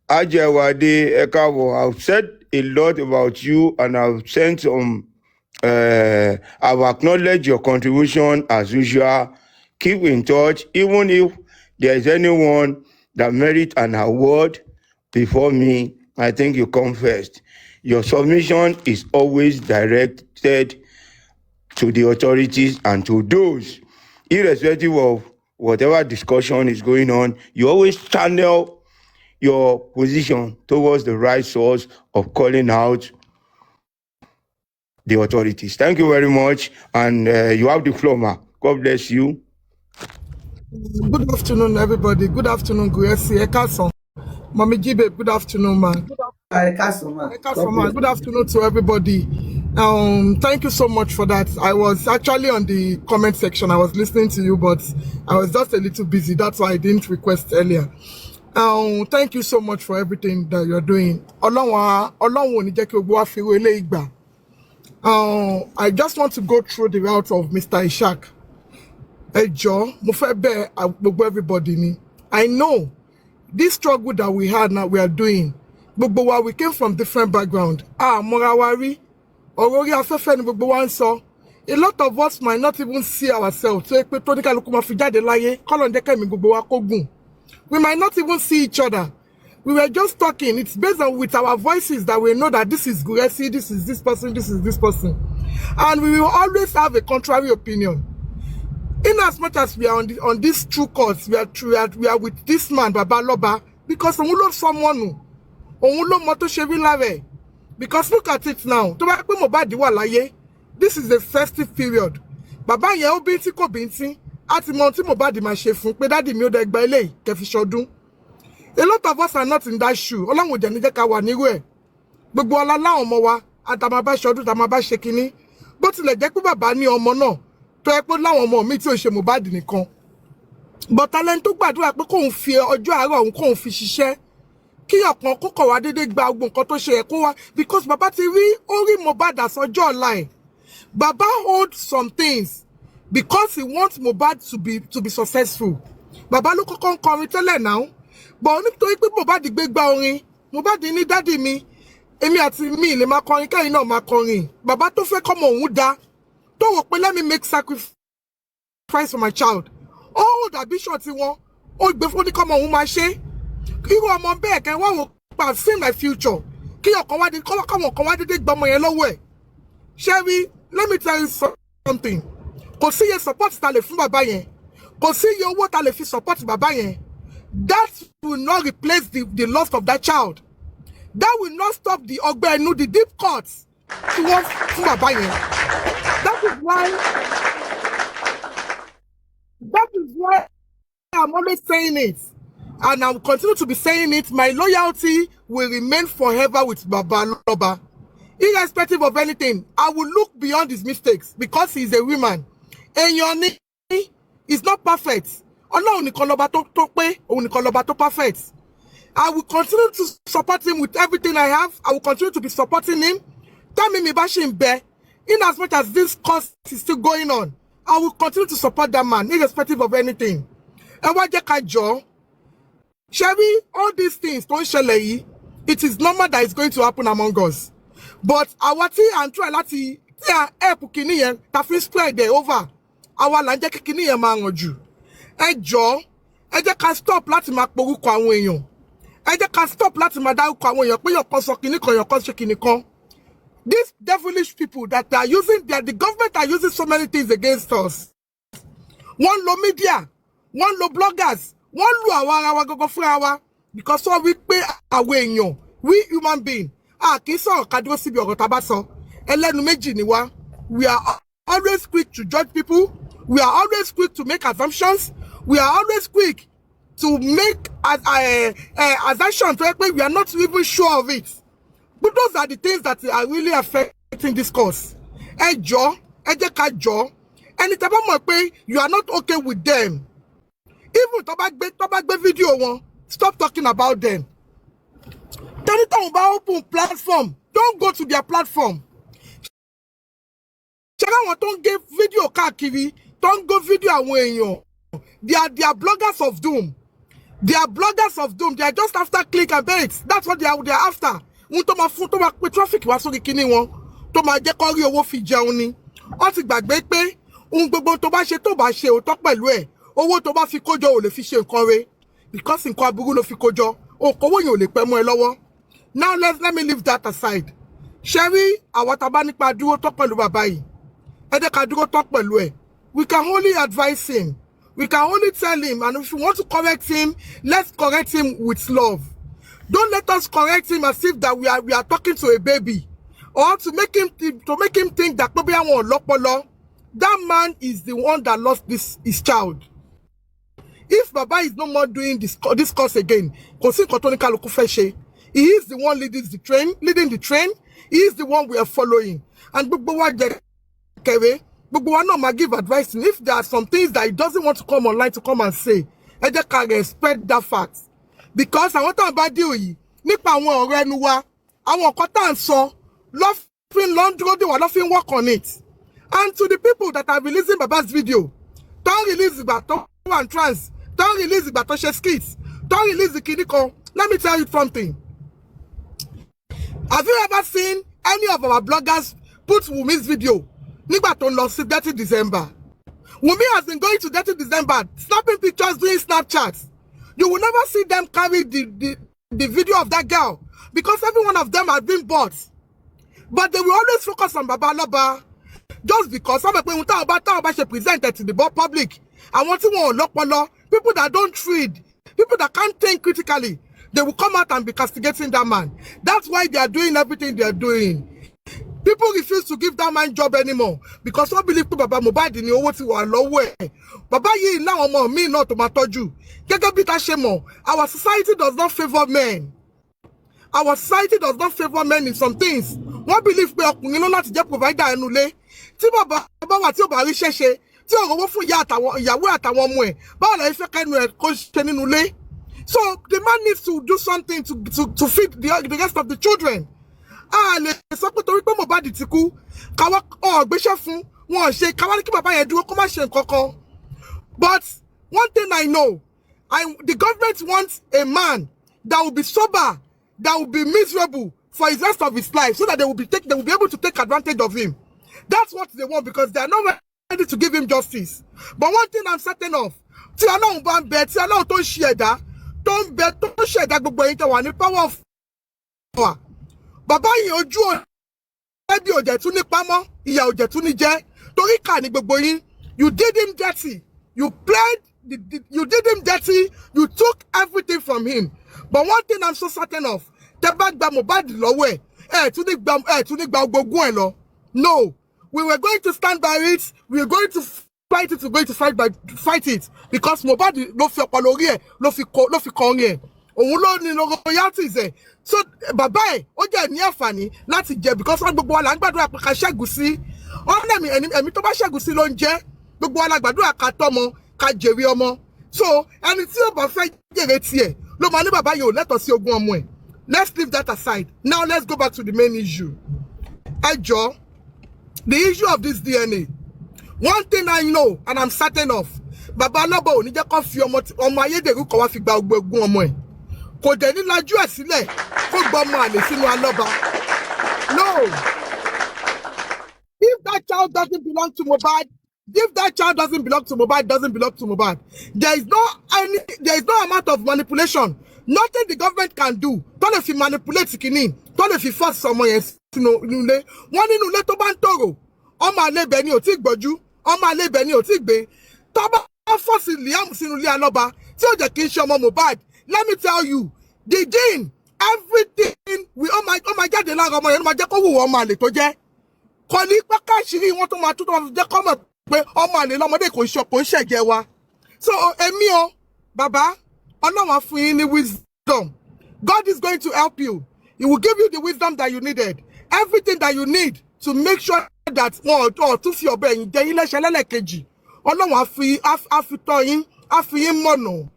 Ajewade Ekawo, I've said a lot about you, and I've sent some. I've acknowledged your contribution as usual. Keep in touch, even if there is anyone that merits an award. Before me, I think you come first. Your submission is always directed to the authorities and to those, irrespective of whatever discussion is going on, you always channel your position towards the right source of calling out the authorities. Thank you very much. And you have the floor, ma. God bless you. Good afternoon, everybody. Good afternoon, Gurexy. Ekason. Mommy Gibe, good afternoon, man. Good afternoon to everybody. Thank you so much for that. I was actually on the comment section. I was listening to you, but I was just a little busy. That's why I didn't request earlier. Thank you so much for everything that you're doing. I just want to go through the route of Mr. Ishak. Everybody. I know this struggle that we had now, we are doing. But we came from different background. Morawari, Orori Afefe ni gbogbo wa nso. A lot of us might not even see ourselves. So we might not even see each other. We were just talking. It's based on with our voices that we know that this is Gurexy, this is this person, this is this person. And we will always have a contrary opinion. In as much as we are on this true cause, we are with this man, Baba Loba, because we love someone who, because look at it now. This is the festive period. Baba yẹn binti ko binti, ati mo ti Mohbad ma ṣe fún pé daddy mi o de gba eléyìí kẹ́ fi ṣọdún. A lot of us are not in that shoe. Ọlọ́run jẹ́ ní jẹ́ ká wà nírú ẹ̀. Gbogbo ọlá láwọn ọmọ wa, àtàmà bá ṣọdún, tàmà bá ṣe kinní. Bó tilẹ̀ jẹ́ pé bàbá ní ọmọ náà, tó ẹ pé láwọn ọmọ mi tí ò ṣe Mohbad nìkan. But talent tó gbàdúrà pé kóun fi ọjọ́ àárọ̀ òun kóun fi ṣiṣẹ́. Kí ọ̀kan kókò wá dédé gba gbogbo nǹkan tó ṣe ẹ̀kọ́ wa because bàbá ti rí orí Mohbad àsọjọ́ ọ̀la ẹ̀. Baba holds some things because he wants Mohbad to be successful. Baba ló kọ́kọ́ ń kọrin tẹ́lẹ̀ now. But nítorí pé Mohbad gbé gba orin, Mohbad ní daddy mi, èmi àti mi lè máa kọrin kẹ́yìn náà máa kọrin. Baba tó fẹ́ kọ́mọ òun dá, tó wò pé let me make sacrifice for my child. Ó dàbí ṣọ́ọ̀tì wọn, ó gbé fún ní kọ́mọ òun máa ṣe. Irú ọmọ bẹ́ẹ̀ kẹ́ wọ́n wò pa see my future. Kí ọ̀kan wá dé kọ́mọ kan wá dédé gbọmọ yẹn lọ́wọ́ ẹ̀. Sherry, let me tell you something. Kò sí iye support ta lè fún bàbá yẹn. Kò sí iye owó ta lè fi support bàbá yẹn. That will not replace the loss of that child. That will not stop the ọgbẹ́ the deep cuts towards fún bàbá yẹn. That is why I'm always saying it. And I will continue to be saying it. My loyalty will remain forever with Baba Loba. Irrespective of anything, I will look beyond his mistakes because he is a woman. And Yoni is not perfect. Ọlọ́run nìkan lọba tó pé, òun nìkan lọba tó perfect. I will continue to support him with everything I have. I will continue to be supporting him. Tell me bá ṣe ń bẹ. In as much as this cause is still going on, I will continue to support that man, irrespective of anything. Ẹ wá jẹ́ ká jọ̀ọ́. Sherry, all these things tó ń ṣẹlẹ̀ yìí, it is normal that it's going to happen among us. But àwa tí à ń try láti tí à help kìíní yẹn ta fi spread there over. àwa là ń jẹ́ kí kinní yẹn máa ràn jù. Ẹ jọ̀ọ́, ẹ jẹ́ ká stop láti máa porúkọ àwọn èèyàn. Ẹ jẹ́ ká stop láti máa dárúkọ àwọn èèyàn pé èèyàn kan sọ kinní kan, èèyàn kan ṣe kinní kan. These devilish people that are using, that the government are using so many things against us. One lo media, one lo bloggers, one lo ara wa gogo fúnra wa, because so we pay àwọn èèyàn, we human being. Kì í sọ̀rọ̀ ká dúró síbi ọ̀rọ̀ tá bá sọ. Ẹlẹ́nu méjì ni wá. We are always quick to judge people. We are always quick to make assumptions. We are always quick to make assumptions where we are not even sure of it. But those are the things that are really affecting this cause. Ẹ jọ̀ọ́, ẹ jẹ́ ká jọ̀ọ́. Ẹni tẹ́ bá mọ̀ pé you are not okay with them. Even tó bá gbé video wọn, stop talking about them. Tẹ́ni tó ń bá open platform, don't go to their platform. Ṣé àwọn tó ń gé video káàkiri, tó ń go video àwọn èèyàn. They are bloggers of doom. They are bloggers of doom. They are just after click and bait. That's what they are after. Wọ́n tó máa pe traffic wá sórí kíní wọn. Tó máa jẹ́ kó rí owó fi jẹun ni. Ó ti gbàgbé pé ohun gbogbo tó bá ṣe òótọ́ pẹ̀lú ẹ̀. Owó tó bá fi kójọ ò lè fi ṣe nǹkan re. Because nǹkan aburú ló fi kójọ. Òkòwò yẹn ò lè pẹ́ mọ́ ẹ lọ́wọ́. Now let me leave that aside. Sherry, àwọn tá bá nípa dúró tọ́ pẹ̀lú bàbá yìí. Ẹ jẹ́ ká dúró tọ́ pẹ̀lú ẹ̀. We can only advise him. We can only tell him, and if you want to correct him, let's correct him with love. Don't let us correct him as if that we are talking to a baby, or to make him think that maybe I want lopolo. That man is the one that lost his child. If Baba is no more doing this course again, he is the one leading the train. He is the one we are following. And but we not give advice. And if there are some things that he doesn't want to come online to come and say, I just can respect that fact. Because I want to about you, nípa àwọn ọ̀rẹ́ ẹnu wa, àwọn nǹkan tá ń sọ, lọ́fín work on it. And to the people that are releasing Baba's video, don't release ìgbà tó wà trans, don't release ìgbà tó ṣe skits, don't release the kidiko. Let me tell you something. Have you ever seen any of our bloggers put Wumi's video? Nígbà tó lọ sí 30 December. Wumi has been going to 30 December, snapping pictures, doing Snapchats. You will never see them carry the video of that girl because every one of them has been bought. But they will always focus on Baba Aloba just because some people should present it to the public. I want to people that don't read, people that can't think critically, they will come out and be castigating that man. That's why they are doing everything they are doing. People refuse to give that man job anymore because some believe Baba Mohbad ni owó tí wà lọ́wọ́ ẹ̀. Baba yìí náà ọmọ mi náà tó máa tọ́jú. Gẹ́gẹ́ bí ta ṣe mọ̀, our society does not favor men. Our society does not favor men in some things. Wọ́n believe pé ọkùnrin ló láti jẹ́ provider ẹnu ilé. Tí bàbá wà tí ò bá rí ṣẹ́ṣe, tí ò rówó fún ìyàwó àtàwọn ọmọ ẹ̀, báwo la fẹ́ kẹ́nu ẹ̀ kó ṣe nínú ilé? So the man needs to do something to feed the rest of the children. Lè sọ pé torí pé Mohbad ti kú, káwọ́ gbéṣẹ́ fún wọn ṣe káwọ́ ní kí bàbá yẹn dúró kó má ṣe nǹkan kan. But one thing I know, the government wants a man that will be sober, that will be miserable for his rest of his life, so that they will be able to take advantage of him. That's what they want because they are not ready to give him justice. But one thing I'm certain of, tí Ọlọ́run bá ń bẹ, tí Ọlọ́run tó ń ṣe ẹ̀dá, tó ń ṣe ẹ̀dá gbogbo ẹ̀yin tó wà ní power of power. Bàbá yìí ojú ẹbí òjẹ̀ tún ní pamọ́, ìyà òjẹ̀ tún ní jẹ́, torí kà ní gbogbo yín. You did him dirty. You did him dirty. You took everything from him. But one thing I'm so certain of, tẹ́ bá gba Mohbad lọ́wọ́ ẹ̀, tún ní gba gbogbo ẹ̀ lọ. No, we were going to stand by it. We were going to fight it. We're going to fight it because Mohbad ló fi ọpọlọ orí ẹ̀, ló fi kọrin ẹ̀. Òun ló ní royalties ẹ̀. So bàbá ẹ̀ ó jẹ́ ní àǹfààní láti jẹ because wọ́n gbogbo wa là ń gbàdúrà pé ká ṣẹ́gun sí. Ẹ̀mí tó bá ṣẹ́gun sí ló ń jẹ́. Gbogbo wa la gbàdúrà ká tọ́mọ, ká jèrè ọmọ. So ẹni tí ó bá fẹ́ jèrè tiẹ̀ ló máa ní bàbá yìí ò lẹ́tọ̀ọ́ sí ogún ọmọ ẹ̀. Let's leave that aside. Now let's go back to the main issue. Ẹ jọ̀ọ́, the issue of this DNA. One thing I know and I'm certain of, Baba Aloba ò ní jẹ́ kó fi ọmọ ayédèrú kan wá fi gba ogún ọmọ ẹ̀. Kò dẹ̀ ní lajú ẹ̀ sílẹ̀ kó gba ọmọ àlè sínú Aloba. No. If that child doesn't belong to Mohbad, If that child doesn't belong to Mohbad, doesn't belong to Mohbad. There is no amount of manipulation. Nothing the government can do. Don't if you manipulate kini, don't if you force someone else to know. One in ule to ban toro. Ọmọ àlè ibẹ̀ ni ò tí gbọ́jú. Ọmọ àlè ibẹ̀ ni ò tí gbé. Tó bá force Liam sínú ilé Aloba, tí ó jẹ́ kí n ṣe ọmọ Mohbad. Let me tell you, the gene, everything we ọmọ jáde lára ọmọ yẹn ló máa jẹ́ kó wù ọmọ àlè tó jẹ́. Kò ní pé káṣírí wọn tó máa tó jẹ́ kó mọ̀ pé ọmọ àlè lọ́mọdé kò ń ṣẹ̀jẹ̀ wa. So èmi o, bàbá, Ọlọ́run á fún yín ní wisdom. God is going to help you. He will give you the wisdom that you needed. Everything that you need to make sure that tún fi ọ̀bẹ ẹ̀yìn jẹ yín lẹ́sẹ̀ lẹ́lẹ́kejì. Ọlọ́run á fi tọ́ yín, á fi yín mọ̀nà.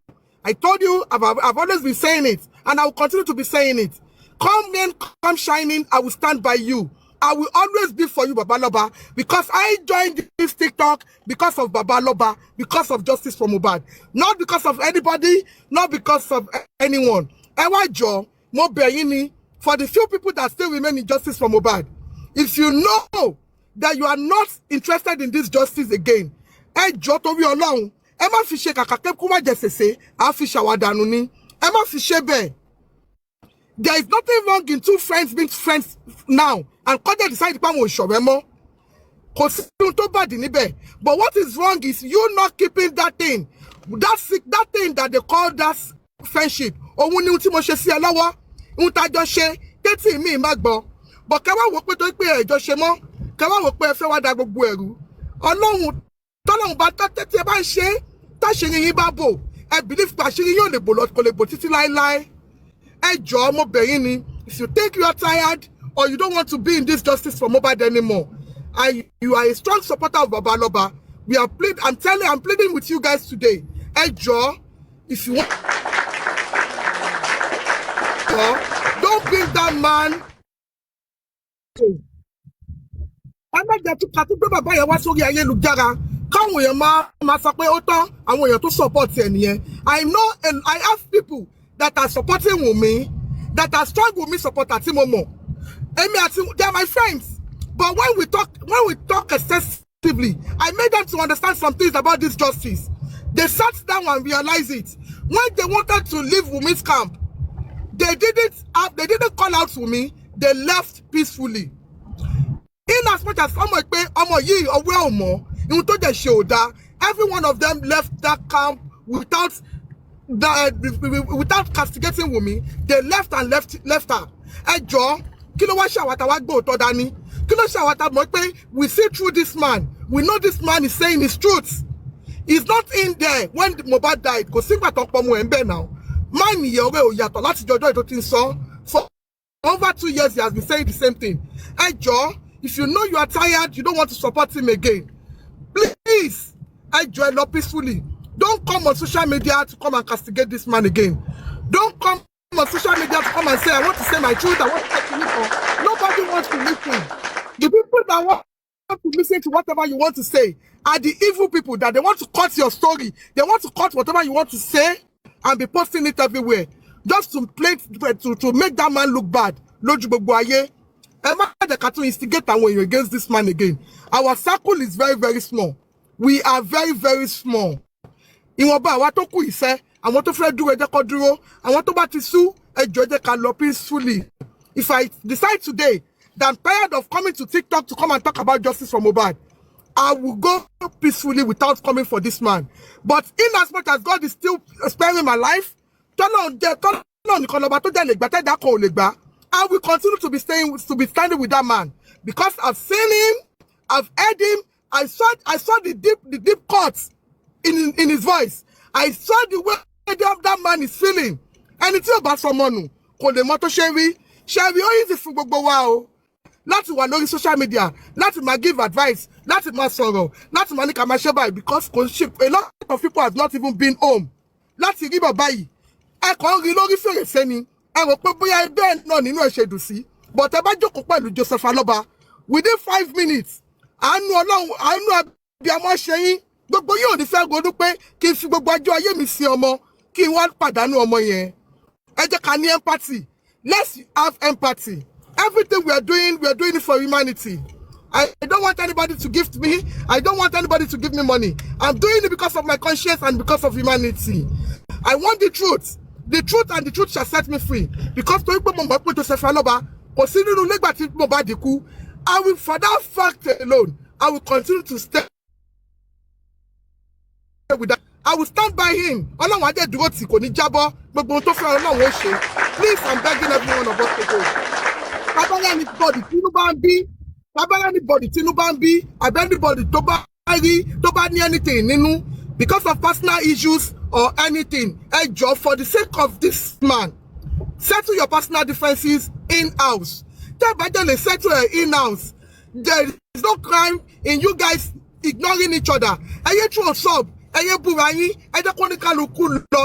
I told you, I've always been saying it, and I will continue to be saying it. Come rain, come shining, I will stand by you. I will always be for you, Baba Loba, because I joined this TikTok because of Baba Loba, because of Justice for Mohbad. Not because of anybody, not because of anyone. Ewa Jo, mo bẹ̀ yín ni, for the few people that still remain in Justice for Mohbad, if you know that you are not interested in this justice again, ẹ jọ̀ọ́ torí Ọlọ́run, ẹ má fi ṣe kàkà kẹ́kọ̀ọ́ má jẹ sèse, a fi ṣàwàdànù ni, ẹ má fi ṣe bẹ́ẹ̀. There is nothing wrong in two friends being friends now and Kọ́dẹ̀ decide pé àwọn ò ṣọ̀rẹ́ mọ́. Kò sí ohun tó bàdí níbẹ̀. But what is wrong is you not keeping that thing. That thing that they call that friendship. Òun ni ohun tí mo ṣe sí ẹ lọ́wọ́. Ohun tá jọ ṣe, tẹ́tí mi má gbọ́. But kẹ́ wá wò pé tó pé ẹ jọ ṣe mọ́. Kẹ́ wá wò pé ẹ fẹ́ wá da gbogbo ẹ̀rú. Ọlọ́run tọ́lọ́run bá tẹ́tí ẹ bá ń ṣe, táṣírí yín bá bò. Ẹ believe pé àṣírí yóò lè bò lọ, kò lè bò títí láéláé. Ẹ jọ̀ọ́ mo bẹ̀ yín ni, if you think you are tired or you don't want to be in this justice for Mohbad anymore, you are a strong supporter of Baba Loba. I'm pleading with you guys today. Ẹ jọ̀ọ́, if you want, don't bring that man. Ẹ má jẹ́ kí kàtí gbé bàbá yẹn wá sórí ayélujára. Káwọn èèyàn máa sọ pé ó tán, àwọn èèyàn tó support ẹ nìyẹn. I know and I have people that are supporting Wunmi, that are strong Wunmi supporters, Timomo. They are my friends. But when we talk excessively, I made them to understand some things about this justice. They sat down and realized it. When they wanted to leave Wunmi's camp, they didn't call out Wunmi, they left peacefully. In as much as every one of them left that camp without castigating Wunmi. They left and left her. Ẹ jọ̀ọ́, kí ló wá ṣàwátà wá gbọ́ òótọ́ dání? Kí ló ṣàwátà mọ̀ pé we see through this man. We know this man is saying his truth. He's not in there when Mohbad died. Kò sígbà tó pọ̀ mọ́ ẹ̀ ń bẹ̀ now. Man ìyẹn ọ̀rẹ́ ò yàtọ̀ láti jọjọ́ ètò tí ń sọ. For over 2 years he has been saying the same thing. Ẹ jọ̀ọ́, if you know you are tired, you don't want to support him again, please, ẹ jọ̀ọ́ ẹ lọ peacefully. Don't come on social media to come and castigate this man again. Don't come on social media to come and say, I want to say my truth, I want to talk to you. Nobody wants to listen. The people that want to listen to whatever you want to say are the evil people that they want to cut your story. They want to cut whatever you want to say and be posting it everywhere. Just to make that man look bad. Lójú gbogbo ayé. Ẹ má jẹ́ ká tún instigate àwọn èèyàn against this man again. Our circle is very, very small. We are very, very small. Ìwọ̀nba àwa tó kù ìfẹ́, àwọn tó fẹ́ dúró ẹ jẹ́ kó dúró, àwọn tó bá ti sú ẹ jọ̀ọ́ ẹ jẹ́ ká lọ peacefully. If I decide today that I'm tired of coming to TikTok to come and talk about justice for Mohbad, I will go peacefully without coming for this man. But in as much as God is still sparing my life, I will continue to be standing with that man because I've seen him, I've heard him, I saw the deep cuts in his voice. I saw the way that man is feeling. And it's about someone who the motto Sherry always for gbogbo wa o. Láti wà lórí social media, láti máa give advice, láti máa sọ̀rọ̀, láti máa ní ká máa ṣe báyìí because a lot of people have not even been home. Láti rí bàbá yìí, ẹ kàn rí lórí fèrèsé ni, ẹ rò pé bóyá ẹgbẹ́ náà nínú ẹ̀ ṣe dùn sí. But ẹ bá jókòó pẹ̀lú Joseph Aloba, within 5 minutes, àánú Ọlọ́run, àánú abiyamọ ṣe yín, gbogbo yóò ní fẹ́ ronú pé kí n fi gbogbo ọjọ́ ayé mi sí ọmọ, kí n wá pàdánù ọmọ yẹn. Ẹ jẹ́ ká ní empathy. Let's have empathy. Everything we are doing it for humanity. I don't want anybody to gift me. I don't want anybody to give me money. I'm doing it because of my conscience and because of humanity. I want the truth. The truth and the truth shall set me free. Because I will, for that fact alone, I will continue to stay with that. I will stand by him. Please, I'm begging every one of us to go. Anybody, Tinubambi, anybody, Toba, anything, because of personal issues or anything, job for the sake of this man. Settle your personal differences in-house. Settle in-house. There is no crime in you guys ignoring each other.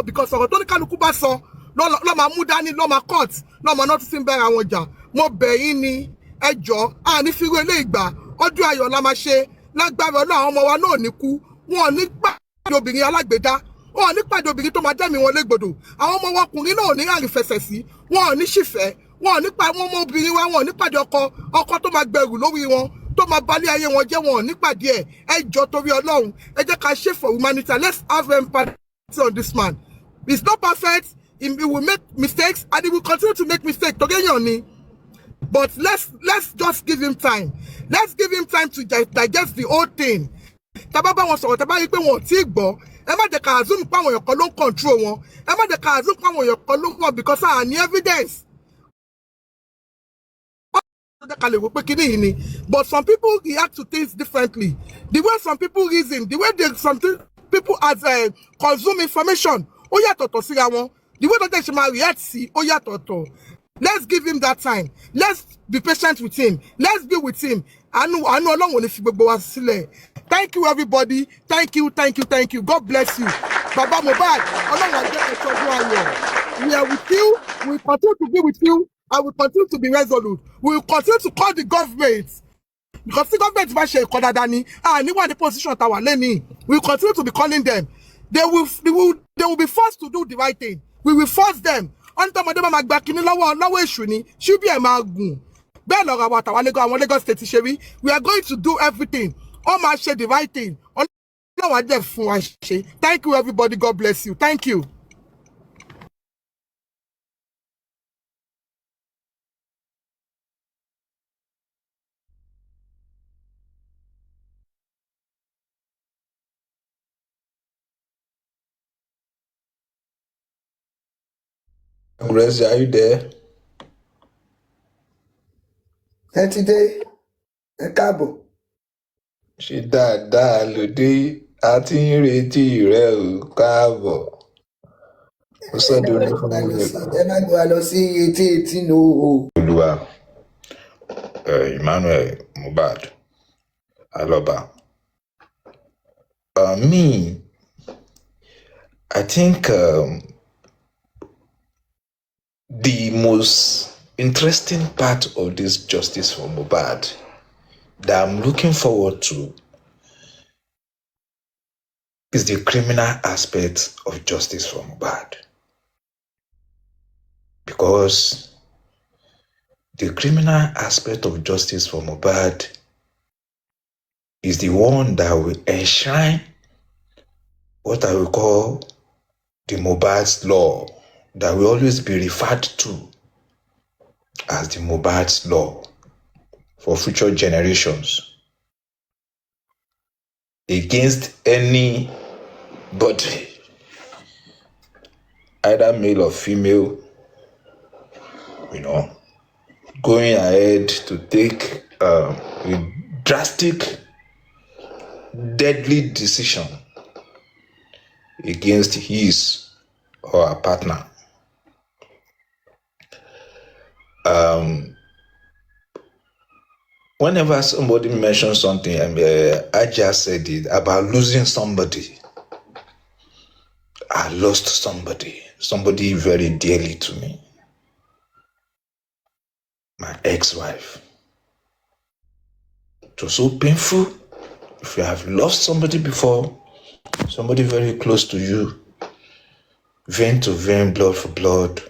Because of court, not mo bẹ̀yìn ni ẹjọ́ àní fi wé ilé ìgbà ọdún ayọ̀ la máa ṣe lágbára Ọlọ́run àwọn ọmọ wa náà ní kú wọn ò ní pàdé obìnrin alágbèédá wọn ò ní pàdé obìnrin tó máa dẹ́mi wọn légbodò àwọn ọmọ wa ọkùnrin náà ò ní rárìn fẹsẹ̀ sí wọn ò ní ṣìfẹ́ wọn ò ní pa àwọn ọmọ obìnrin wa wọn ò ní pàdé ọkọ tó máa gbẹrù lórí wọn tó máa balẹ̀ ayé wọn jẹ́ wọn ò ní pàdé ẹ̀ ẹjọ́ torí Ọlọ́run ẹ jẹ́ ká ṣe for humanity. Let's have empathy on this man. He's not perfect. He will make mistakes and he will continue to make mistakes. But let's just give him time. Let's give him time to digest the whole thing. Tababa wọn sọ̀rọ̀ taba yìí pé wọn ò tí gbọ́. Ẹ má jẹ́ ká assume pé àwọn èèyàn kan ló ń control wọn. Ẹ má jẹ́ ká assume pé àwọn èèyàn kan ló ń wọ̀ because I need evidence. But some people react to things differently. The way some people reason, the way some people as consume information, ó yàtọ̀tọ̀ síra wọn. The way that they should react sí, ó yàtọ̀tọ̀. Let's give him that time. Let's be patient with him. Let's be with him. Thank you, everybody. Thank you. God bless you. Baba Mohbad, we are with you. We will continue to be with you. I will continue to be resolute. We will continue to call the government. Because the government is the position that we will continue to be calling them. They will be forced to do the right thing. We will force them. On time ọdẹ máa gba kíní lọ́wọ́ èṣù ni ṣíbí ẹ̀ máa gùn bẹ́ẹ̀ lọ́rọ̀ àwọn àtàwọn Lagos state ṣe rí. We are going to do everything. All máa ṣe the right thing. Ọlọ́wọ́ àjẹ́ fún wa ṣe. Thank you, everybody. God bless you. Thank you. Gurexy, are you there? Today, ẹ káàbọ̀. Ṣé dáadáa lòdì àti ń retí rẹ ò káàbọ̀. Mo sọ́dọ̀ onífọ̀mọ́lẹ̀. Ẹ má gbé wa lọ sí etí ní o. Olúwa Emmanuel Mohbad Aloba. Me, I think the most interesting part of this justice for Mohbad that I'm looking forward to is the criminal aspect of justice for Mohbad. Because the criminal aspect of justice for Mohbad is the one that will enshrine what I will call the Mohbad's law, that will always be referred to as the Mohbad's law for future generations against anybody, either male or female, going ahead to take a drastic, deadly decision against his or her partner. Whenever somebody mentions something, I just said it about losing somebody. I lost somebody very dearly to me. My ex-wife. It was so painful. If you have lost somebody before, somebody very close to you, vein to vein, blood for blood,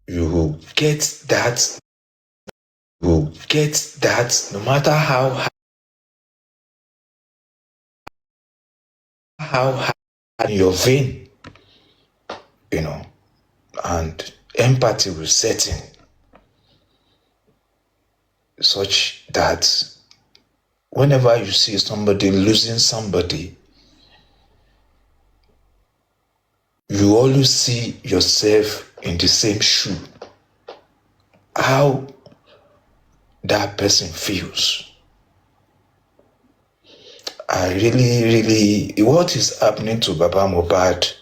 you will get that will get that no matter how hard in your vein, and empathy will set in such that whenever you see somebody losing somebody, you always see yourself in the same shoe. How that person feels. I really, what is happening to Baba Mohbad,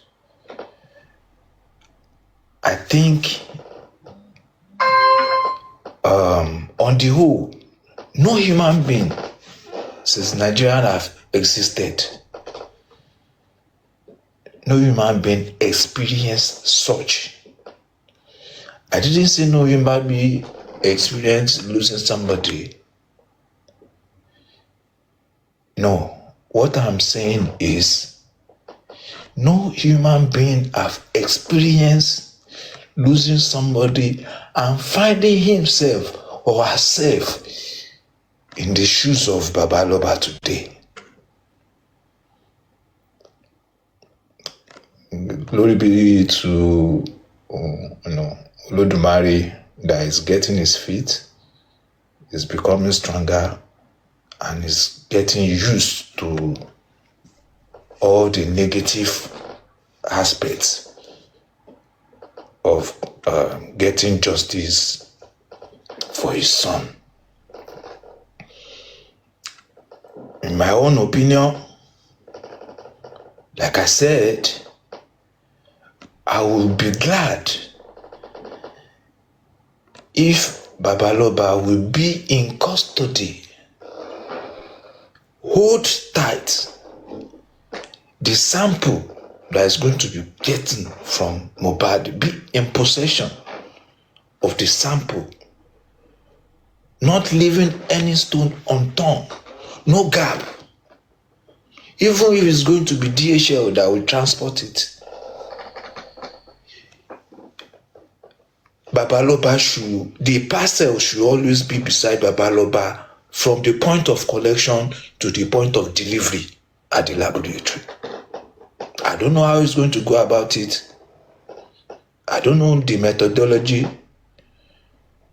I think on the whole, no human being since Nigeria have existed, no human being experienced such. I didn't say no human being experienced losing somebody. No, what I'm saying is no human being have experienced losing somebody and finding himself or herself in the shoes of Babaloba today. Glory be to Olodumare that is getting his feet, is becoming stronger, and is getting used to all the negative aspects of getting justice for his son. In my own opinion, like I said, I will be glad if Babaloba will be in custody. Hold tight. The sample that is going to be getting from Mohbad, be in possession of the sample, not leaving any stone unturned, no gap. Even if it's going to be DHL that will transport it, Babaloba the parcel should always be beside Babaloba from the point of collection to the point of delivery at the laboratory. I don't know how he's going to go about it. I don't know the methodology,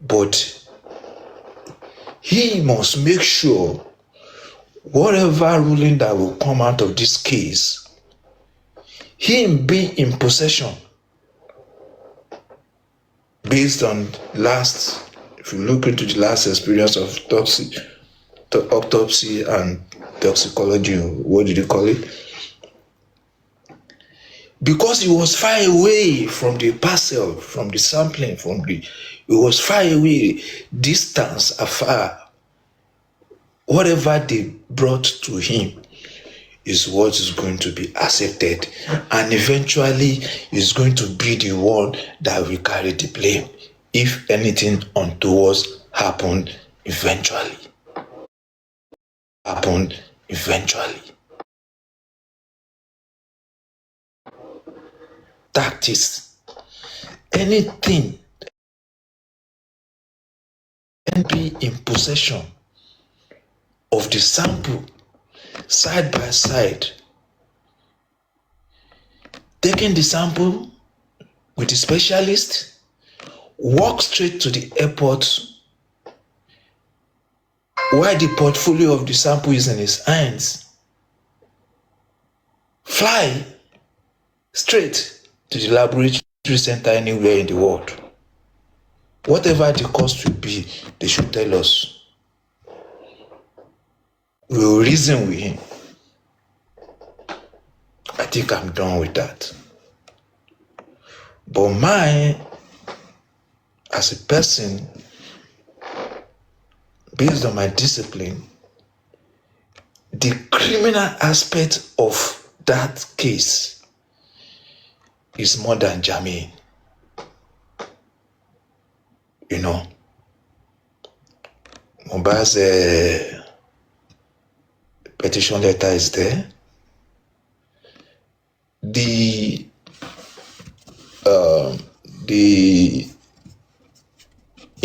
but he must make sure whatever ruling that will come out of this case, him be in possession based on if you look into the last experience of autopsy and toxicology, what did you call it? Because he was far away from the parcel, from the sampling, it was far away, distance afar. Whatever they brought to him is what is going to be accepted, and eventually is going to be the one that will carry the blame if anything untoward happened eventually. Tactics, anything, and be in possession of the sample side by side, taking the sample with the specialist, walk straight to the airport while the portfolio of the sample is in his hands, fly straight to the laboratory center anywhere in the world. Whatever the cost will be, they should tell us. We will reason with him. I think I'm done with that. But mine, as a person, based on my discipline, the criminal aspect of that case is more than germane. Mohbad's petition letter is there. The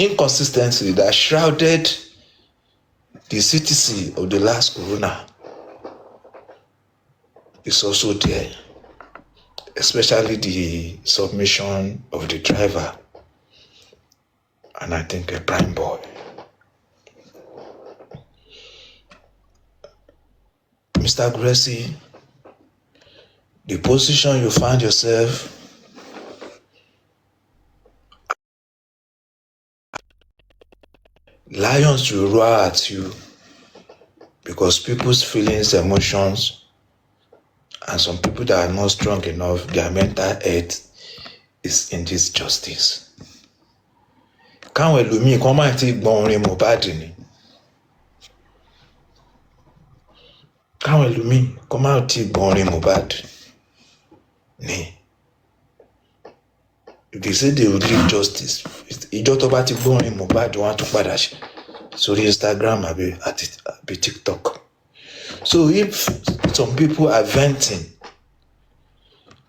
inconsistency that shrouded the CTC of the last corona is also there, especially the submission of the driver and I think a prime boy. Mr. Gurexy, the position you find yourself, lions will roar at you because people's feelings, emotions, and some people that are not strong enough, their mental health is in this justice. Káwọn ẹlòmíì kan máa ti gbọ́n orin Mohbad ni. Káwọn ẹlòmíì kan máa ti gbọ́n orin Mohbad ni. If they say they will leave justice, ìjọ tó bá ti gbọ́n orin Mohbad wọ́n á tún padà sórí Instagram àbí TikTok. So if some people are venting,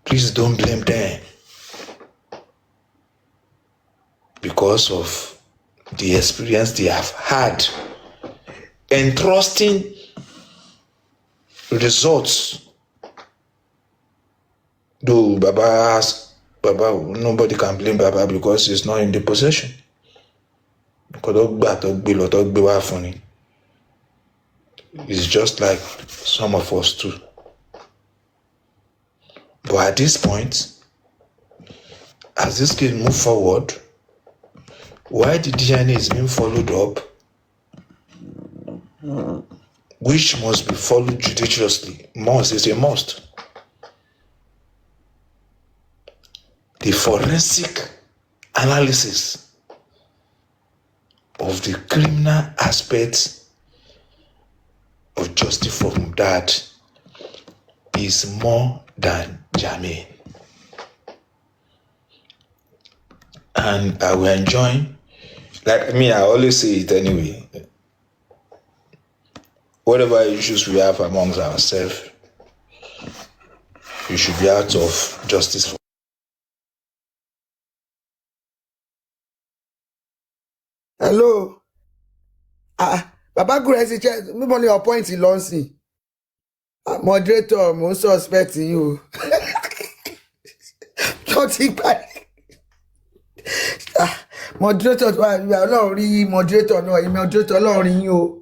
please don't blame them because of the experience they have had entrusting results. Though Baba, nobody can blame Baba because he's not in the possession. It's just like some of us too. But at this point, as this case move forward, why the DNA is being followed up, which must be followed judiciously, is a must. The forensic analysis of the criminal aspects of justice from that is more than germane. And I will enjoy, like me, I always say it anyway, whatever issues we have amongst ourselves, we should be out of justice. Hello. Baba Gurexy, me only appoint Lonsi. Moderator, mo suspect you. Moderator, Ọlọ́run rí moderator náà, moderator Ọlọ́run rí yín o.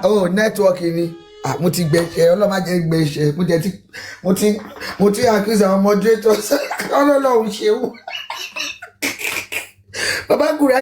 Oh, network ni. Mo ti gbẹ̀ṣẹ̀, Ọlọ́run má jẹ́ gbẹ̀ṣẹ̀. Mo ti accuse àwọn moderators. Ọlọ́run ṣe o. Baba Gurexy